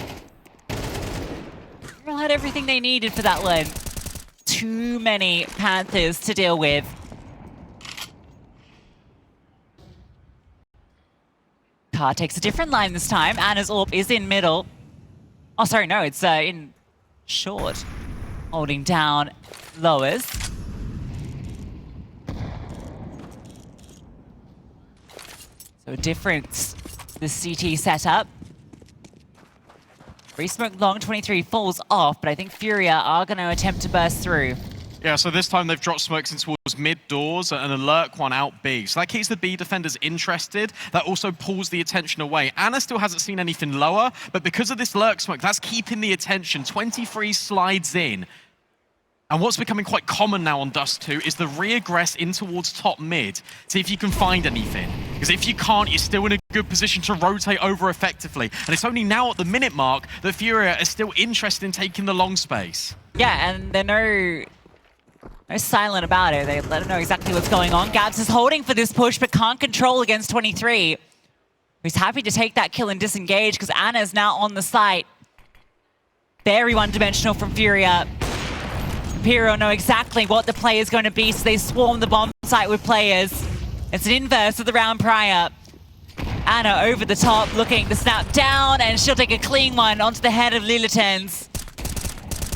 Imperial had everything they needed for that one. Too many Panthers to deal with. Car takes a different line this time. Anna's AWP is in middle. Oh, sorry, no, it's in short. Holding down lowers. So a difference, the CT setup. Re-smoke long, 23 falls off, but I think FURIA are going to attempt to burst through. Yeah, so this time they've dropped smokes in towards mid doors and a lurk one out B. So that keeps the B defenders interested. That also pulls the attention away. Anna still hasn't seen anything lower, but because of this lurk smoke, that's keeping the attention. 23 slides in. And what's becoming quite common now on Dust2 is the re-aggress in towards top mid. See if you can find anything. Because if you can't, you're still in a good position to rotate over effectively. And it's only now at the minute mark that FURIA is still interested in taking the long space. Yeah, and they're no silent about it. They let them know exactly what's going on. Gabs is holding for this push, but can't control against 23. He's happy to take that kill and disengage because Anna is now on the site. Very one-dimensional from FURIA. Imperial know exactly what the play is going to be, so they swarm the bomb site with players. It's an inverse of the round prior. Anna over the top, looking to snap down, and she'll take a clean one onto the head of Lilitens.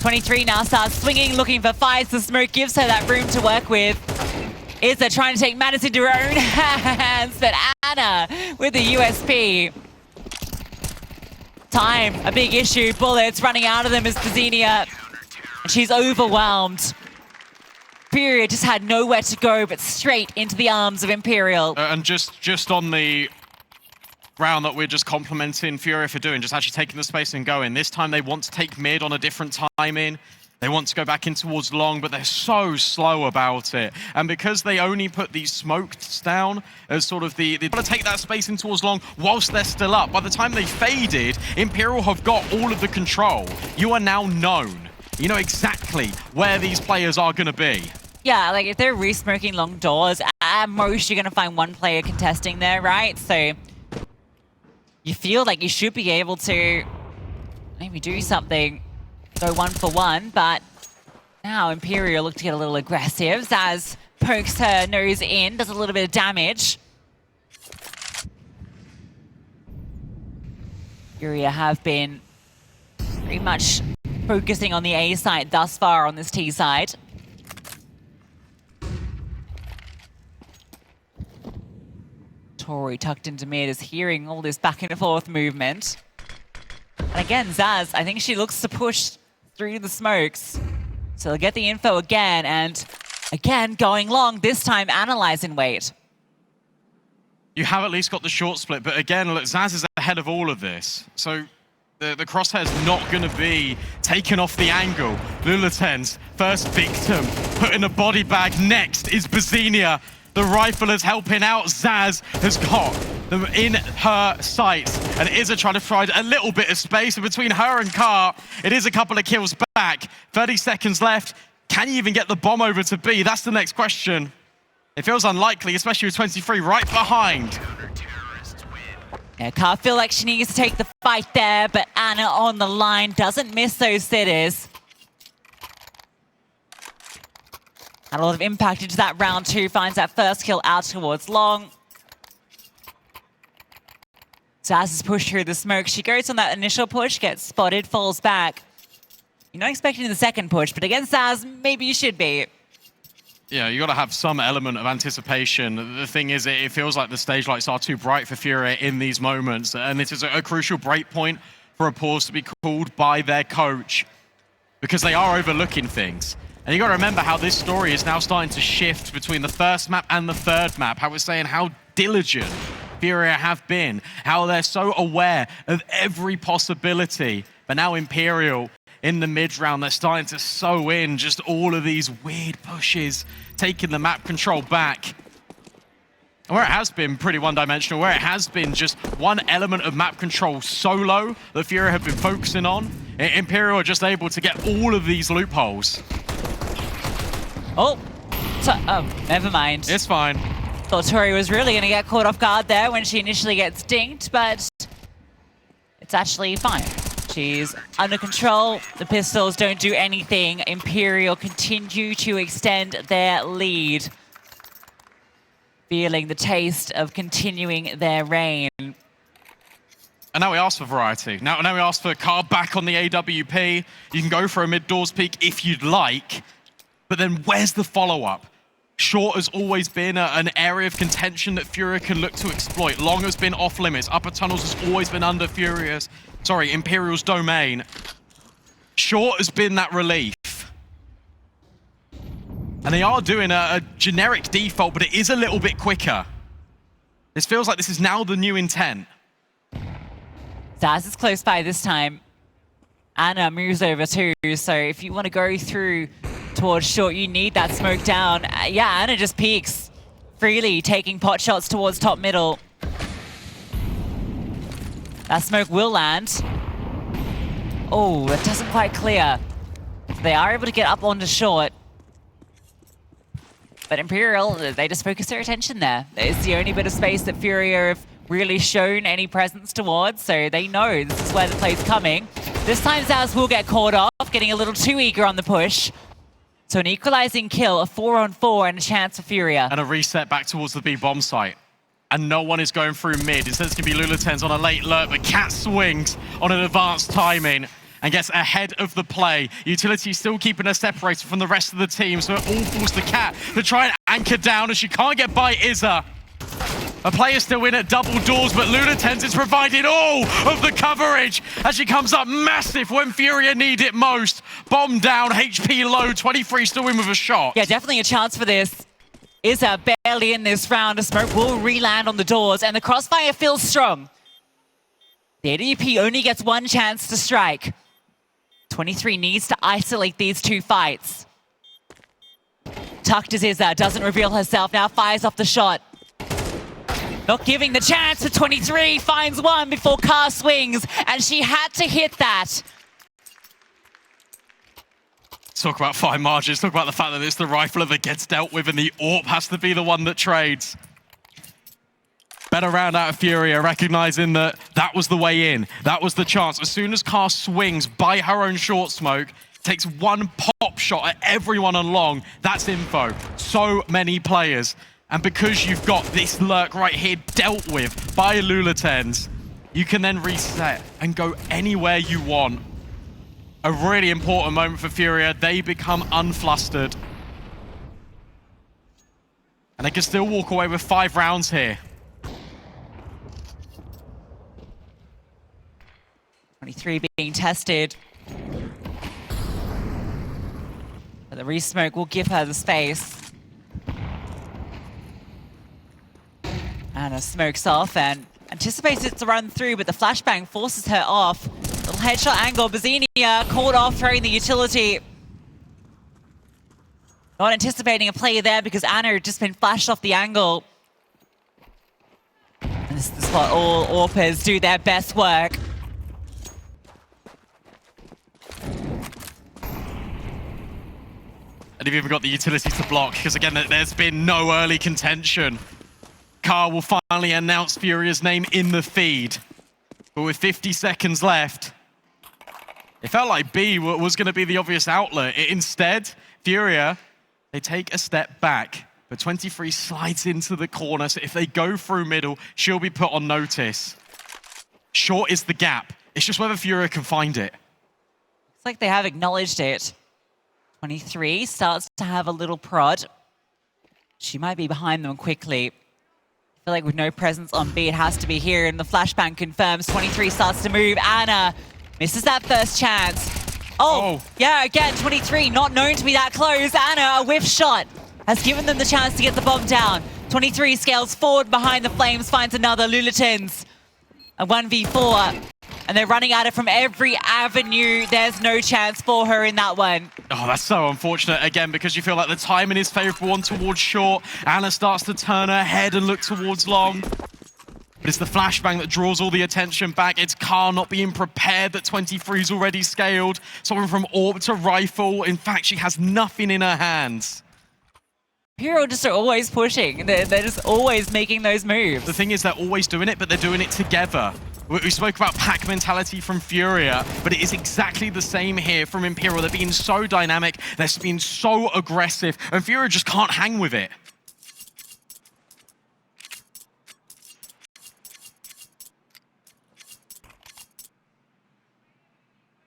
23 now starts swinging, looking for fights. The smoke gives her that room to work with. Izza trying to take matters into her own hands, but Anna with the USP. Time, a big issue. Bullets running out of them as bizinha. And she's overwhelmed. FURIA just had nowhere to go but straight into the arms of Imperial. And just on the round that we're just complimenting FURIA for doing, just actually taking the space and going. This time they want to take mid on a different timing. They want to go back in towards long, but they're so slow about it. And because they only put these smokes down as sort of they've got to take that space in towards long whilst they're still up. By the time they faded, Imperial have got all of the control. You are now known. You know exactly where these players are going to be. Yeah, like if they're re-smoking long doors, at most you're going to find one player contesting there, right? So you feel like you should be able to maybe do something, go 1 for 1, but now Imperial look to get a little aggressive. Zaz pokes her nose in, does a little bit of damage. FURIA have been pretty much focusing on the A side thus far on this T side. Tori tucked into mid is hearing all this back and forth movement. And again, Zaz, I think she looks to push through the smokes. So they'll get the info again, and again, going long, this time analyzing wait. You have at least got the short split, but again, look, Zaz is ahead of all of this. So the crosshair's not going to be taken off the angle. Lilitens, first victim, put in a body bag. Next is bizinha. The rifler's helping out. Zaz has got them in her sights. And Izza trying to find a little bit of space. And between her and Car, it is a couple of kills back. 30 seconds left. Can you even get the bomb over to B? That's the next question. It feels unlikely, especially with 23 right behind. Yeah, Car feel like she needs to take the fight there, but Anna on the line doesn't miss those sitters. Had a lot of impact into that round 2, finds that first kill out towards long. Zaz has pushed through the smoke. She goes on that initial push, gets spotted, falls back. You're not expecting the second push, but against Zaz, maybe you should be. Yeah, you got to have some element of anticipation. The thing is, it feels like the stage lights are too bright for FURIA in these moments, and it is a crucial break point for a pause to be called by their coach, because they are overlooking things. And you got to remember how this story is now starting to shift between the first map and the third map, how it's saying how diligent FURIA have been, how they're so aware of every possibility. But now Imperial in the mid round, they're starting to sew in just all of these weird pushes, taking the map control back. And where it has been pretty one-dimensional, where it has been just one element of map control solo that FURIA have been focusing on, Imperial are just able to get all of these loopholes. Oh, never mind. It's fine. Thought Tori was really going to get caught off guard there when she initially gets dinked, but it's actually fine. She's under control. The pistols don't do anything. Imperial continue to extend their lead, feeling the taste of continuing their reign. And now we ask for variety. Now we ask for Car back on the AWP. You can go for a mid-doors peek if you'd like, but then where's the follow-up? Short has always been an area of contention that FURIA can look to exploit. Long has been off limits. Upper tunnels has always been under Imperial's domain. Short has been that relief. And they are doing a generic default, but it is a little bit quicker. This feels like this is now the new intent. Zaz is close by this time. Anna moves over too, so if you want to go through towards short, you need that smoke down. Yeah, Anna just peeks freely, taking pot shots towards top middle. That smoke will land. Oh, it doesn't quite clear. They are able to get up onto short. But Imperial, they just focus their attention there. It's the only bit of space that FURIA have really shown any presence towards, so they know this is where the play's coming. This time Zaz will get caught off, getting a little too eager on the push. So an equalizing kill, a 4-on-4, and a chance for FURIA. And a reset back towards the B bomb site. And no one is going through mid. Instead, it's going to be Lulatens on a late lurk, but Cat swings on an advanced timing and gets ahead of the play. Utility still keeping her separated from the rest of the team, so it all falls to Cat to try and anchor down as she can't get by Izza. A player still in at double doors, but Lulatens is providing all of the coverage as she comes up massive when FURIA need it most. Bomb down, HP low, 23 still in with a shot. Yeah, definitely a chance for this. Izza barely in this round. A smoke will re-land on the doors, and the crossfire feels strong. The AWP only gets one chance to strike. 23 needs to isolate these two fights. Tucked as Izza, doesn't reveal herself, now fires off the shot. Not giving the chance to 23, finds one before Car swings, and she had to hit that. Talk about fine margins, talk about the fact that it's the rifler that gets dealt with and the AWP has to be the one that trades. Better round out of FURIA, recognizing that that was the way in. That was the chance. As soon as Car swings by her own short smoke, takes one pop shot at everyone on long, that's info. So many players. And because you've got this lurk right here dealt with by Lulatens, you can then reset and go anywhere you want. A really important moment for FURIA. They become unflustered. And they can still walk away with 5 rounds here. 23 being tested. But the re-smoke will give her the space. Anna smokes off and anticipates it to run through, but the flashbang forces her off. Little headshot angle, bizinha caught off throwing the utility. Not anticipating a play there because Anna had just been flashed off the angle. And this is what all AWPers do their best work. And they've even got the utility to block, because again, there's been no early contention. Car will finally announce FURIA's name in the feed. But with 50 seconds left, it felt like B was going to be the obvious outlet. Instead, FURIA, they take a step back. But 23 slides into the corner, so if they go through middle, she'll be put on notice. Short is the gap. It's just whether FURIA can find it. Looks like they have acknowledged it. 23 starts to have a little prod. She might be behind them quickly. I feel like with no presence on B, it has to be here, and the flashbang confirms. 23 starts to move. Anna misses that first chance. Oh, yeah, again, 23, not known to be that close. Anna, a whiff shot, has given them the chance to get the bomb down. 23 scales forward behind the flames, finds another. Lulatens, a 1v4. And they're running at it from every avenue. There's no chance for her in that one. Oh, that's so unfortunate, again, because you feel like the timing is favorable on towards short. Anna starts to turn her head and look towards long. But it's the flashbang that draws all the attention back. It's Car not being prepared that 23's already scaled. Someone from AWP to rifle. In fact, she has nothing in her hands. Imperial just are always pushing. They're just always making those moves. The thing is, they're always doing it, but they're doing it together. We spoke about pack mentality from FURIA, but it is exactly the same here from Imperial. They're being so dynamic, they're being so aggressive, and FURIA just can't hang with it.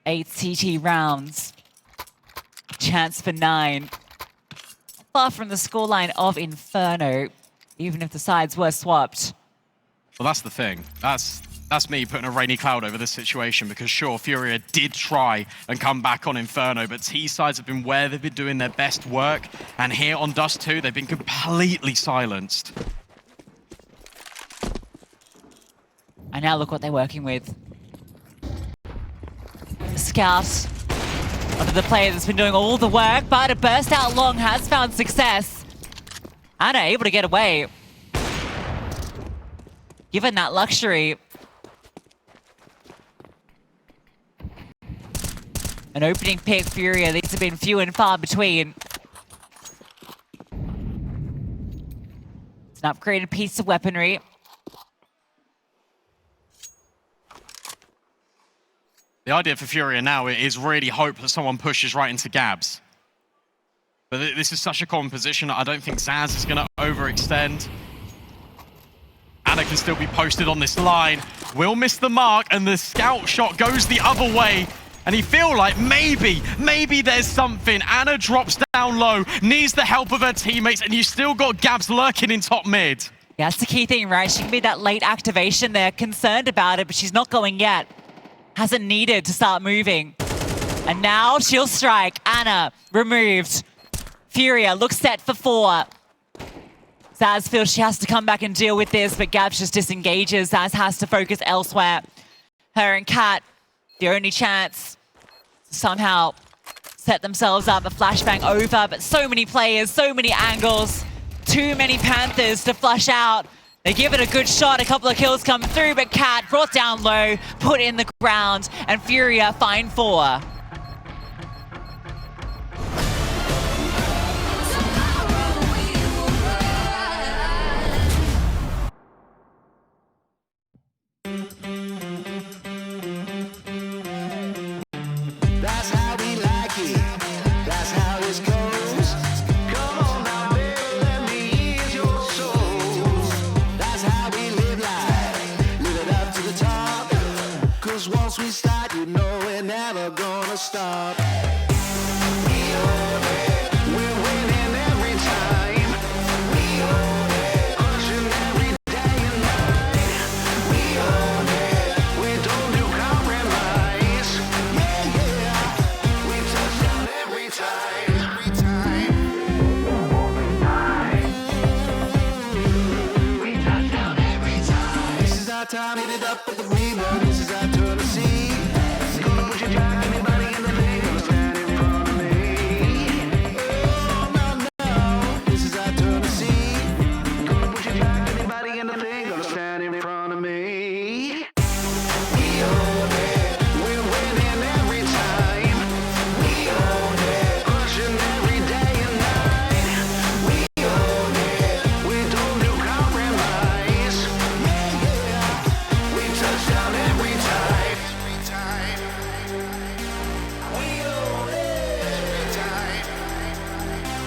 Eight CT rounds. Chance for 9. far from the scoreline of Inferno, even if the sides were swapped. Well, that's the thing. That's me putting a rainy cloud over this situation, because sure, FURIA did try and come back on Inferno, but T-sides have been where they've been doing their best work, and here on Dust2, they've been completely silenced. And now look what they're working with. The Scout, one of the players that's been doing all the work, but a burst out long has found success. Anna able to get away. Given that luxury. An opening pick, FURIA, these have been few and far between. It's an upgraded piece of weaponry. The idea for FURIA now is really hope that someone pushes right into Gabs. But this is such a common position, I don't think Zaz is going to overextend. Anna can still be posted on this line. Will miss the mark, and the scout shot goes the other way. And you feel like maybe there's something. Anna drops down low, needs the help of her teammates, and you still got Gabs lurking in top mid. Yeah, that's the key thing, right? She can be that late activation there, concerned about it, but she's not going yet. Hasn't needed to start moving. And now she'll strike. Anna removed. FURIA looks set for 4. Zaz feels she has to come back and deal with this, but Gabs just disengages. Zaz has to focus elsewhere. Her and Kat, the only chance to somehow set themselves up. A flashbang over, but so many players, so many angles. Too many Panthers to flush out. They give it a good shot, a couple of kills come through, but Kat brought down low, put in the ground, and FURIA find 4. That's how we like it. That's how this goes. Come on now, baby, let me ease your soul. That's how we live life. Live it up to the top. 'Cause once we start, you know we're never gonna stop. We own it. We're winning every time. We own it. Pushing every day and night. We own it. We don't do compromise. Yeah, yeah. We touch down every time. Every time. We touch down every time. This is our time, hit it up with the rebound. This is our turn to see. Gonna put your jack, anybody in the league, gonna stand in front of me. Oh, no, no. This is our turn to see. Gonna put your jack, anybody in the league, gonna stand in front of me. We own it. We're winning every time. We own it. Pushing every day and night. We own it. We don't do compromise. Yeah, yeah. We touch down every time. Every time. We own it. Every time.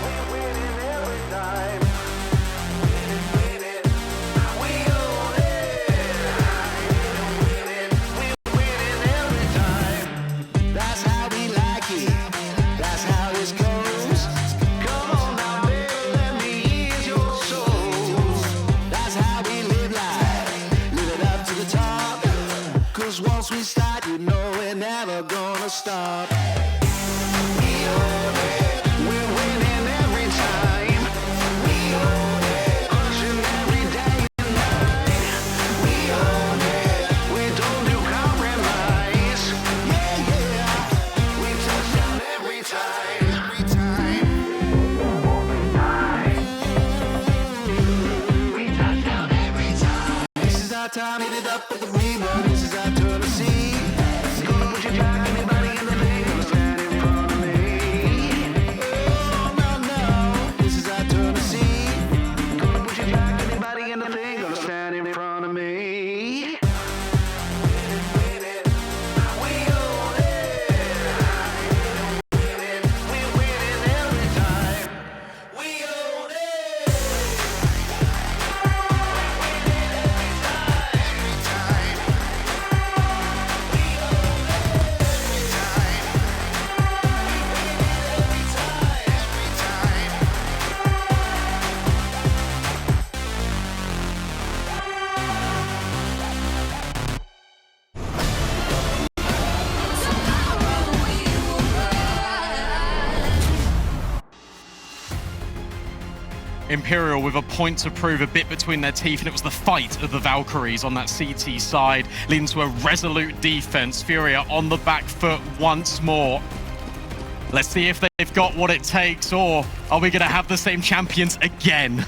We're winning every time. Winning. We own it. We're winning every time. That's how we like it. That's how this goes. Come on now, baby, let me ease your soul. That's how we live life. Live it up to the top. 'Cause once we start, you know we're never gonna stop. We own it. We're winning every time. We own it. Pushing every day and night. We own it. We don't do compromise. Yeah, yeah. We touch down every time. Every time. We touch down every time. This is our time, hit it up with the rebound. This is our turn to see. Gonna put your jack, anybody in the league, gonna stand in front of me. Oh, no, no. This is our turn to see. Gonna put your jack, anybody in the league, gonna stand in front of me. Winning. We own it. Winning. We're winning every time. We own it. Every time. Imperial with a point to prove, a bit between their teeth, and it was the fight of the Valkyries on that CT side, leading to a resolute defense. FURIA on the back foot once more. Let's see if they've got what it takes, or are we going to have the same champions again?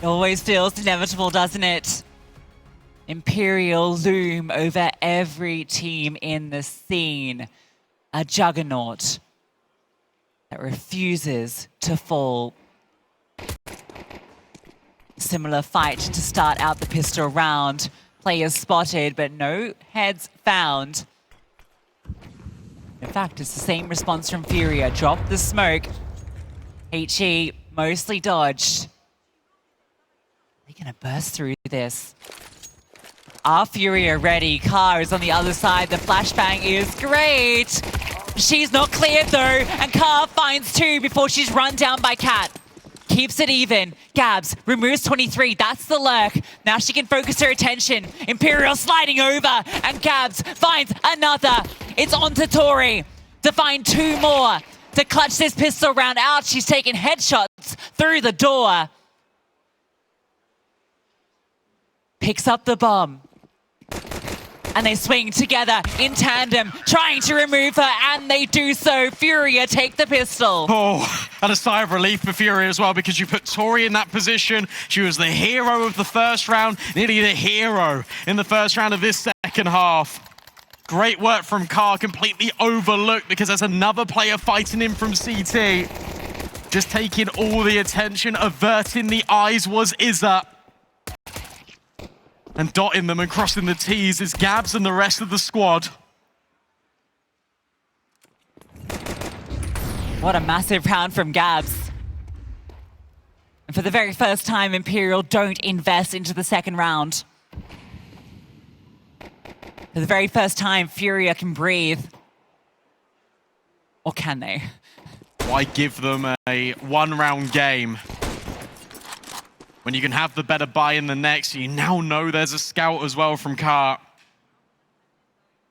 It always feels inevitable, doesn't it? Imperial loom over every team in the scene. A juggernaut that refuses to fall. Similar fight to start out the pistol round. Players spotted, but no heads found. In fact, it's the same response from FURIA. Drop the smoke. HE mostly dodged. They're gonna burst through this. Are FURIA ready? Car is on the other side. The flashbang is great. She's not cleared though, and Car finds 2 before she's run down by Cat. Keeps it even. Gabs removes 23. That's the lurk. Now she can focus her attention. Imperial sliding over, and Gabs finds another. It's on to Tori to find 2 more to clutch this pistol round out. She's taken headshots through the door. Picks up the bomb. And they swing together in tandem, trying to remove her, and they do so. FURIA take the pistol. Oh, and a sigh of relief for FURIA as well, because you put Tori in that position. She was the hero of the first round, nearly the hero in the first round of this second half. Great work from Car, completely overlooked because there's another player fighting him from CT. Just taking all the attention, averting the eyes was Izza. And dotting them and crossing the T's is Gabs and the rest of the squad. What a massive round from Gabs. And for the very first time, Imperial don't invest into the second round. For the very first time, FURIA can breathe. Or can they? Why give them a one-round game when you can have the better buy in the next? You now know there's a scout as well from Car.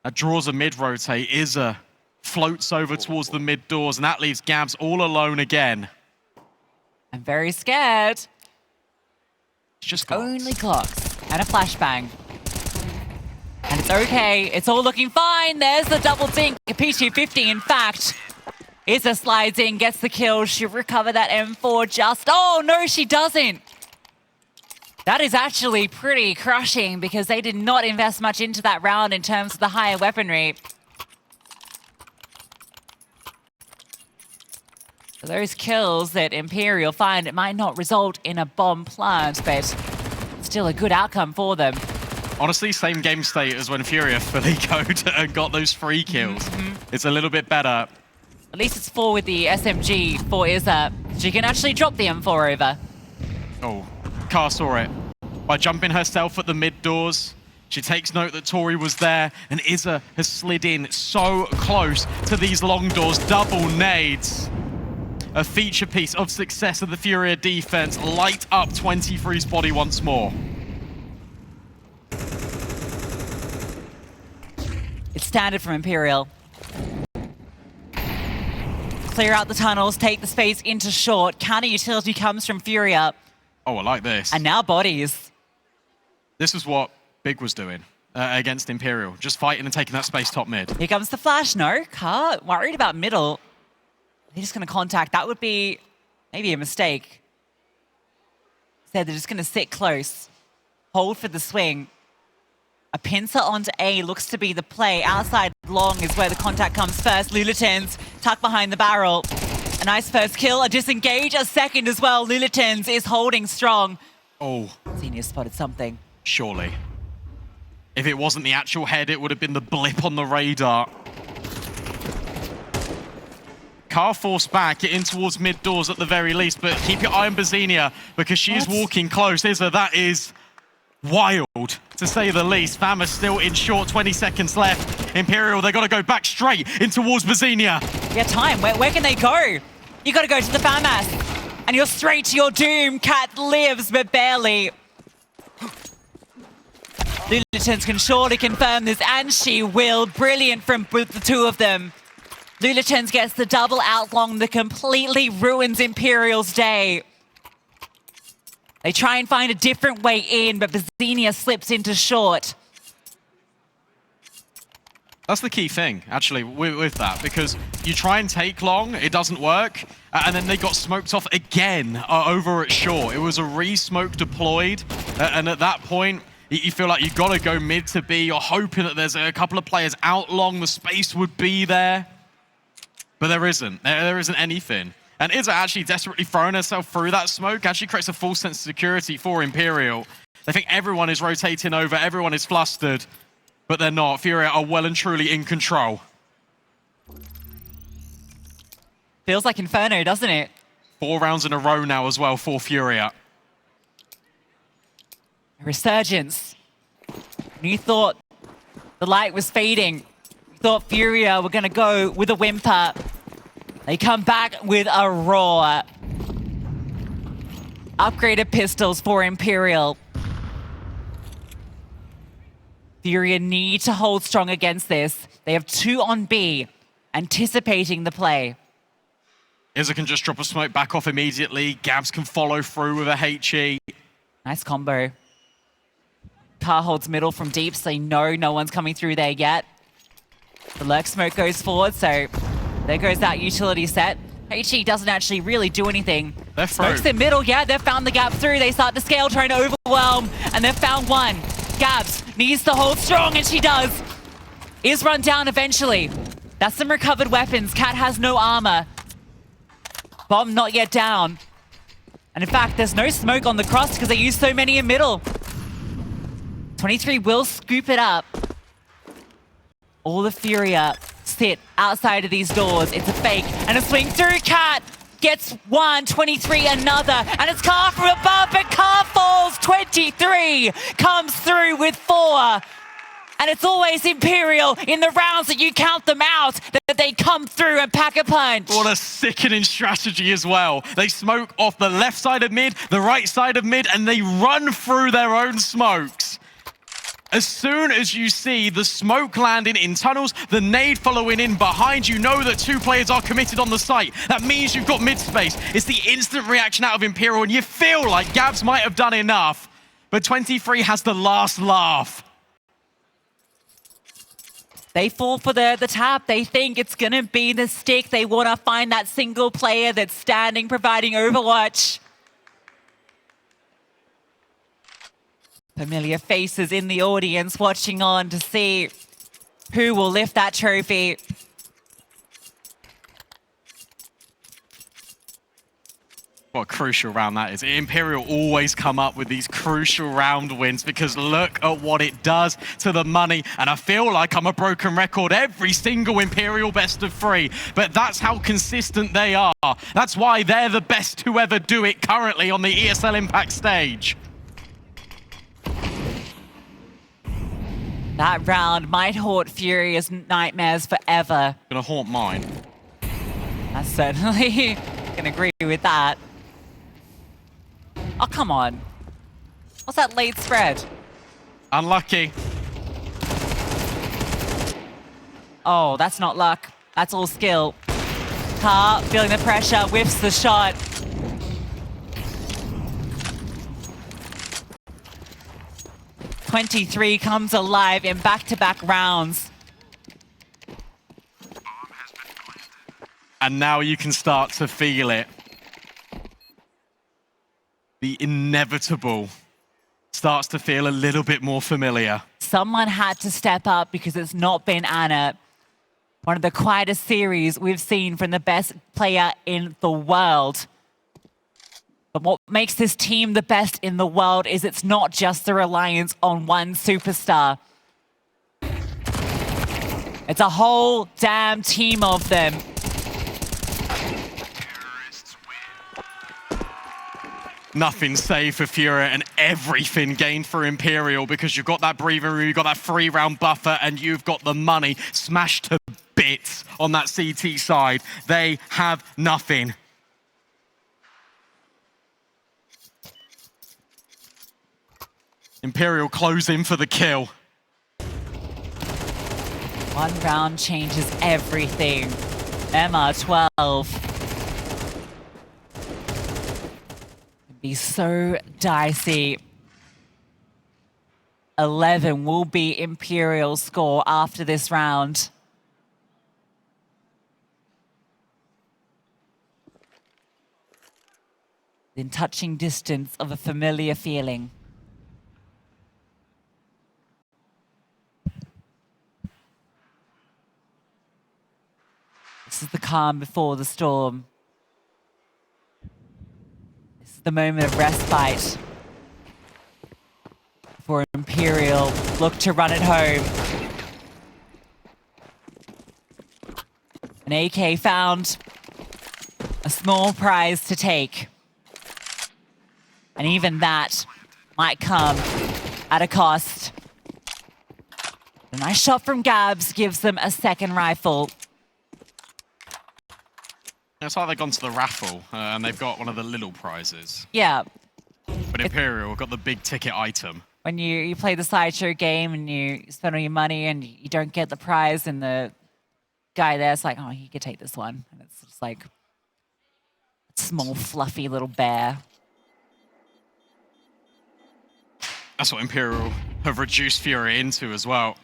That draws a mid-rotate. Izza floats over towards the mid doors, and that leaves Gabs all alone again. I'm very scared. It's just got Only clocks and a flashbang. And it's okay. It's all looking fine. There's the double dink. A P250, in fact. Izza slides in, gets the kill. She'll recover that M4 just... Oh, no, she doesn't. That is actually pretty crushing because they did not invest much into that round in terms of the higher weaponry. So those kills that Imperial find, it might not result in a bomb plant, but still a good outcome for them. honestly same game state as when FURIA fully goed and got those 3 kills. It's a little bit better. At least it's 4 with the SMG for Izza. She can actually drop the M4 over. Oh, Car saw it. By jumping herself at the mid doors, she takes note that Tori was there, and Izza has slid in so close to these long doors. Double nades. A feature piece of success of the FURIA defense. Light up 23's body once more. It's standard from Imperial. Clear out the tunnels, take the space into short. Counter utility comes from FURIA. Oh, I like this. And now bodies. This is what Big was doing against Imperial. Just fighting and taking that space top mid. Here comes the flash. No, Car worried about middle. They're just going to contact. That would be maybe a mistake. Said they're just going to sit close. Hold for the swing. A pincer onto A looks to be the play. Outside long is where the contact comes first. Lulitens tucked behind the barrel. A nice first kill. A disengage, a second as well. Lulitens is holding strong. Oh. Senior spotted something. Surely. If it wasn't the actual head, it would have been the blip on the radar. Car forced back, get in towards mid doors at the very least, but keep your eye on bizinha because she is walking close. That is wild, to say the least. Fama still in short, 20 seconds left. Imperial, they got to go back straight in towards bizinha. Yeah, time. Where can they go? You got to go to the FAMAS, and you're straight to your doom. Cat lives, but barely. Lulitens can surely confirm this, and she will. Brilliant from the two of them. Lulachens gets the double outlong that completely ruins Imperial's day. They try and find a different way in, but bizinha slips into short. That's the key thing, actually, with that, because you try and take long, it doesn't work, and then they got smoked off again over at short. It was a re-smoke deployed, and at that point, you feel like you've got to go mid to B. You're hoping that there's a couple of players out long, the space would be there, but there isn't. There isn't anything. And Izza actually desperately throwing herself through that smoke actually creates a false sense of security for Imperial. They think everyone is rotating over, everyone is flustered, but they're not. FURIA are well and truly in control. Feels like Inferno, doesn't it? 4 rounds in a row now as well for FURIA. Resurgence. You thought the light was fading. You thought FURIA were going to go with a whimper. They come back with a roar. Upgraded pistols for Imperial. FURIA need to hold strong against this. They have 2 on B, anticipating the play. Izza can just drop a smoke back off immediately. Gabs can follow through with a HE. Nice combo. Car holds middle from deep, so they know no one's coming through there yet. The lurk smoke goes forward, so there goes that utility set. HE doesn't actually really do anything. They're Smokes through. in middle, yeah, they've found the gap through. They start to scale, trying to overwhelm, and they've found one. Gabs needs to hold strong, and she does. Is run down eventually. That's some recovered weapons. Cat has no armor. Bomb not yet down. And in fact, there's no smoke on the cross because they use so many in middle. 23 will scoop it up. All the FURIA sit outside of these doors. It's a fake and a swing through. Cat gets one, 23 another, and it's Car from above, but Car falls. 23 comes through with 4. And it's always Imperial in the rounds that you count them out, that they come through and pack a punch. What a sickening strategy as well. They smoke off the left side of mid, the right side of mid, and they run through their own smokes. As soon as you see the smoke landing in tunnels, the nade following in behind, you know that 2 players are committed on the site. That means you've got mid space. It's the instant reaction out of Imperial, and you feel like Gabs might have done enough. But 23 has the last laugh. They fall for the tap. They think it's going to be the stick. They want to find that single player that's standing, providing Overwatch. Familiar faces in the audience watching on to see who will lift that trophy. What a crucial round that is. Imperial always come up with these crucial round wins because look at what it does to the money. And I feel like I'm a broken record every single Imperial best of 3. But that's how consistent they are. That's why they're the best to ever do it currently on the ESL Impact stage. That round might haunt FURIA's nightmares forever. Gonna haunt mine. I certainly can agree with that. Oh, come on. What's that late spread? Unlucky. Oh, that's not luck. That's all skill. Car, feeling the pressure, whiffs the shot. "23 comes alive in back-to-back rounds. And now you can start to feel it. The inevitable starts to feel a little bit more familiar. Someone had to step up because it's not been Anna. One of the quietest series we've seen from the best player in the world. But what makes this team the best in the world is it's not just the reliance on one superstar. It's a whole damn team of them. Nothing saved for FURIA and everything gained for Imperial because you've got that breathing room, you've got that 3-round buffer, and you've got the money smashed to bits on that CT side. They have nothing. Imperial close in for the kill. One round changes everything. MR12. It'd be so dicey. 11 will be Imperial's score after this round. In touching distance of a familiar feeling. This is the calm before the storm. This is the moment of respite. For Imperial, look to run it home. An AK found. A small prize to take. And even that might come at a cost. A nice shot from Gabs gives them a second rifle. It's like they've gone to the raffle and they've got one of the little prizes. Yeah. But Imperial got the big ticket item. When you play the sideshow game and you spend all your money and you don't get the prize, and the guy there's like, oh, you could take this one. And it's just like a small, fluffy little bear. That's what Imperial have reduced FURIA into as well.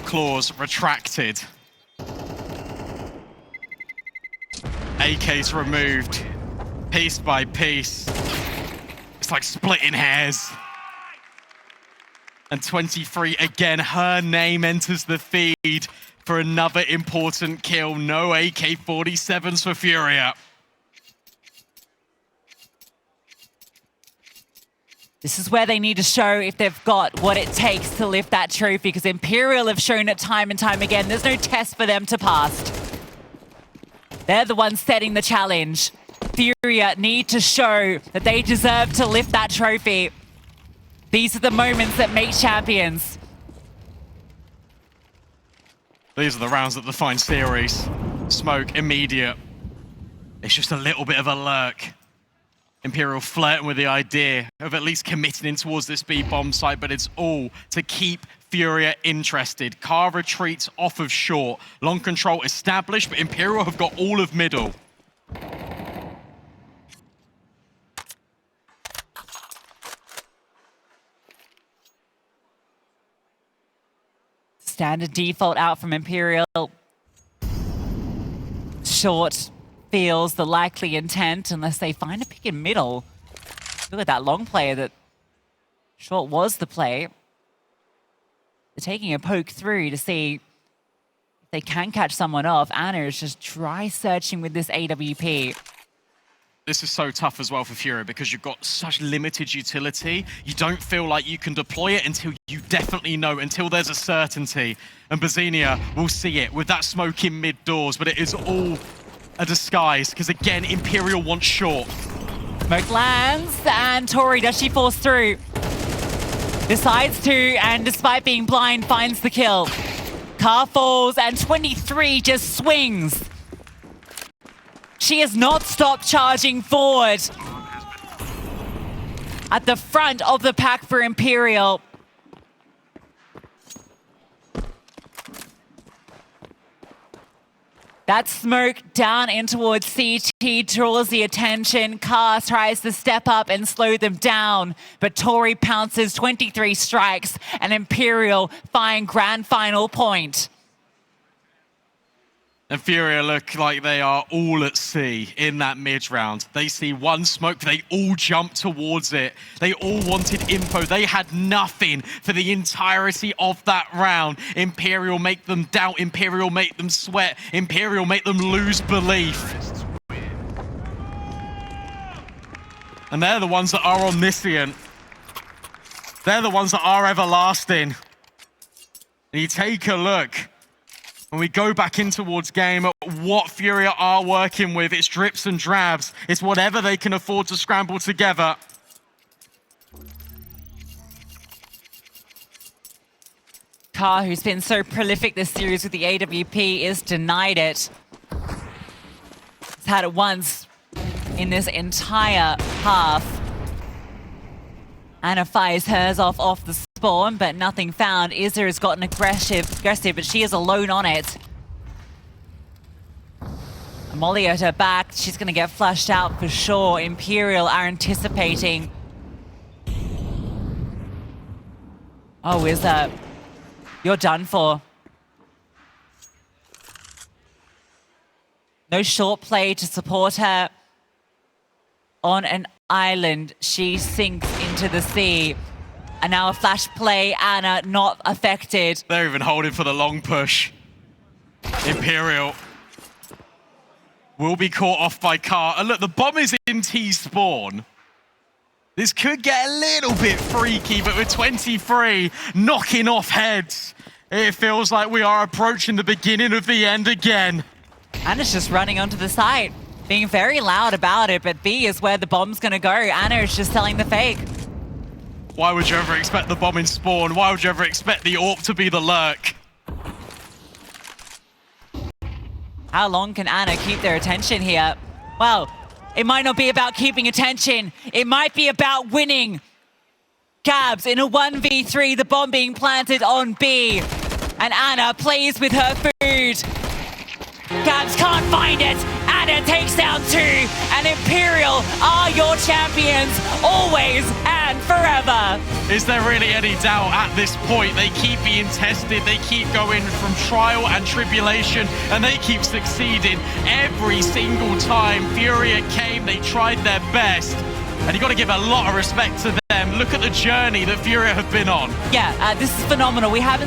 Claws retracted. AKs removed, piece by piece. It's like splitting hairs. And 23 again, her name enters the feed for another important kill. No AK-47s for FURIA. This is where they need to show if they've got what it takes to lift that trophy, because Imperial have shown it time and time again. There's no test for them to pass. They're the ones setting the challenge. FURIA need to show that they deserve to lift that trophy. These are the moments that make champions. These are the rounds that define series. Smoke, immediate. It's just a little bit of a lurk. Imperial flirting with the idea of at least committing in towards this B bomb site, but it's all to keep FURIA interested. Car retreats off of short. Long control established, but Imperial have got all of middle. Standard default out from Imperial. Short feels the likely intent unless they find a pick in middle. Look at that long player that short was the play. They're taking a poke through to see if they can catch someone off. Anna is just dry searching with this AWP. This is so tough as well for FURIA because you've got such limited utility. You don't feel like you can deploy it until you definitely know, until there's a certainty. And bizinha will see it with that smoke in mid-doors, but it is all a disguise because, again, Imperial wants short. Smoke lands, and Tori, does she force through? Decides to, and despite being blind, finds the kill. Car falls, and 23 just swings. She has not stopped charging forward. At the front of the pack for Imperial. That smoke down in towards CT draws the attention. Car tries to step up and slow them down, but Tori pounces 23 strikes, and Imperial find grand final point. And FURIA look like they are all at sea in that mid-round. They see one smoke, they all jump towards it. They all wanted info. They had nothing for the entirety of that round. Imperial make them doubt. Imperial make them sweat. Imperial make them lose belief. And they're the ones that are omniscient. They're the ones that are everlasting. And you take a look. When we go back in towards game, what FURIA are working with, it's drips and drabs. It's whatever they can afford to scramble together. Car, who's been so prolific this series with the AWP, is denied it. He's had it once in this entire half. Anna fires hers off the spawn, but nothing found. Izza has gotten aggressive, but she is alone on it. Molly at her back. She's going to get flushed out for sure. Imperial are anticipating. Oh, Wizard. You're done for. No short play to support her. On an island, she sinks into the sea. And now a flash play, Anna not affected. They're even holding for the long push. Imperial will be caught off by Car. And look, the bomb is in T-spawn. This could get a little bit freaky, but with 23 knocking off heads, it feels like we are approaching the beginning of the end again. Anna's just running onto the site, being very loud about it, but B is where the bomb's gonna go. Anna is just telling the fake. Why would you ever expect the bomb in spawn? Why would you ever expect the AWP to be the lurk? How long can Anna keep their attention here? Well, it might not be about keeping attention. It might be about winning. Gabs in a 1v3, the bomb being planted on B. And Anna plays with her food. Gabs can't find it. Anna takes down 2. And Imperial are your champions, always and forever. Is there really any doubt at this point? They keep being tested, they keep going from trial and tribulation, and they keep succeeding every single time. FURIA came, they tried their best, and you got to give a lot of respect to them. Look at the journey that FURIA have been on. Yeah, this is phenomenal. We haven't